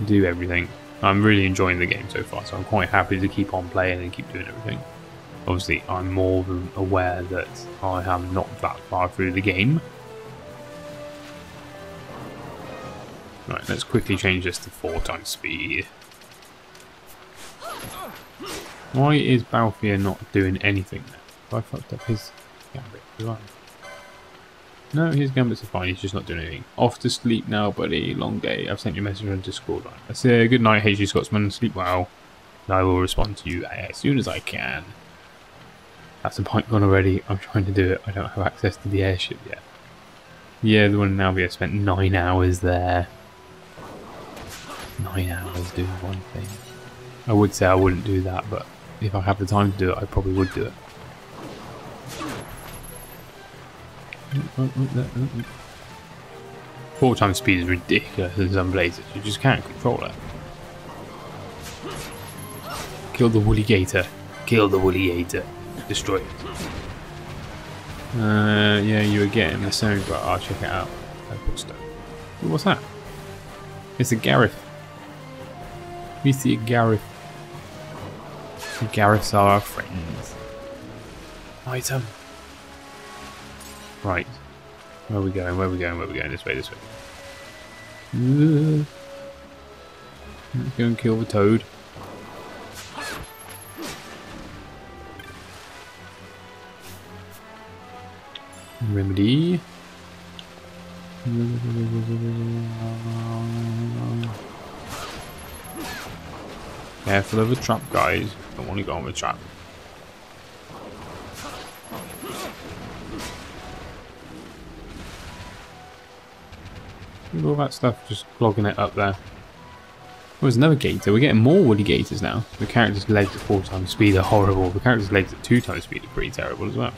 Speaker 1: Do everything. I'm really enjoying the game so far, so I'm quite happy to keep on playing and keep doing everything. Obviously, I'm more than aware that I am not that far through the game. Right, let's quickly change this to 4 times speed. Why is Balthier not doing anything there? Have I fucked up his gambit as well? No, his gambits are fine, he's just not doing anything. Off to sleep now, buddy. Long day. I've sent you a message on Discord. Right. I say good night, HG Scotsman. Sleep well. And I will respond to you as soon as I can. That's a point gone already. I'm trying to do it. I don't have access to the airship yet. Yeah, the one in Albion spent 9 hours there. 9 hours doing one thing. I would say I wouldn't do that, but if I have the time to do it, I probably would do it. 4 times speed is ridiculous in some places. You just can't control it. Kill the woolly gator. Kill the woolly gator. Destroy it. Yeah, you were getting the sound, but I'll check it out. What's that? It's a Gareth. We see a Gareth. The Gareths are our friends. Item. Right. Where are we going? Where are we going? Where are we going? This way, this way. Let's go and kill the toad. Remedy. Careful of the trap, guys. Don't want to go on the trap. Look at all that stuff just clogging it up there. there's another gator. We're getting more woolly gators now. The character's legs at 4 times speed are horrible. The character's legs at 2 times speed are pretty terrible as well.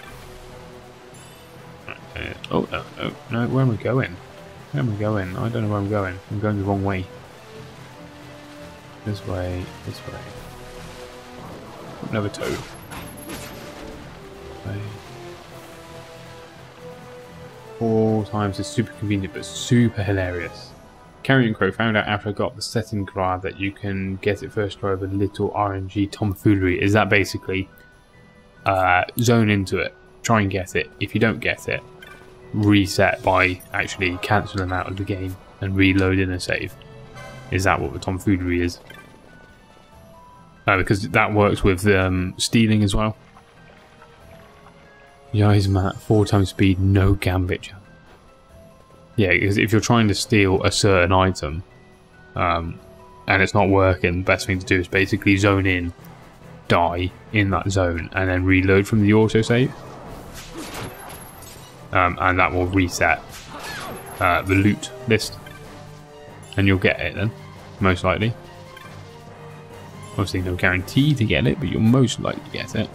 Speaker 1: Oh, no, where am I going? Where am I going? I don't know where I'm going. I'm going the wrong way. This way, this way. Another toad. Okay. 4 times is super convenient but super hilarious. Carrion Crow found out after I got the setting card that you can get it first try with a little RNG tomfoolery. Is that basically zone into it, try and get it. If you don't get it, reset by actually cancelling out of the game and reloading a save. Is that what the tomfoolery is? Because that works with stealing as well. Yais Matt, 4 times speed, no gambit chance. Yeah, because if you're trying to steal a certain item and it's not working, the best thing to do is basically zone in, die in that zone, and then reload from the autosave. And that will reset the loot list. And you'll get it then, most likely. Obviously no guarantee to get it, but you'll most likely get it.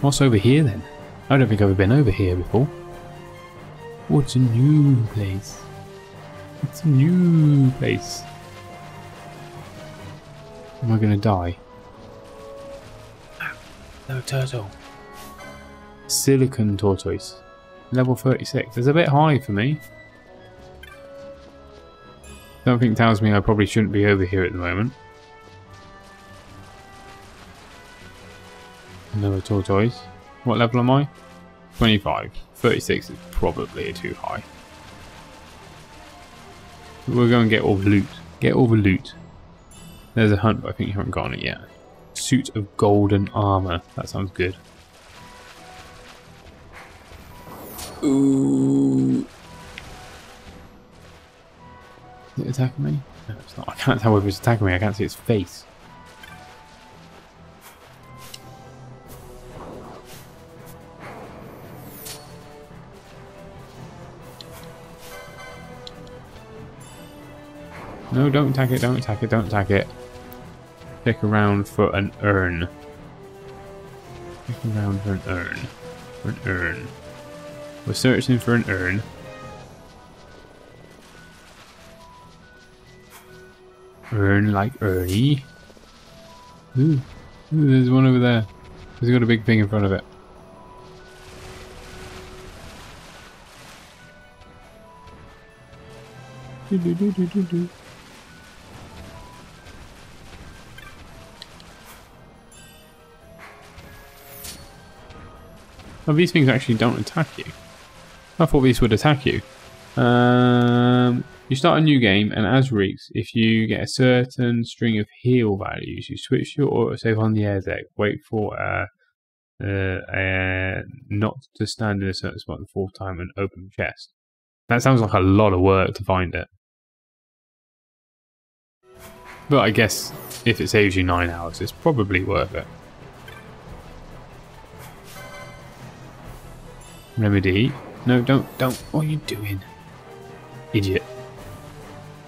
Speaker 1: What's over here then? I don't think I've ever been over here before. What's a new place? It's a new place. Am I gonna die? No turtle. Silicon tortoise. Level 36. It's a bit high for me. Something tells me I probably shouldn't be over here at the moment. Another tortoise. What level am I? 25. 36 is probably too high. We'll go and get all the loot. Get all the loot. There's a hunt, but I think you haven't gotten it yet. Suit of golden armor. That sounds good. Ooh. Is it attacking me? No, it's not. I can't tell whether it's attacking me. I can't see its face. No, don't attack it, don't attack it, don't attack it. Check around for an urn. Check around for an urn. For an urn. We're searching for an urn. Urn like Ernie. Ooh, there's one over there. He's got a big thing in front of it. Do. Oh, these things actually don't attack you. I thought these would attack you. You start a new game, and as Reeks, if you get a certain string of heal values, you switch your autosave on the air deck. Wait for not to stand in a certain spot the 4th time and open the chest. That sounds like a lot of work to find it. But I guess if it saves you 9 hours, it's probably worth it. Remedy. No, don't. What are you doing? Idiot.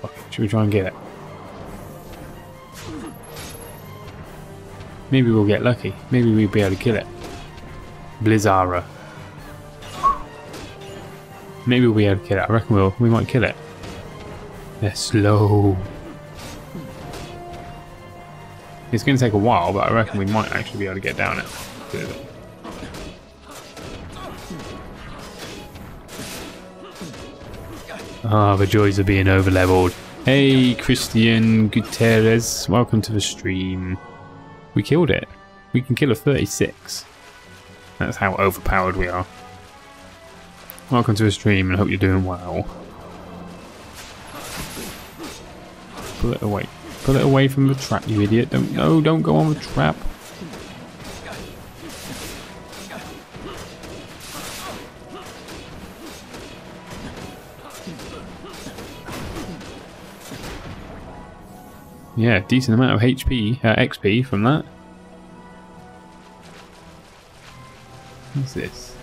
Speaker 1: Okay, should we try and get it? Maybe we'll get lucky. Maybe we'll be able to kill it. Blizzara. Maybe we'll be able to kill it. I reckon we might kill it. They're slow. It's going to take a while, but I reckon we might actually be able to get down it. Ah, the joys of being over-leveled. Hey, Christian Gutierrez, welcome to the stream. We killed it. We can kill a 36. That's how overpowered we are. Welcome to the stream and hope you're doing well. Pull it away. Pull it away from the trap, you idiot. Don't go on the trap. Yeah, decent amount of XP from that. What's this?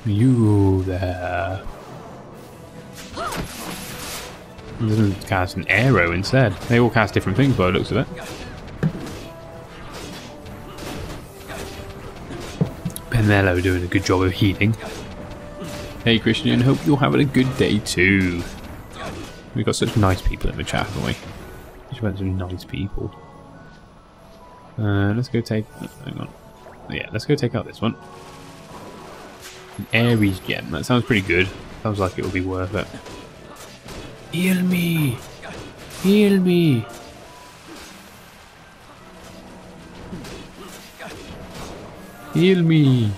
Speaker 1: You there. It doesn't cast an arrow instead. They all cast different things by the looks of it. Penello doing a good job of healing. Hey Christian, hope you're having a good day too. We've got such nice people in the chat, haven't we? Just went some nice people. Let's go take... hang on. Yeah, let's go take out this one. An Ares gem. That sounds pretty good. Sounds like it will be worth it. Heal me! Heal me! Heal me!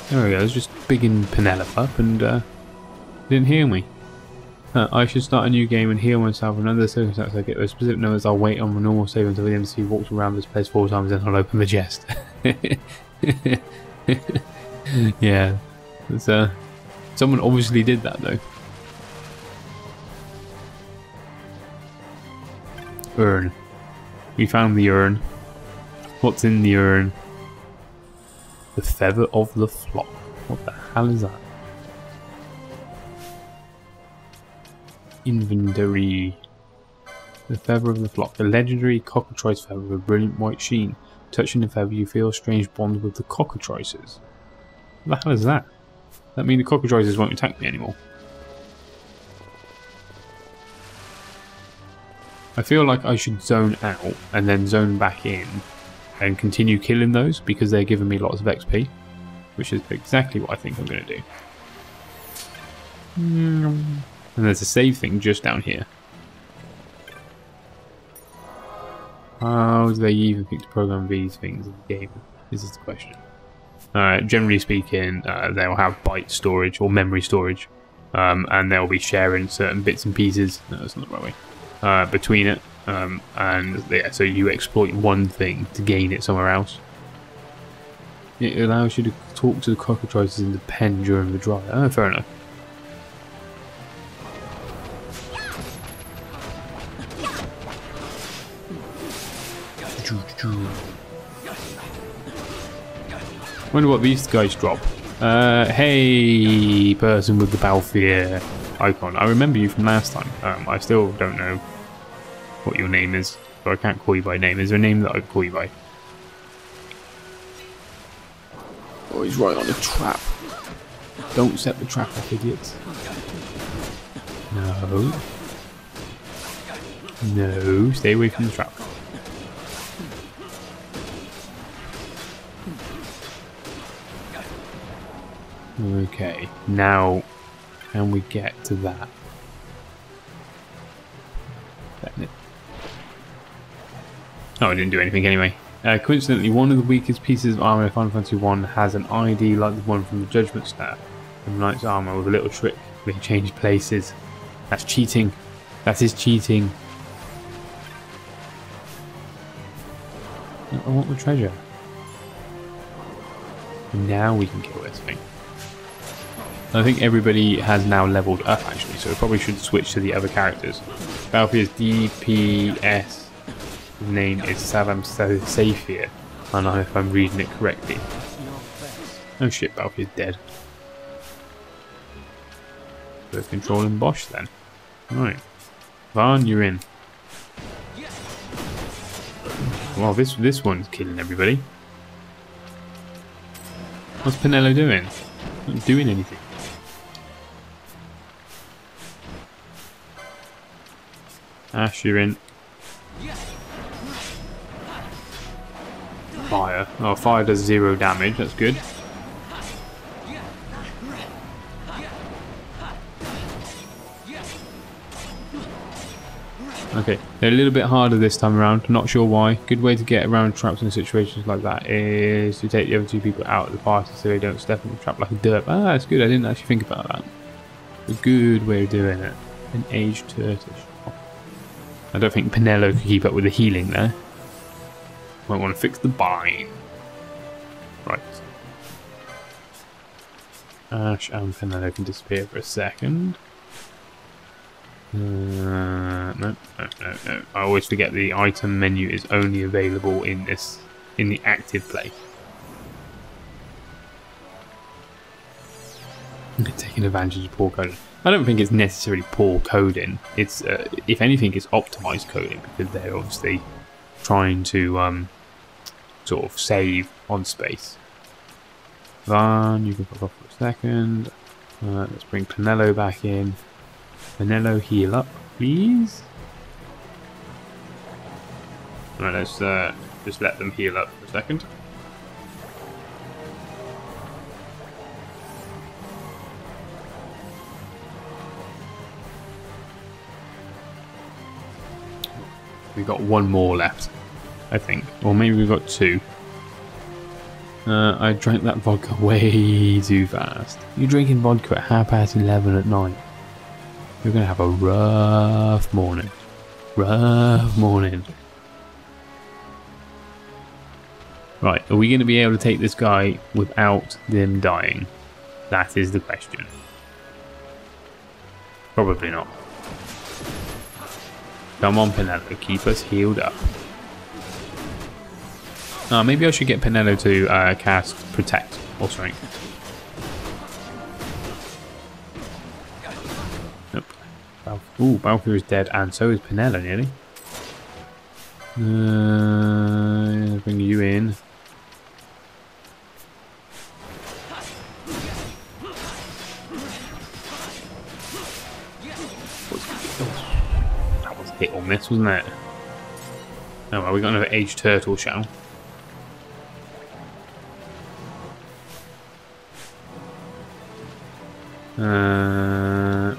Speaker 1: There we go, I was just bigging Penelope up and didn't heal me. I should start a new game and heal myself. In other circumstances I get those specific numbers, I'll wait on my normal save until the MC walks around this place 4 times, then I'll open the chest. Yeah. It's, someone obviously did that though. Urn. We found the urn. What's in the urn? The feather of the flock. What the hell is that? Inventory. The feather of the flock. A legendary cockatrice feather with a brilliant white sheen. Touching the feather, you feel a strange bond with the cockatrices. What the hell is that? Does that mean the cockatrices won't attack me anymore? I feel like I should zone out and then zone back in and continue killing those because they're giving me lots of XP, which is exactly what I think I'm going to do. And there's a save thing just down here. How do they even think to program these things in the game? This is the question. Generally speaking, they'll have byte storage or memory storage, and they'll be sharing certain bits and pieces. No, that's not the right way. Between it, and yeah, so you exploit one thing to gain it somewhere else. It allows you to talk to the cockatrices in the pen during the drive. Oh, fair enough. Wonder what these guys drop. Hey, person with the Balfour icon. I remember you from last time. I still don't know what your name is, so I can't call you by name. Is there a name that I can call you by? Oh, he's right on the trap. Don't set the trap up, idiots. No. No, stay away from the trap. Okay, now can we get to that? Oh, I didn't do anything anyway. Coincidentally, one of the weakest pieces of armor in Final Fantasy 1 has an ID like the one from the Judgment Staff and Knight's armor with a little trick. They change places. That's cheating. That is cheating. I want the treasure. And now we can kill this thing. I think everybody has now leveled up actually, so we probably should switch to the other characters. Balfour's DPS name is ShotgunSophie. I don't know if I'm reading it correctly. Oh shit, Balfour's dead. We're controlling Bosch then. Right. Varn, you're in. Well, this one's killing everybody. What's Penello doing? Not doing anything. Ash, you're in. Fire. Oh, fire does 0 damage. That's good. Okay, they're a little bit harder this time around. Not sure why. Good way to get around traps in situations like that is to take the other 2 people out of the party so they don't step in the trap like a derp. Ah, that's good. I didn't actually think about that. A good way of doing it. An aged turtle. I don't think Penello could keep up with the healing there. Might want to fix the bind. Right. Ash and Penello can disappear for a second. No. I always forget the item menu is only available in the active place. Taking advantage of poor coding. I don't think it's necessarily poor coding. It's, if anything, it's optimized coding because they're obviously trying to sort of save on space. Van, you can pop off for a second. Let's bring Pinello back in. Pinello, heal up, please. Right, let's just let them heal up for a second. We've got one more left, I think. Or maybe we've got two. I drank that vodka way too fast. You're drinking vodka at 11:30 at night. You're going to have a rough morning. Rough morning. Right, are we going to be able to take this guy without them dying? That is the question. Probably not. Come on, Pinello, keep us healed up. Maybe I should get Pinello to cast Protect or something. Nope. Ooh, Balfour is dead, and so is Pinello nearly. Bring you in. That was hit or miss, wasn't it? Oh well, we got another aged turtle shell.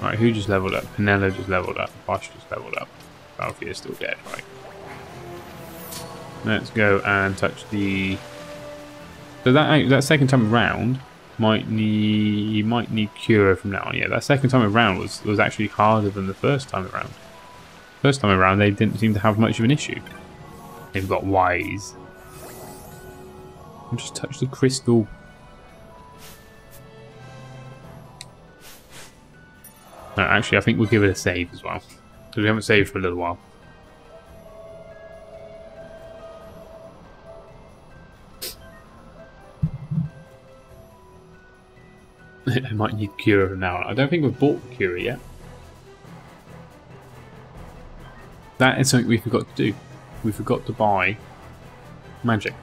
Speaker 1: Right, who just leveled up? Pinello just leveled up. Bosch just leveled up. Balfour is still dead, right? Let's go and touch the. So that second time around might need, you might need cure from now on. Yeah, that second time around was actually harder than the first time around. First time around they didn't seem to have much of an issue. They've got wise. I'll just touch the crystal. No, actually, I think we'll give it a save as well, because we haven't saved for a little while. I might need cure from now on. I don't think we've bought the cure yet. That is something we forgot to do. We forgot to buy magic.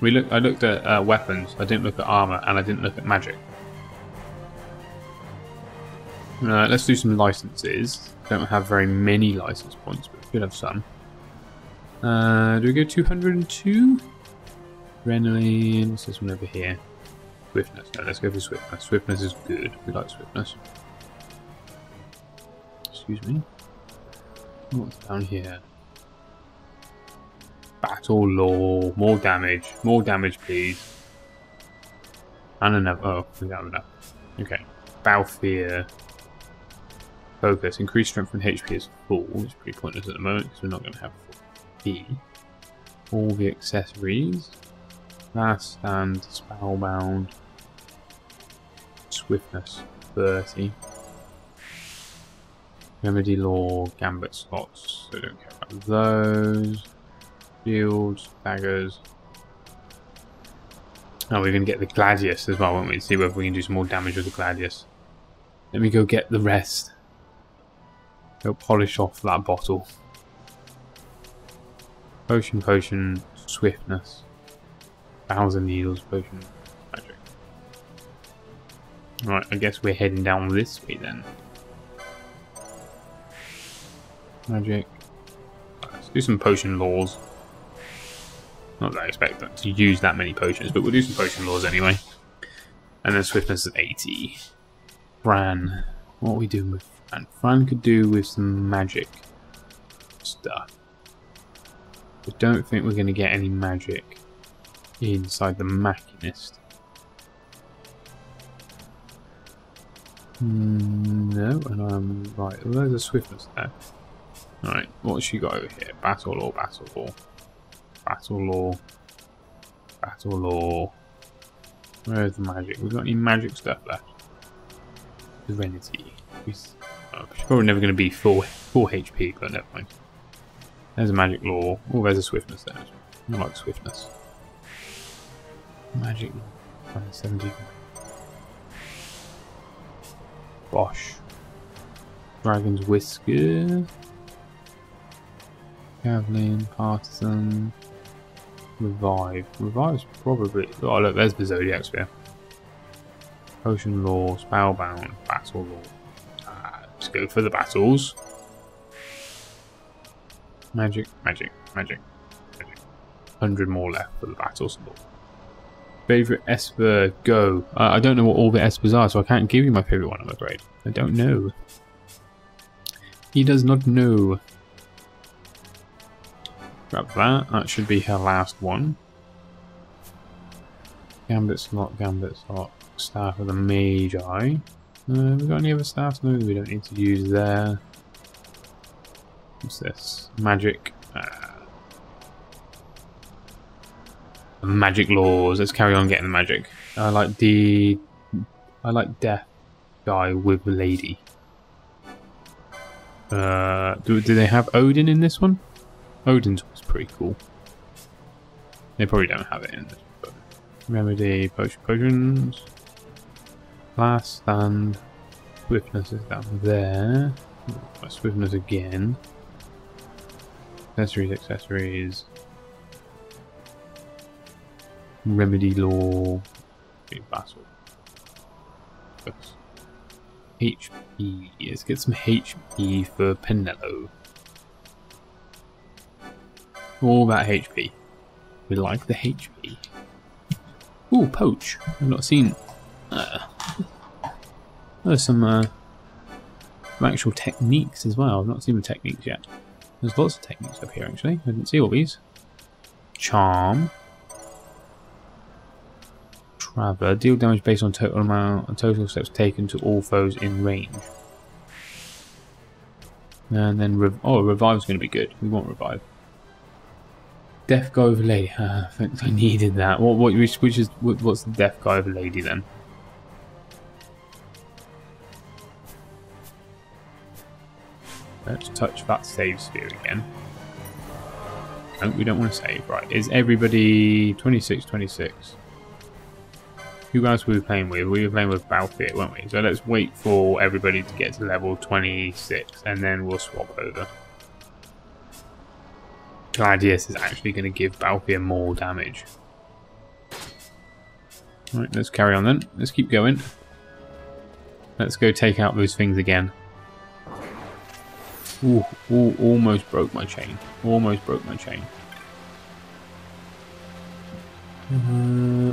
Speaker 1: I looked at weapons. I didn't look at armor, and I didn't look at magic. Let's do some licenses. Don't have very many license points, but we could have some. Do we go 202? Adrenaline. What's this one over here? Swiftness. No, let's go for swiftness. Swiftness is good. We like swiftness. Excuse me. What's down here? Battle law. More damage. More damage, please. And another. Oh, we got enough. Okay. Balfour. Focus. Increased strength and HP is full. It's pretty pointless at the moment because we're not going to have full HP. All the accessories. Last stand. Spellbound. Swiftness. 30. Remedy law. Gambit slots. So don't care about those. Shields. Daggers. Oh, we're going to get the Gladius as well, won't we? See whether we can do some more damage with the Gladius. Let me go get the rest. Go polish off that bottle. Potion, swiftness. 1,000 needles, potion, magic. Right, I guess we're heading down this way then. Magic. Let's do some potion laws. Not that I expect them to use that many potions, but we'll do some potion laws anyway. And then swiftness at 80. Fran. What are we doing with Fran? Fran could do with some magic stuff. I don't think we're going to get any magic inside the Machinist. No, and right, there's a swiftness there. Alright, what's she got over here? Battle law, battle law. Battle law. Battle law. Where's the magic? We've got any magic stuff left? Serenity. She's probably never going to be full HP, but never mind. There's a magic law. Oh, there's a swiftness there as well. I like swiftness. Magic law. 70. Bosh. Dragon's Whisker. Javelin, Partisan. Revive. Revive's probably... Oh look, there's the Zodiac Sphere. Potion Law, Spellbound, Battle Law. Let's go for the battles. Magic, magic, magic, magic. 100 more left for the battles. Favorite Esper, go. I don't know what all the Espers are, so I can't give you my favorite one, I'm afraid. I don't know. He does not know. Grab that. That should be her last one. Gambit slot, Gambit slot. Staff of the Magi. We got any other staffs? No, we don't need to use there. What's this? Magic. Magic laws. Let's carry on getting the magic. I like death guy with the lady. Do they have Odin in this one? Odin's was pretty cool. They probably don't have it in this, but remedy, potions. Last stand. Swiftness is down there. Swiftness again. Accessories. Remedy law. Battle. HP. Let's get some HP for Pinello. All that HP. We like the HP. Ooh, poach. I've not seen. There's some actual techniques as well. I've not seen the techniques yet. There's lots of techniques up here actually. I didn't see all these. Charm. Traveler. Deal damage based on total amount and total steps taken to all foes in range. And then revive's going to be good. We want revive. Death guy with a lady. I think I needed that. What's the death guy with a lady then? Let's touch that save sphere again. No, we don't want to save. Right, is everybody 26, 26? Who else were we playing with? We were playing with Balthier, weren't we? So let's wait for everybody to get to level 26 and then we'll swap over. Gladius is actually going to give Balthier more damage. Right, let's carry on then. Let's keep going. Let's go take out those things again. Ooh, almost broke my chain. Almost broke my chain.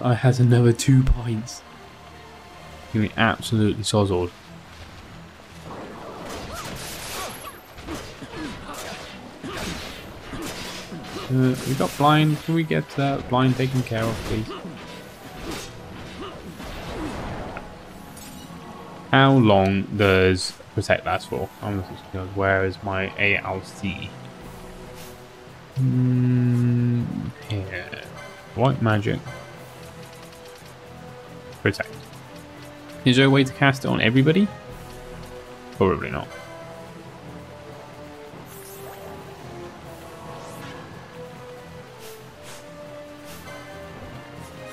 Speaker 1: I had another 2 pints. Give me absolutely sozzled. We got blind. Can we get blind taken care of, please? How long does protect last for? Where is my ALC? Here. White magic. Protect. Is there a way to cast it on everybody? Probably not.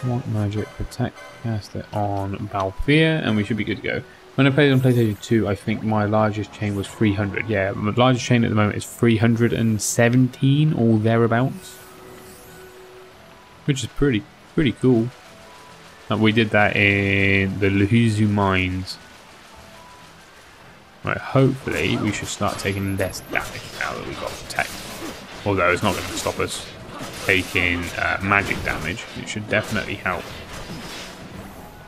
Speaker 1: White magic, protect, cast it on Balthier, and we should be good to go. When I played on PlayStation 2, I think my largest chain was 300. Yeah, my largest chain at the moment is 317 or thereabouts, which is pretty cool. We did that in the Lehuzu mines. Right, hopefully we should start taking less damage now that we got protect. Although it's not going to stop us taking magic damage. It should definitely help.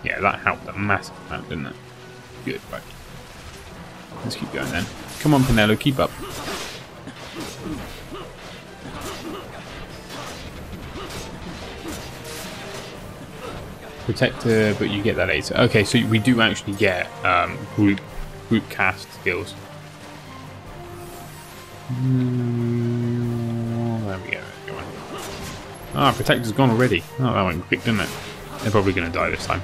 Speaker 1: Yeah, that helped a massive amount, didn't it? Good, right. Let's keep going then. Come on, Pinello, keep up. Protector, but you get that later. Okay, so we do actually get group cast skills. There we go. Ah, Protector's gone already. Oh, that went quick, didn't it? They're probably going to die this time.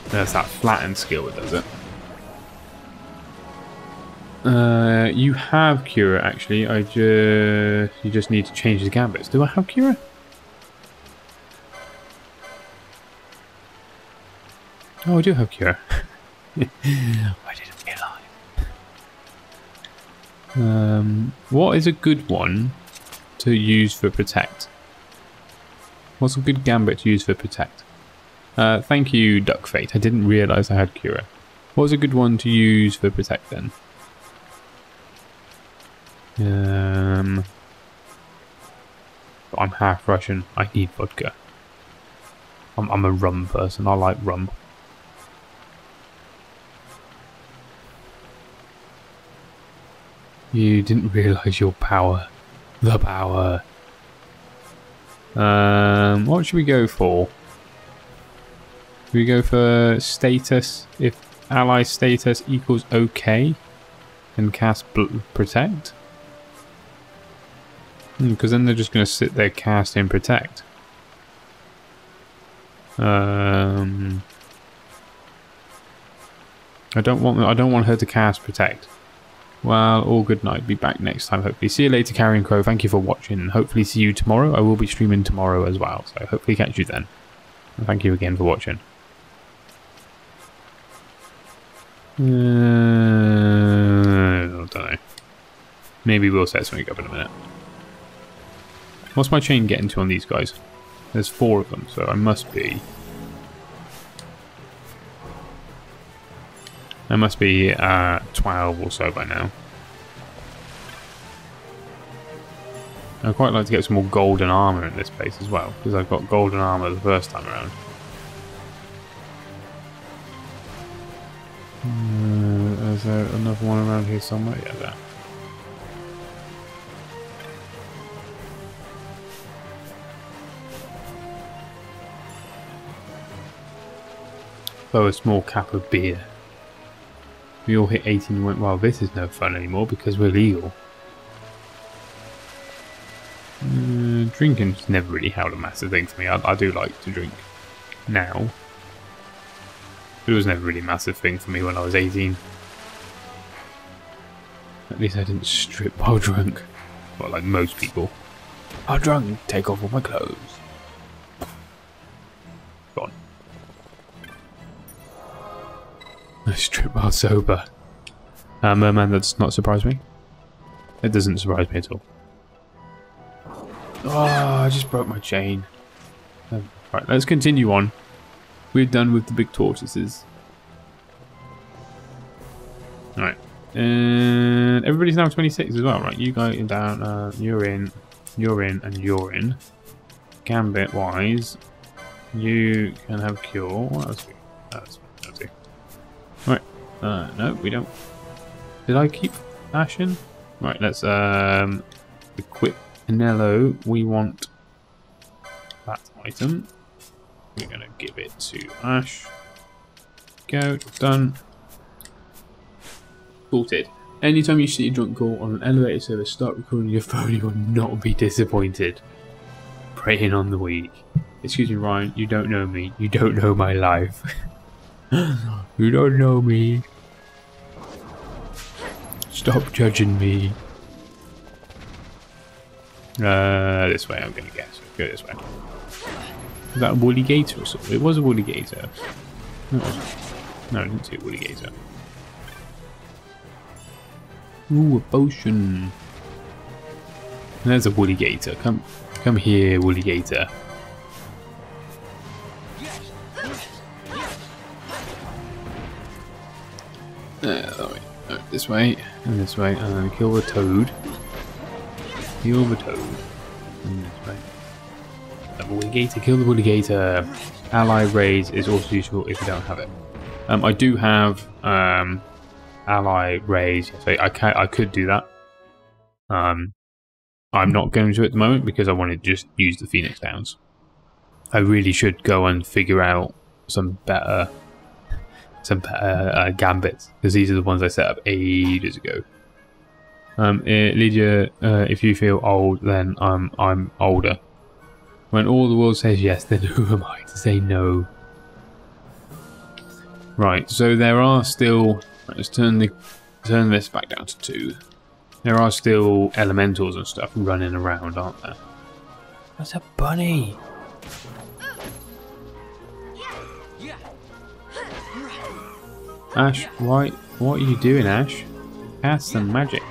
Speaker 1: There's that flattened skill that does it. You have Cura actually. You just need to change the gambits. Do I have Cura? Oh, I do have cure. I didn't realise. What is a good one to use for protect? What's a good gambit to use for protect? Thank you, Duck Fate. I didn't realise I had cure. What was a good one to use for protect then? I'm half Russian. I need vodka. I'm a rum person. I like rum. You didn't realise your power. The power. What should we go for? Should we go for status? If ally status equals OK, then cast protect? Because then they're just going to sit there casting protect. I don't want her to cast protect. Well, all good night. Be back next time, hopefully. See you later, Carrion Crow. Thank you for watching. Hopefully see you tomorrow. I will be streaming tomorrow as well, so hopefully catch you then. And thank you again for watching. I don't know. Maybe we'll set something up in a minute. What's my chain getting to on these guys? There's 4 of them, so I must be 12 or so by now. I'd quite like to get some more golden armor in this place as well, because I've got golden armor the first time around. Is there another one around here somewhere? Yeah, there. Oh, a small cap of beer. We all hit 18 and went, well, this is no fun anymore because we're legal. Drinking's never really held a massive thing for me. I do like to drink now. But it was never really a massive thing for me when I was 18. At least I didn't strip while drunk. Well, like most people. I'm drunk, take off all my clothes. Gone. I strip while sober. Merman, that does not surprise me. It doesn't surprise me at all. Oh, I just broke my chain. Right, let's continue on. We're done with the big tortoises. Alright. And everybody's now 26 as well, right? You go down, you're in, and you're in. Gambit wise, you can have cure. What else? That's it. Right. No, we don't. Did I keep Ashen? Right, let's equip Pinello. We want that item. We're gonna give it to Ash. Go, done. Sorted. Anytime you see a drunk call on an elevator service, start recording your phone, you will not be disappointed. Preying on the weak. Excuse me, Ryan, you don't know me. You don't know my life. You don't know me. Stop judging me. This way, I'm gonna guess. Go this way. Is that a woolly gator or something? It was a woolly gator. No, I didn't see a woolly gator. Ooh, a potion. There's a woolly gator. Come here, woolly gator. This way, and this way, and then kill the toad. Kill the toad. And this way. The woolly gator, kill the woolly gator. Ally raise is also useful if you don't have it. I do have ally raise. Yes, I could do that. I'm not going to at the moment because I want to just use the Phoenix Downs. I really should go and figure out some better gambits, because these are the ones I set up ages ago. Lydia, if you feel old, then I'm older. When all the world says yes, then who am I to say no? Right, so there are still. Let's turn this back down to 2. There are still elementals and stuff running around, aren't there? That's a bunny. Ash, what are you doing, Ash? Cast some magic.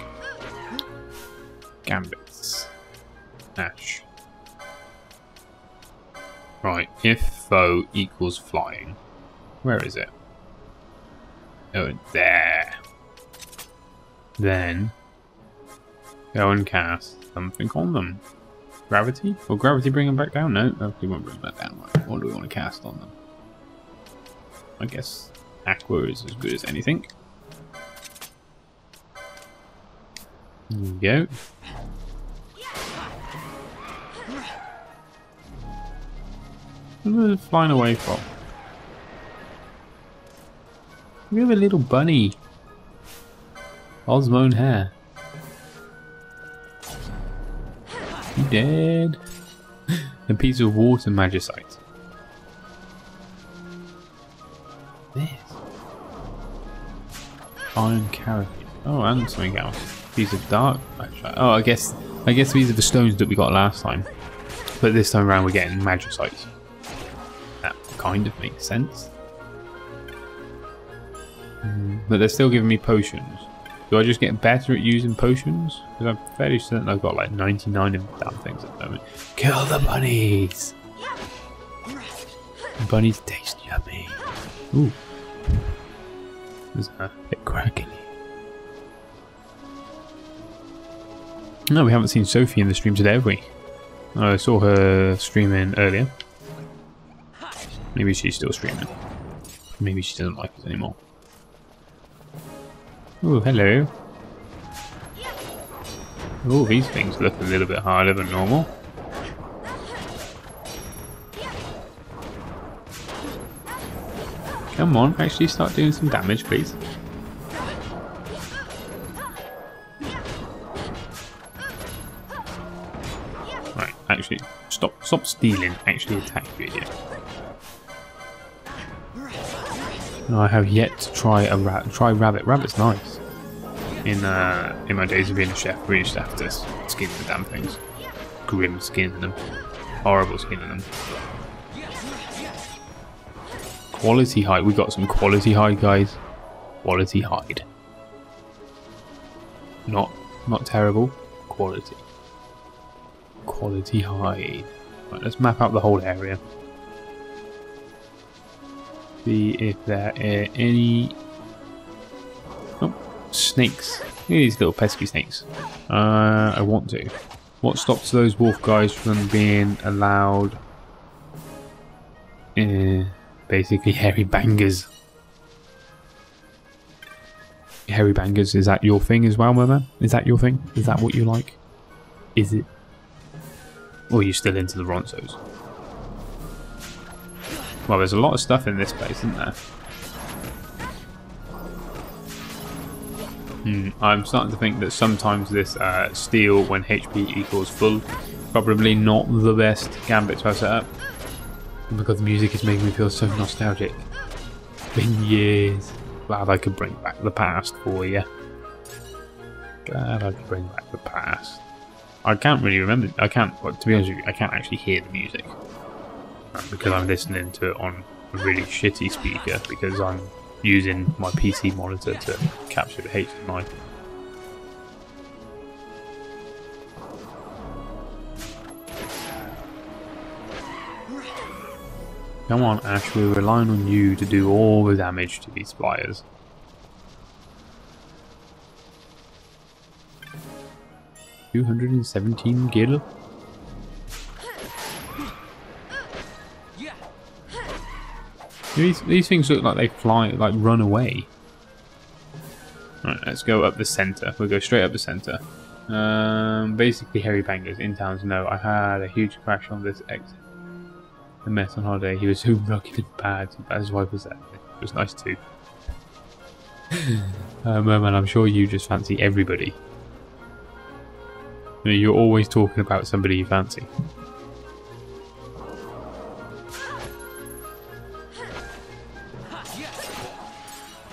Speaker 1: Gambits. Ash. Right, if foe equals flying. Where is it? Oh, there. Then go and cast something on them. Gravity? Will gravity bring them back down? No, gravity won't bring them back down. Right. What do we want to cast on them? I guess Aqua is as good as anything. There we go. Where are they flying away from? We have a little bunny. Osmone hair. You dead? A piece of water magicite. This. Iron carrot. Oh, and something else. Piece of dark magicite. Oh, I guess these are the stones that we got last time. But this time around we're getting magicites. That kind of makes sense. But they're still giving me potions. Do I just get better at using potions? Because I'm fairly certain I've got like 99 of damn things at the moment. Kill the bunnies! The bunnies taste yummy. Ooh. There's a bit crackly. No, we haven't seen Sophie in the stream today, have we? I saw her streaming earlier. Maybe she's still streaming. Maybe she doesn't like us anymore. Oh, hello. Oh, these things look a little bit harder than normal. Come on, actually start doing some damage, please. Right, actually, stop stealing. Actually attack, you idiot. I have yet to try rabbit. Rabbit's nice. In my days of being a chef, we used to have to skin the damn things. Grim skinning them. Horrible skinning them. Quality hide. We got some quality hide, guys. Quality hide. Not terrible. Quality. Quality hide. Right, let's map out the whole area. See if there are any snakes. Look at these little pesky snakes. I want to. What stops those wolf guys from being allowed? Basically hairy bangers. Hairy bangers, is that your thing as well, Merman? Is that your thing? Is that what you like? Is it? Or are you still into the Ronsos? Well, there's a lot of stuff in this place, isn't there? I'm starting to think that sometimes this steal when HP equals full, probably not the best gambit to have set up. Because the music is making me feel so nostalgic. It's been years. Glad I could bring back the past for you. Glad I could bring back the past. I can't really remember. I can't. Well, to be honest with you, I can't actually hear the music because I'm listening to it on a really shitty speaker because I'm using my PC monitor to capture the HDMI. Come on, Ash, we're relying on you to do all the damage to these flyers. $217 gil. These things look like they fly, like run away. Right, let's go up the centre. We'll go straight up the centre. Basically, hairy bangers in towns. No, I had a huge crash on this exit. A mess on holiday. He was so rugged and bad. His wife was there. It was nice too. Merman, I'm sure you just fancy everybody. You're always talking about somebody you fancy.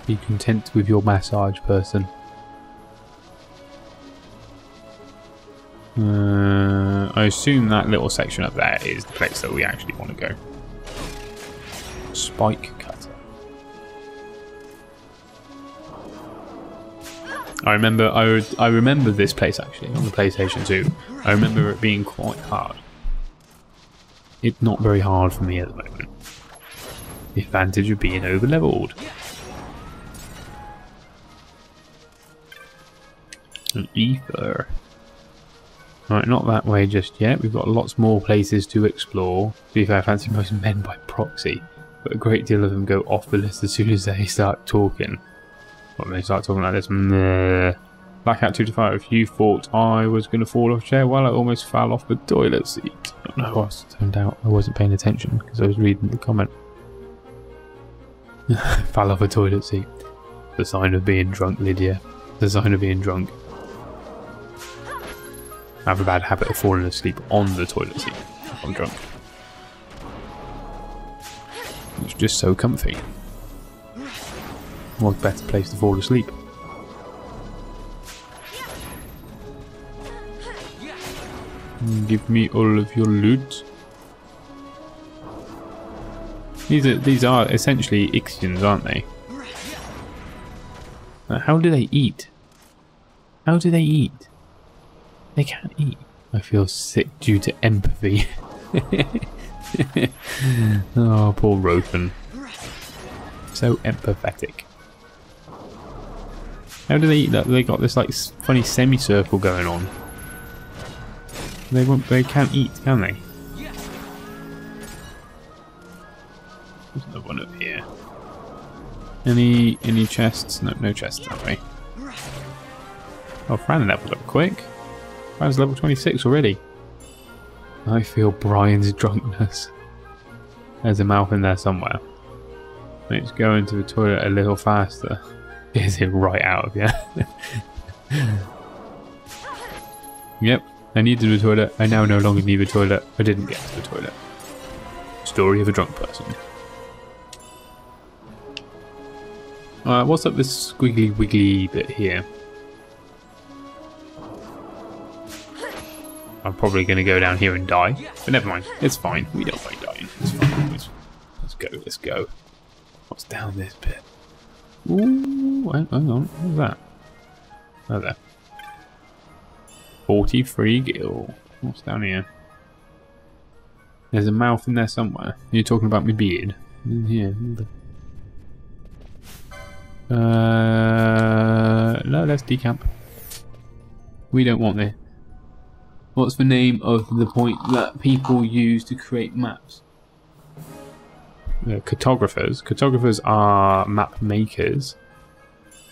Speaker 1: Be content with your massage person. I assume that little section up there is the place that we actually want to go. Spike cutter. I remember this place actually on the PlayStation 2. I remember it being quite hard. It's not very hard for me at the moment. The advantage of being over-leveled. An ether. Right, not that way just yet. We've got lots more places to explore. To be fair, I fancy most men by proxy, but a great deal of them go off the list as soon as they start talking. When they start talking like this, meh. Blackout 2 to 5. You thought I was going to fall off a chair? Well, I almost fell off the toilet seat. No, it turned out I wasn't paying attention because I was reading the comment. Fell off a toilet seat. The sign of being drunk, Lydia. The sign of being drunk. I have a bad habit of falling asleep on the toilet seat if I'm drunk. It's just so comfy. What better place to fall asleep? Give me all of your loot. These are essentially Ixians, aren't they? How do they eat? How do they eat? They can't eat. I feel sick due to empathy. Oh, poor Ropen. So empathetic. How do they eat that? They got this like funny semicircle going on. They can't eat, can they? There's another one up here. Any chests? No, no chests that way. Oh, Fran leveled up quick. Fran's level 26 already. I feel Brian's drunkenness. There's a mouth in there somewhere. Let's go into the toilet a little faster. Is it right out of you? Yep, I needed the toilet. I now no longer need the toilet. I didn't get to the toilet. Story of a drunk person. What's up this squiggly wiggly bit here? I'm probably going to go down here and die, but never mind. It's fine. We don't like dying. It's fine. Let's go. Let's go. What's down this bit? Ooh, hang on. What's that? Oh, there. 43 gil. What's down here? There's a mouth in there somewhere. You're talking about my beard. Yeah. No, let's decamp. We don't want this. What's the name of the point that people use to create maps? Cartographers. Cartographers are map makers.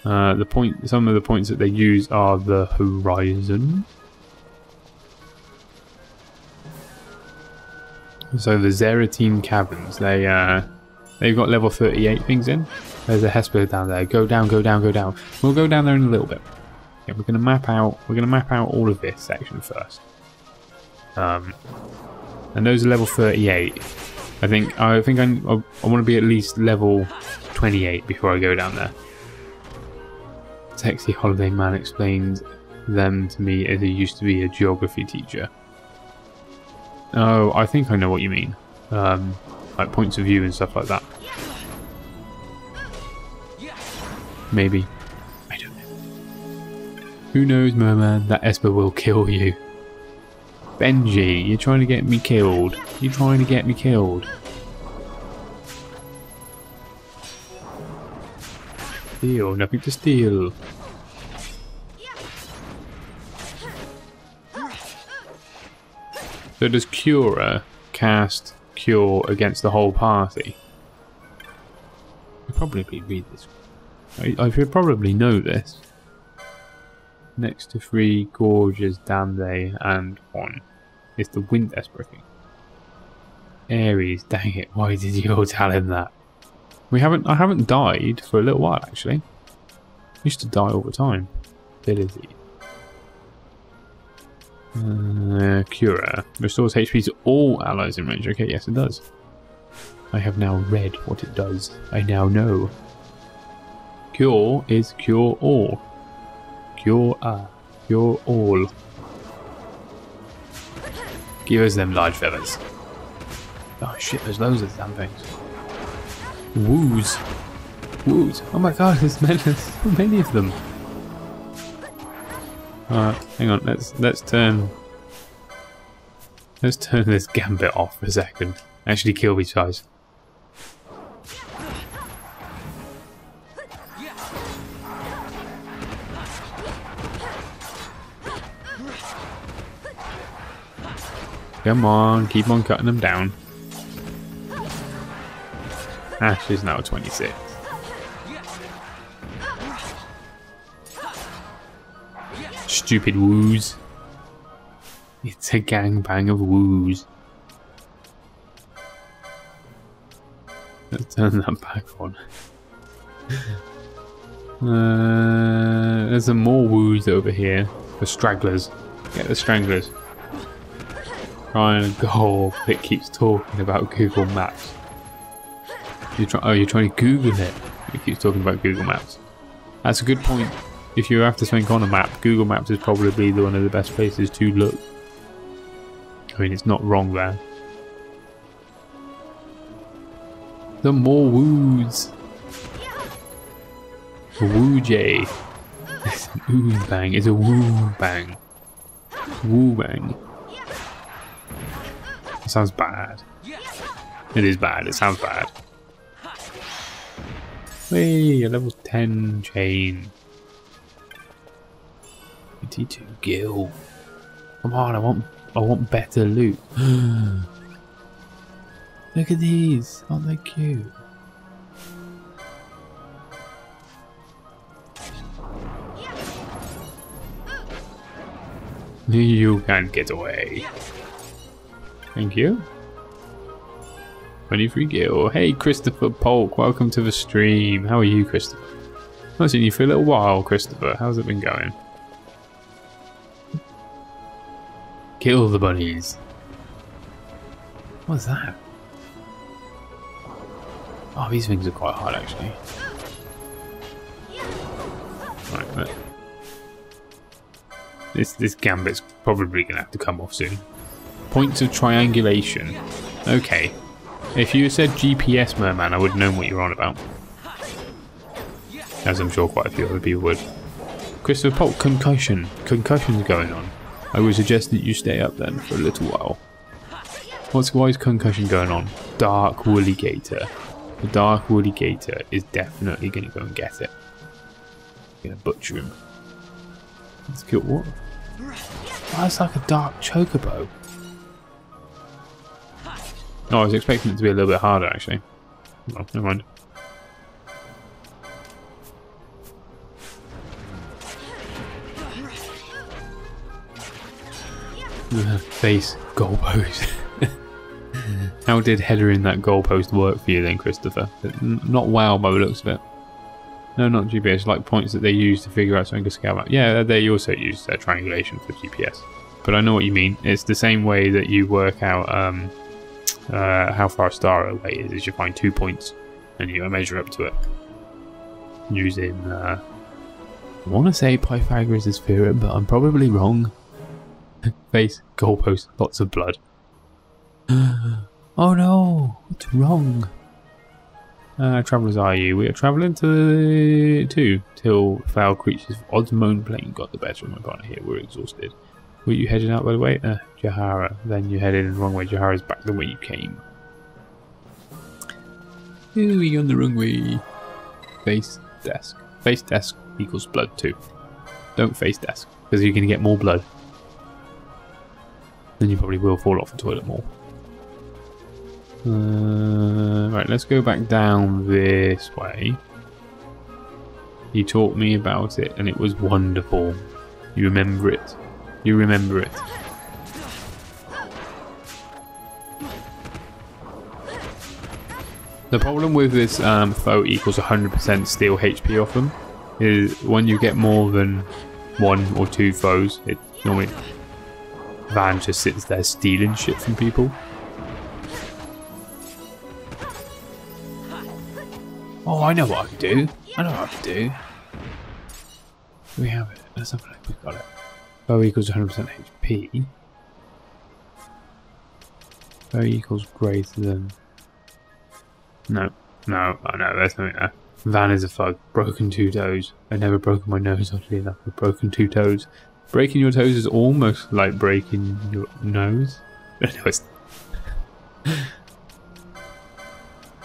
Speaker 1: Some of the points that they use are the horizon. So the Zeratine Caverns, they've got level 38 things in. There's a Hesper down there. Go down, go down, go down. We'll go down there in a little bit. Yeah, we're gonna map out all of this section first. And those are level 38. I think I want to be at least level 28 before I go down there. Sexy holiday man explains them to me as he used to be a geography teacher. Oh, I think I know what you mean. Like points of view and stuff like that. Maybe. I don't know. Who knows, Merman? That Esper will kill you. Benji, you're trying to get me killed. You're trying to get me killed. Steal, nothing to steal. So does Cura cast Cure against the whole party? I probably read this. I should probably know this. Next to 3 Gorges, Damde, and 1. It's the Wind Esper thing. Aries, dang it, why did you all tell him that? I haven't died for a little while actually. I used to die all the time. Ability. Cura. Restores HP to all allies in range. Okay, yes it does. I have now read what it does. I now know. Cure is cure all. Cure all. Give us them large feathers. Oh shit, there's loads of damn things. Woos. Woos. Oh my god, there's so many of them. Hang on, let's turn this gambit off for a second. Actually kill these guys. Come on, keep on cutting them down. Ash is now 26. Stupid woos. It's a gangbang of woos. Let's turn that back on. There's some more woos over here. The stragglers. Get the stragglers. Trying to go. It keeps talking about Google Maps. You're trying to Google it. It keeps talking about Google Maps. That's a good point. If you have to think on a map, Google Maps is probably one of the best places to look. I mean, it's not wrong there. The more woos. A woo jay. It's an ooh bang. It's a woo bang. Woo bang. That sounds bad. It is bad. It sounds bad. Hey, a level 10 chain. 22 gil. Come on, I want better loot. Look at these. Aren't they cute? You can't get away. Thank you. 23 gil. Hey, Christopher Polk. Welcome to the stream. How are you, Christopher? I haven't seen you for a little while, Christopher. How's it been going? Kill the bunnies. What's that? Oh, these things are quite hard, actually. Right, this gambit's probably going to have to come off soon. Points of triangulation. Okay. If you said GPS, Merman, I would have known what you're on about. As I'm sure quite a few other people would. Christopher Polk, concussion. Concussion's going on. I would suggest that you stay up then for a little while. Why is concussion going on? Dark woolly gator. The dark woolly gator is definitely going to go and get it. Going to butcher him. Let's kill what? Oh, that's like a dark chocobo. No, I was expecting it to be a little bit harder actually. Oh, never mind. Face goalpost. How did headering that goalpost work for you then, Christopher? Not well by the looks of it. No, not GPS, like points that they use to figure out something to scale out. Yeah, they also use triangulation for GPS. But I know what you mean. It's the same way that you work out how far a star away is you find 2 points and you measure up to it. Using, I want to say Pythagoras' theorem, but I'm probably wrong. Face, goalpost, lots of blood. Oh no, what's wrong? Travellers are you? We are travelling till foul creatures of Osmone Plain got the better of my partner here. We're exhausted. Were you heading out by the way? Jahara. Then you headed in the wrong way. Jahara's back the way you came. Ooh, we on the wrong way. Face desk. Face desk equals blood too. Don't face desk, because you're going to get more blood. Then you probably will fall off the toilet more. Right, let's go back down this way. You taught me about it and it was wonderful. You remember it. You remember it. The problem with this foe equals 100% steal HP off them is when you get more than 1 or 2 foes, it normally Van just sits there stealing shit from people. Oh, I know what I can do. I know what I can do. We have it. Let's have a look. We've got it. Foe equals 100% HP. Foe equals greater than... No, there's nothing there. Van is a thug. Broken 2 toes. I never broken my nose, oddly enough. I've broken 2 toes. Breaking your toes is almost like breaking your nose. No, it's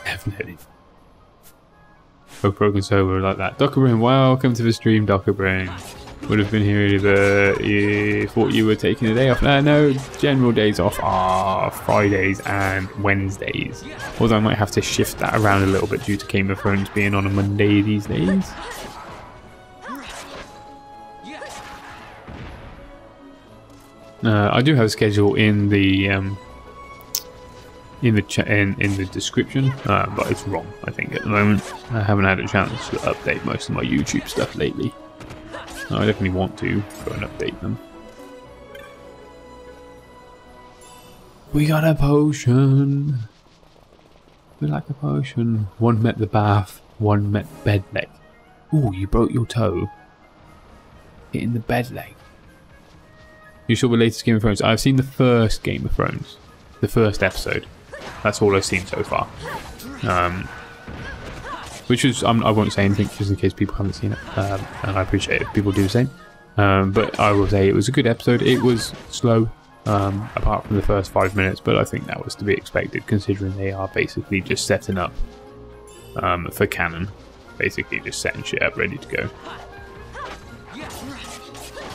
Speaker 1: definitely. Hope broken sober like that. Dockerbrain, welcome to the stream, Dockerbrain. Would have been here but you thought you were taking a day off. No, general days off are Fridays and Wednesdays. Although I might have to shift that around a little bit due to Game of Thrones being on a Monday these days. I do have a schedule in the description, but it's wrong. I think at the moment I haven't had a chance to update most of my YouTube stuff lately. I definitely want to go and update them. We got a potion. We like a potion. One met the bath, one met bed leg. Ooh, you broke your toe. Hitting the bed leg. You saw the latest Game of Thrones? I've seen the first Game of Thrones. The first episode. That's all I've seen so far. Which is, I won't say anything just in case people haven't seen it. And I appreciate it if people do the same. But I will say it was a good episode. It was slow, apart from the first 5 minutes. But I think that was to be expected considering they are basically just setting up for canon. Basically just setting shit up ready to go.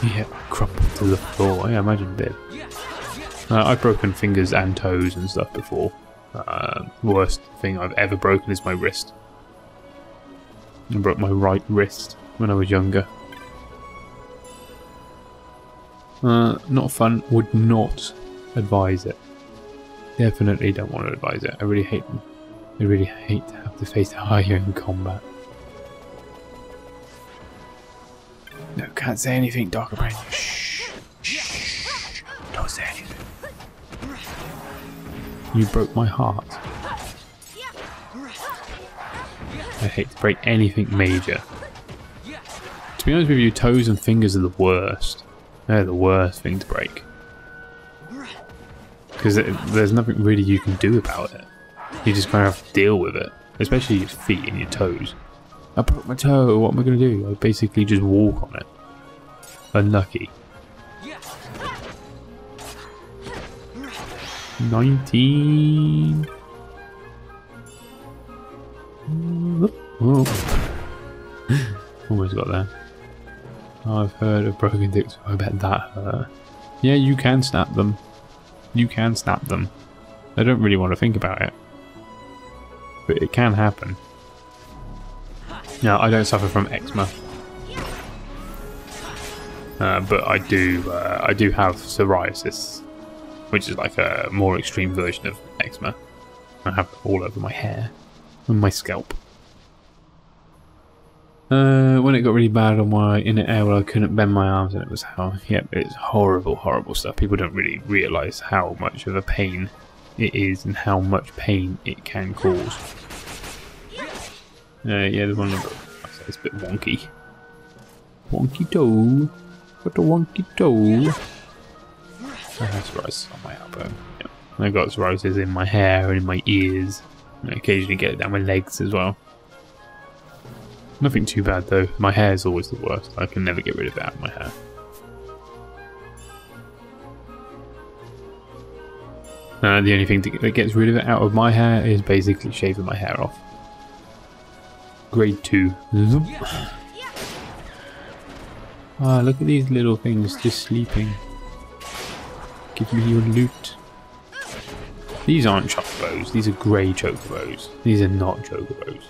Speaker 1: Yeah, crumpled to the floor. Yeah, imagine it did. I've broken fingers and toes and stuff before. Worst thing I've ever broken is my wrist. I broke my right wrist when I was younger. Not fun. Would not advise it. Definitely don't want to advise it. I really hate them. I really hate to have to face Haya in combat. No, can't say anything, Dockerbrain. Shh. Shh. Don't say anything. You broke my heart. I hate to break anything major. To be honest with you, toes and fingers are the worst. They're the worst thing to break. Because there's nothing really you can do about it. You just kind of have to deal with it. Especially your feet and your toes. I broke my toe, what am I going to do? I basically just walk on it. Unlucky. 19. Oh. Almost got there. I've heard of broken dicks, I bet that hurt. Yeah, you can snap them. You can snap them. I don't really want to think about it. But it can happen. No, I don't suffer from eczema. But I do have psoriasis, which is like a more extreme version of eczema. I have it all over my hair and my scalp. When it got really bad on my inner air, I couldn't bend my arms, and it was it's horrible, horrible stuff. People don't really realise how much of a pain it is and how much pain it can cause. Yeah, the one it's a bit wonky. Wonky toe. Got a wonky toe. I have psoriasis on my elbow. Yeah. I got psoriasis in my hair and in my ears. And I occasionally get it down my legs as well. Nothing too bad though. My hair is always the worst. I can never get rid of it out of my hair. The only thing that gets rid of it out of my hair is basically shaving my hair off. Grade 2. Ah, look at these little things just sleeping. Give me your loot. These aren't chocobos, these are grey chocobos. These are not chocobos.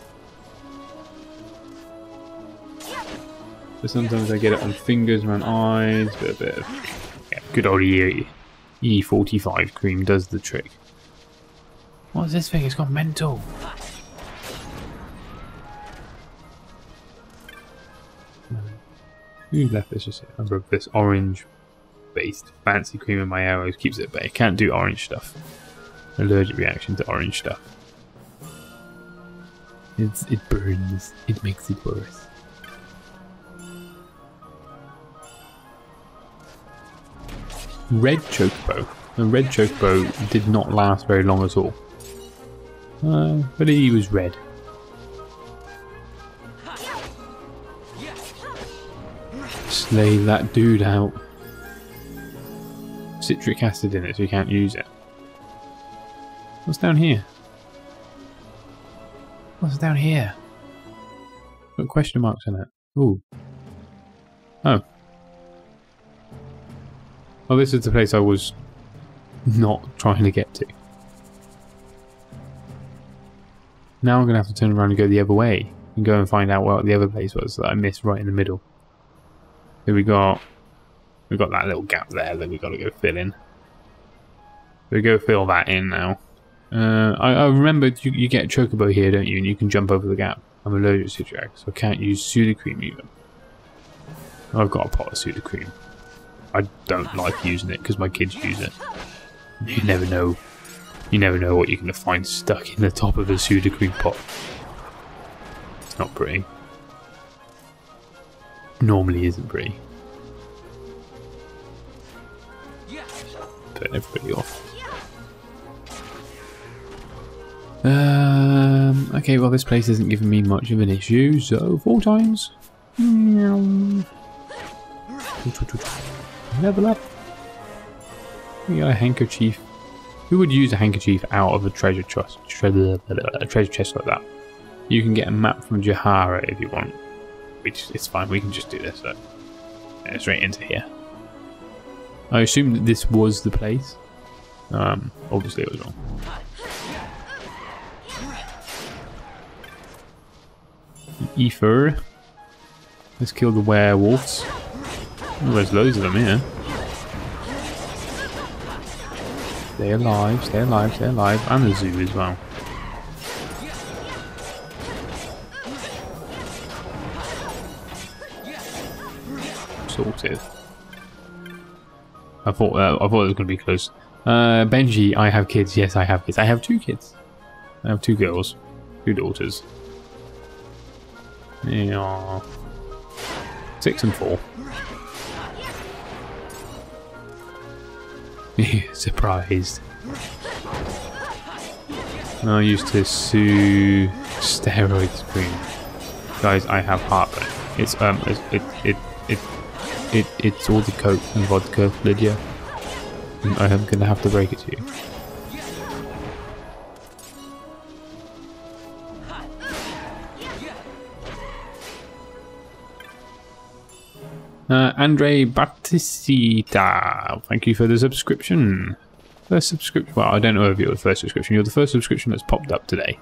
Speaker 1: But sometimes I get it on fingers, around eyes, but a bit of good old E45 cream does the trick. What's this thing? It's gone mental. Who left this? Just I broke this orange-based fancy cream in my arrows. Keeps it at bay. It can't do orange stuff. Allergic reaction to orange stuff. It burns. It makes it worse. Red chocobo. The red chocobo did not last very long at all. But he was red. Slay that dude out. citric acid in it, so you can't use it. What's down here? What's down here? Got question marks in it. Ooh. Oh. Well, this is the place I was not trying to get to. Now I'm going to have to turn around and go the other way and go and find out what the other place was that I missed right in the middle. So we got that little gap there that we got to go fill in. We go fill that in now. I remember you get a chocobo here, don't you? And you can jump over the gap. I'm allergic to citric, so I can't use Sudocrem even. I've got a pot of Sudocrem. I don't like using it because my kids use it. You never know. You never know what you're going to find stuck in the top of a Sudocrem pot. It's not pretty. Normally isn't pretty. Turn everybody off. Okay, well this place isn't giving me much of an issue, so 4 times. Level up. We got a handkerchief. Who would use a handkerchief out of a treasure chest? A treasure chest like that. You can get a map from Jahara if you want. Which is fine, we can just do this. So. Yeah, straight into here. I assume that this was the place. Obviously it was wrong. Ether. Let's kill the werewolves. Oh, there's loads of them here. Stay alive, stay alive, stay alive. And the zoo as well. Sorted. I thought it was going to be close. Benji, I have kids. Yes, I have kids. I have 2 kids. I have 2 girls. 2 daughters. Yeah. 6 and 4. Surprised. I used to sue steroids cream. Guys, I have heartburn. It's it's all the coke and vodka, Lydia. I am gonna have to break it to you. Andre Batista, thank you for the subscription. First subscription. Well, I don't know if you're the first subscription. You're the first subscription that's popped up today.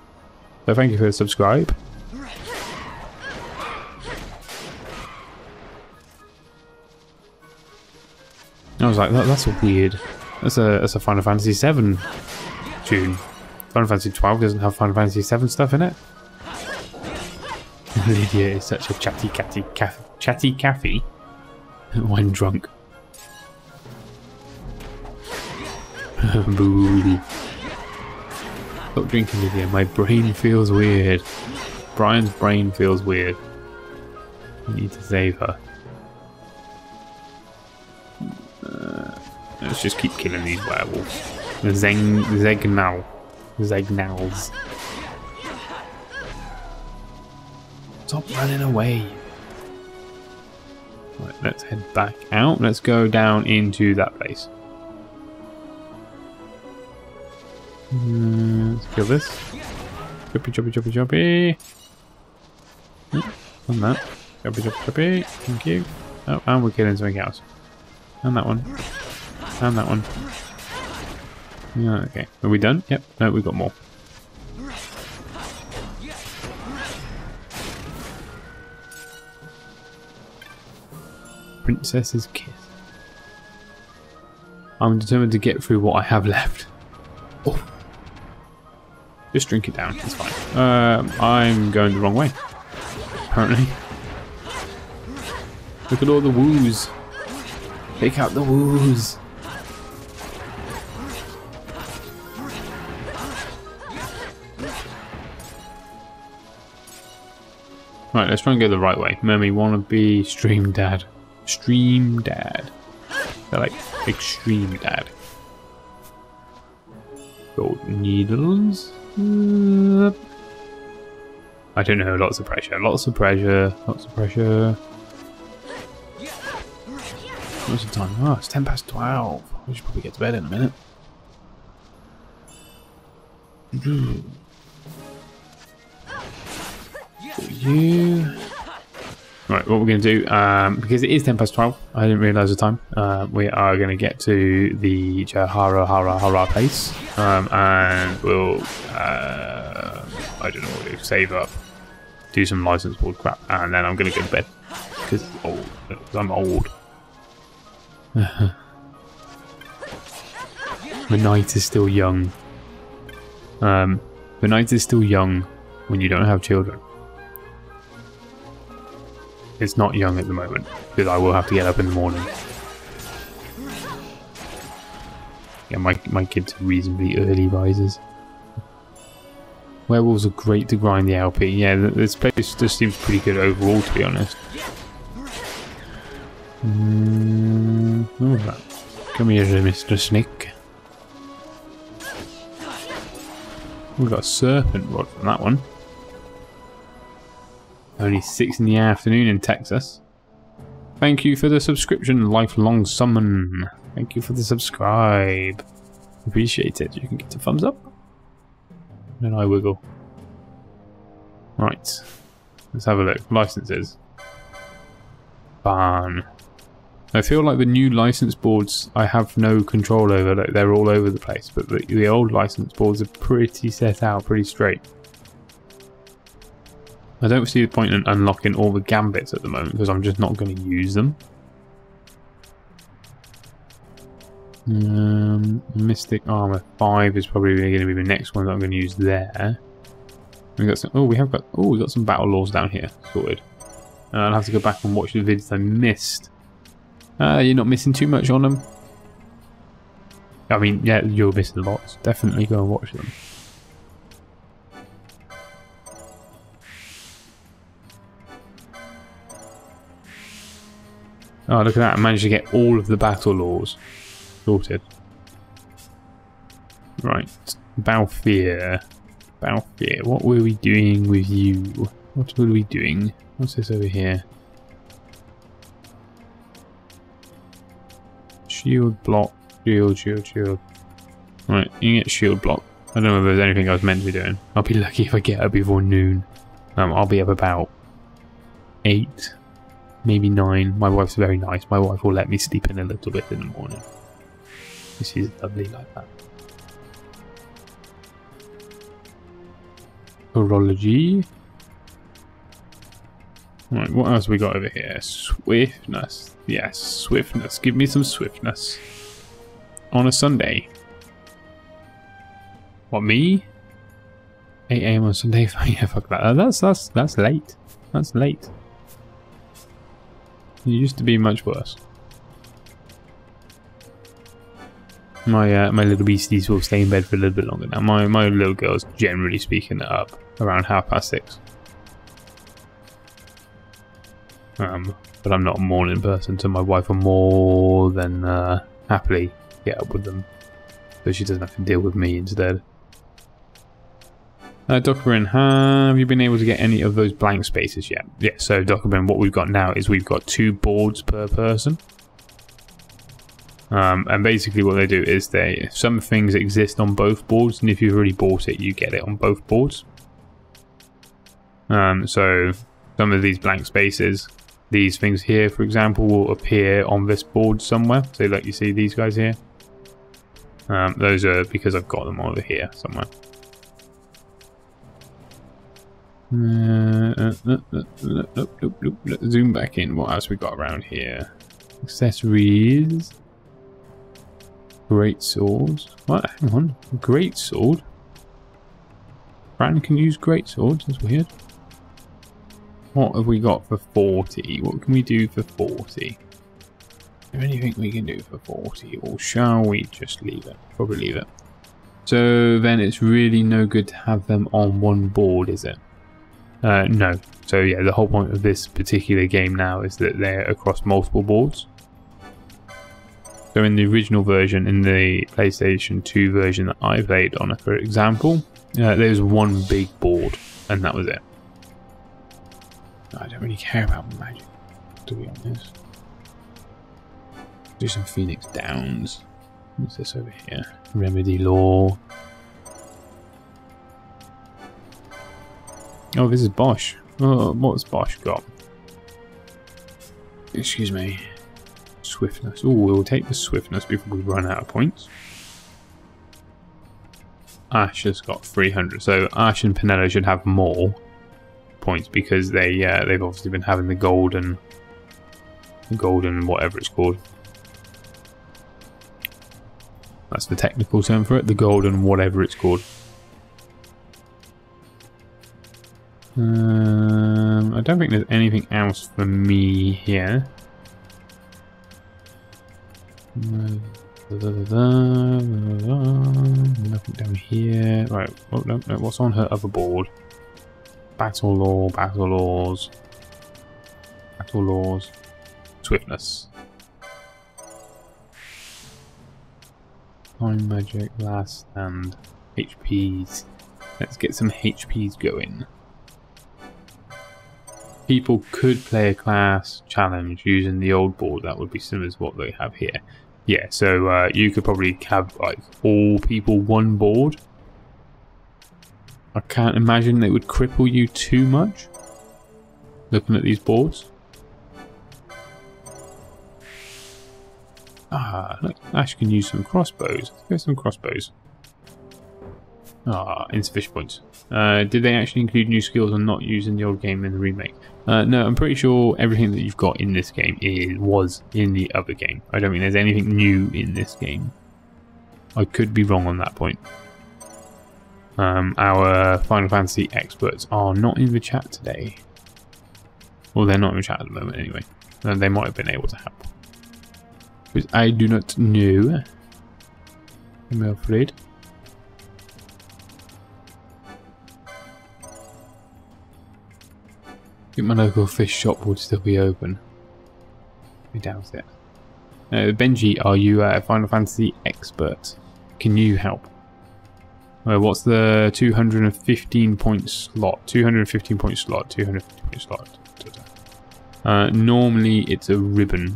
Speaker 1: So thank you for the subscribe. I was like, that's a weird. That's a Final Fantasy VII tune. Final Fantasy 12 doesn't have Final Fantasy VII stuff in it. Lydia is such a chatty Cathy when drunk. Boo. Stop drinking, Lydia. My brain feels weird. Brian's brain feels weird. I need to save her. Let's just keep killing these werewolves. The Zegnals. Stop running away. Right, let's head back out. Let's go down into that place. Let's kill this. Choppy. On that. Choppy. Thank you. Oh, and we're killing something else. And that one. And that one. Yeah, okay. Are we done? Yep. No, we've got more. Princess's Kiss. I'm determined to get through what I have left. Oh. Just drink it down. It's fine. I'm going the wrong way. Apparently. Look at all the woos. Take out the woos. Right, let's try and go the right way. Mermy wannabe stream dad. Stream dad. They're like extreme dad. Gold needles. I don't know, lots of pressure. Lots of pressure. Lots of pressure. What's the time? Oh, it's 10 past 12. We should probably get to bed in a minute. You. Right, what we're going to do, because it is 12, I didn't realise the time, we are going to get to the Jahara place, and we'll, I don't know what to do, save up, do some license board crap, and then I'm going to go to bed, because I'm old. The night is still young. The night is still young when you don't have children. It's not young at the moment, because I will have to get up in the morning. Yeah, my kids are reasonably early risers. Werewolves are great to grind the LP. Yeah, this place just seems pretty good overall, to be honest. Come here, Mr. Snake. We've got a serpent rod from that one. Only 6 in the afternoon in Texas. Thank you for the subscription, lifelong summon. Thank you for the subscribe. Appreciate it. You can get a thumbs up. And I wiggle. Right. Let's have a look. Licenses. Fun. I feel like the new license boards I have no control over. Like, they're all over the place. But the old license boards are pretty set out, pretty straight. I don't see the point in unlocking all the gambits at the moment because I'm just not going to use them. Mystic Armor 5 is probably going to be the next one that I'm going to use there. We got some. Oh, we got some battle laws down here sorted. I'll have to go back and watch the vids I missed. You're not missing too much on them. I mean, yeah, you're missing lots. Definitely go and watch them. Oh, look at that. I managed to get all of the battle laws sorted. Right. Balfir. Balfir. What were we doing with you? What were we doing? What's this over here? Shield block. Shield, shield, shield. Right, you can get shield block. I don't know if there's anything I was meant to be doing. I'll be lucky if I get up before noon. I'll be up about 8. Maybe 9. My wife's very nice. My wife will let me sleep in a little bit in the morning. She's lovely like that. Horology. Right, what else we got over here? Swiftness. Yes, swiftness. Give me some swiftness. On a Sunday. What, me? 8 AM on Sunday? Yeah, fuck that. That's late. That's late. It used to be much worse. My little beasties will stay in bed for a little bit longer now. My little girl's generally speaking up around 6:30. But I'm not a morning person, so my wife will more than happily get up with them, so she doesn't have to deal with me instead. Dockerin, have you been able to get any of those blank spaces yet? Yeah, so Dockerin, what we've got now is we've got 2 boards per person. And basically what they do is some things exist on both boards, and if you've already bought it, you get it on both boards. So some of these blank spaces, these things here, for example, will appear on this board somewhere. So like you see these guys here. Those are because I've got them over here somewhere. Zoom back in. What else we got around here? Accessories. Great swords. What? Hang on. Great sword. Bran can use great swords. That's weird. What have we got for 40? What can we do for 40? Is there anything we can do for 40? Or shall we just leave it? Probably leave it. So then it's really no good to have them on one board, is it? No. So yeah, the whole point of this particular game now is that they're across multiple boards. So in the original version, in the PlayStation 2 version that I played on, for example, there was one big board, and that was it. I don't really care about magic, to be honest. Do some Phoenix Downs. What's this over here? Remedy law. Oh, this is Bosch. Oh, what's Bosch got? Excuse me. Swiftness. Oh, we'll take the swiftness before we run out of points. Ash has got 300, so Ash and Pinella should have more points because they've obviously been having the golden whatever it's called. That's the technical term for it, the golden whatever it's called. I don't think there's anything else for me here. Nothing down here. Right, oh no, what's on her other board? Battle law, battle laws. Battle laws. Swiftness. Time magic, last stand. HPs. Let's get some HPs going. People could play a class challenge using the old board. That would be similar to what they have here. Yeah, so you could probably have like all people one board. I can't imagine it would cripple you too much. Looking at these boards. Ah, look, Ash can use some crossbows. Let's get some crossbows. Ah, insufficient points. Did they actually include new skills or not using the old game in the remake? No, I'm pretty sure everything that you've got in this game was in the other game. I don't think there's anything new in this game. I could be wrong on that point. Our Final Fantasy experts are not in the chat today. Well, they're not in the chat at the moment anyway. They might have been able to help. Because I do not know. I'm afraid. I think my local fish shop would still be open. I doubt it. Benji, are you a Final Fantasy expert? Can you help? What's the 215 point slot? 215 point slot. 215 point slot. Normally it's a ribbon.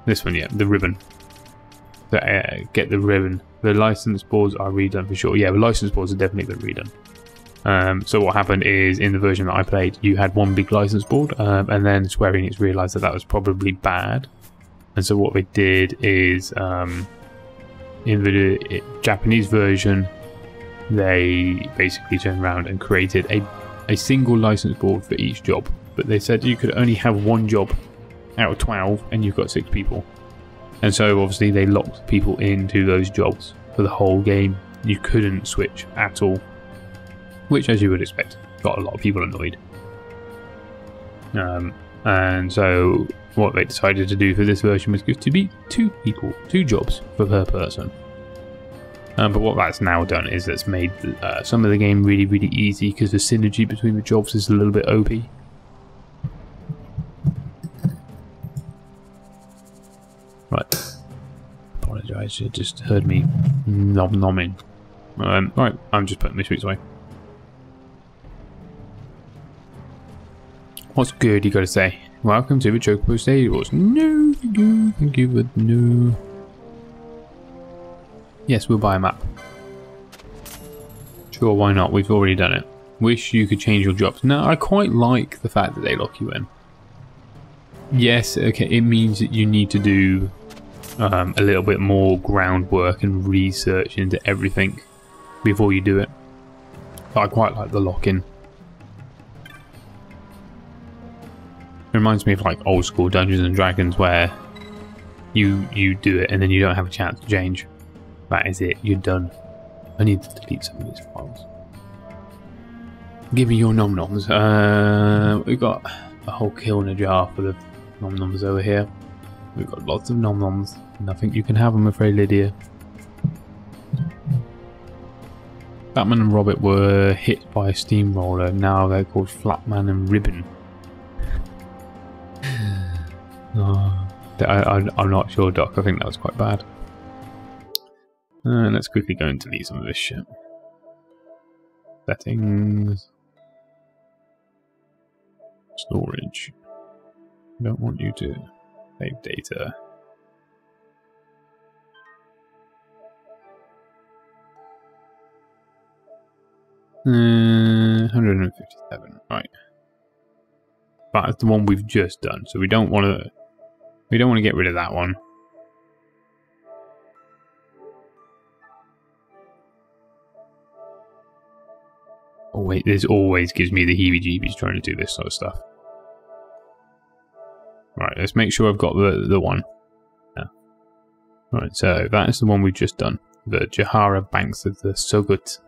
Speaker 1: This one, yeah, the ribbon. Get the ribbon. The license boards are redone for sure. Yeah, the license boards are definitely been redone. So what happened is, in the version that I played, you had one big license board, and then Square Enix realised that that was probably bad. And so what they did is, in the Japanese version, they basically turned around and created a single license board for each job. But they said you could only have one job out of 12, and you've got 6 people. And so obviously they locked people into those jobs for the whole game. You couldn't switch at all. Which, as you would expect, got a lot of people annoyed. And so what they decided to do for this version was give to be 2 people, 2 jobs per person. But what that's now done is it's made some of the game really, really easy because the synergy between the jobs is a little bit OP. Right. Apologise, you just heard me nom-nomming. Right, I'm just putting my sweets away. What's good, you gotta say? Welcome to the Chocobo Stables. No, thank you, but no. Yes, we'll buy a map. Sure, why not? We've already done it. Wish you could change your jobs. No, I quite like the fact that they lock you in. Yes, okay, it means that you need to do a little bit more groundwork and research into everything before you do it. But I quite like the lock-in. It reminds me of like old school Dungeons and Dragons where you do it and then you don't have a chance to change. That is it, you're done. I need to delete some of these files. Give me your nom-noms. We've got a whole kill in a jar full of nom-noms over here. We've got lots of nom-noms. Nothing you can have, I'm afraid, Lydia. Batman and Robert were hit by a steamroller. Now they're called Flatman and Ribbon. I'm not sure, Doc. I think that was quite bad. Let's quickly go and delete some of this shit. Settings. Storage. Don't want you to save data. 157. Right. That's the one we've just done. So we don't want to. We don't want to get rid of that one. Oh wait, this always gives me the heebie-jeebies trying to do this sort of stuff. Right, let's make sure I've got the one. Yeah. Right, so that is the one we've just done. The Jahara Banks of the Sogut.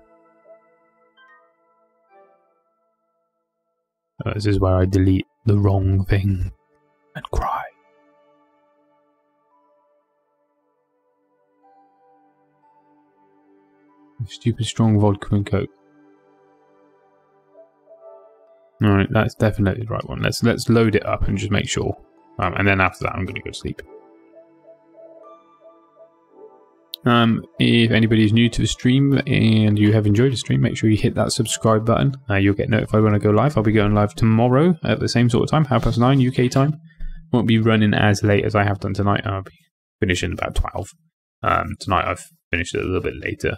Speaker 1: This is where I delete the wrong thing and cry. Stupid strong vodka and coke. Alright, that's definitely the right one. Let's load it up and just make sure. And then after that I'm gonna go to sleep. If anybody is new to the stream and you have enjoyed the stream, make sure you hit that subscribe button. You'll get notified when I go live. I'll be going live tomorrow at the same sort of time, 9:30 UK time. Won't be running as late as I have done tonight. I'll be finishing about 12. Tonight I've finished it a little bit later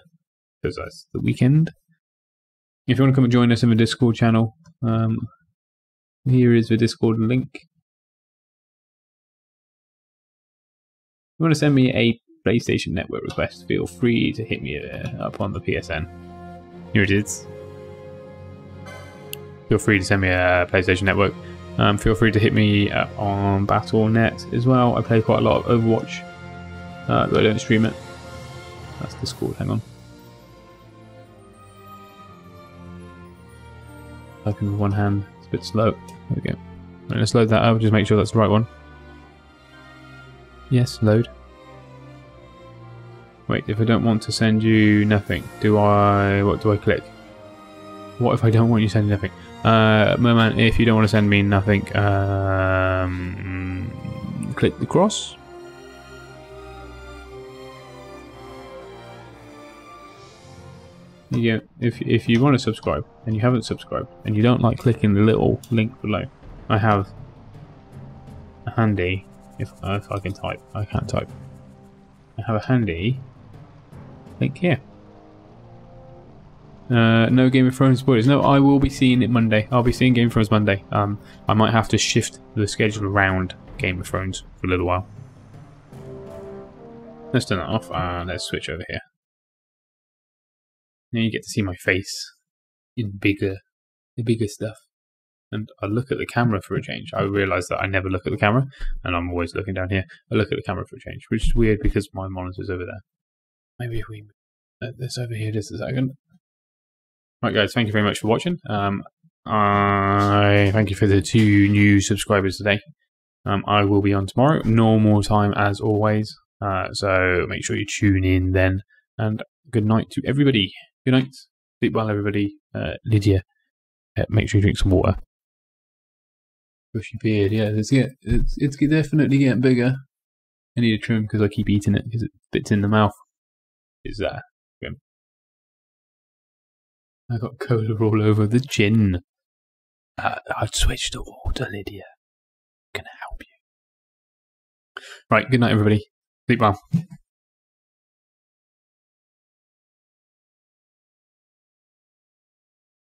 Speaker 1: because that's the weekend. If you want to come and join us in the Discord channel, here is the Discord link. If you want to send me a PlayStation Network request, feel free to hit me up on the PSN. Here it is. Feel free to send me a PlayStation Network. Feel free to hit me up on Battle.net as well. I play quite a lot of Overwatch, but I don't stream it. That's Discord, hang on. Typing with one hand, it's a bit slow. There we go. Right, let's load that up, just make sure that's the right one. Yes, load. Wait, if I don't want to send you nothing, what do I click? What if I don't want you sending nothing? Merman, if you don't want to send me nothing, click the cross. Yeah, if you want to subscribe and you haven't subscribed and you don't like clicking the little link below, I have a handy. If I can type, I can't type. I have a handy link here. No Game of Thrones spoilers. No, I will be seeing it Monday. I'll be seeing Game of Thrones Monday. I might have to shift the schedule around Game of Thrones for a little while. Let's turn that off and let's switch over here. Now you get to see my face in the bigger stuff. And I look at the camera for a change. I realise that I never look at the camera, and I'm always looking down here. I look at the camera for a change, which is weird because my monitor's over there. Maybe if we move this over here just a second. Right guys, thank you very much for watching. I thank you for the 2 new subscribers today. I will be on tomorrow, normal time as always. So make sure you tune in then. And good night to everybody. Good night. Sleep well, everybody. Lydia, make sure you drink some water. Bushy beard, yeah, it's definitely getting bigger. I need a trim because I keep eating it because it fits in the mouth. Is that? I got cola all over the chin. I'd switch to water, Lydia. Can I help you? Right, good night, everybody. Sleep well.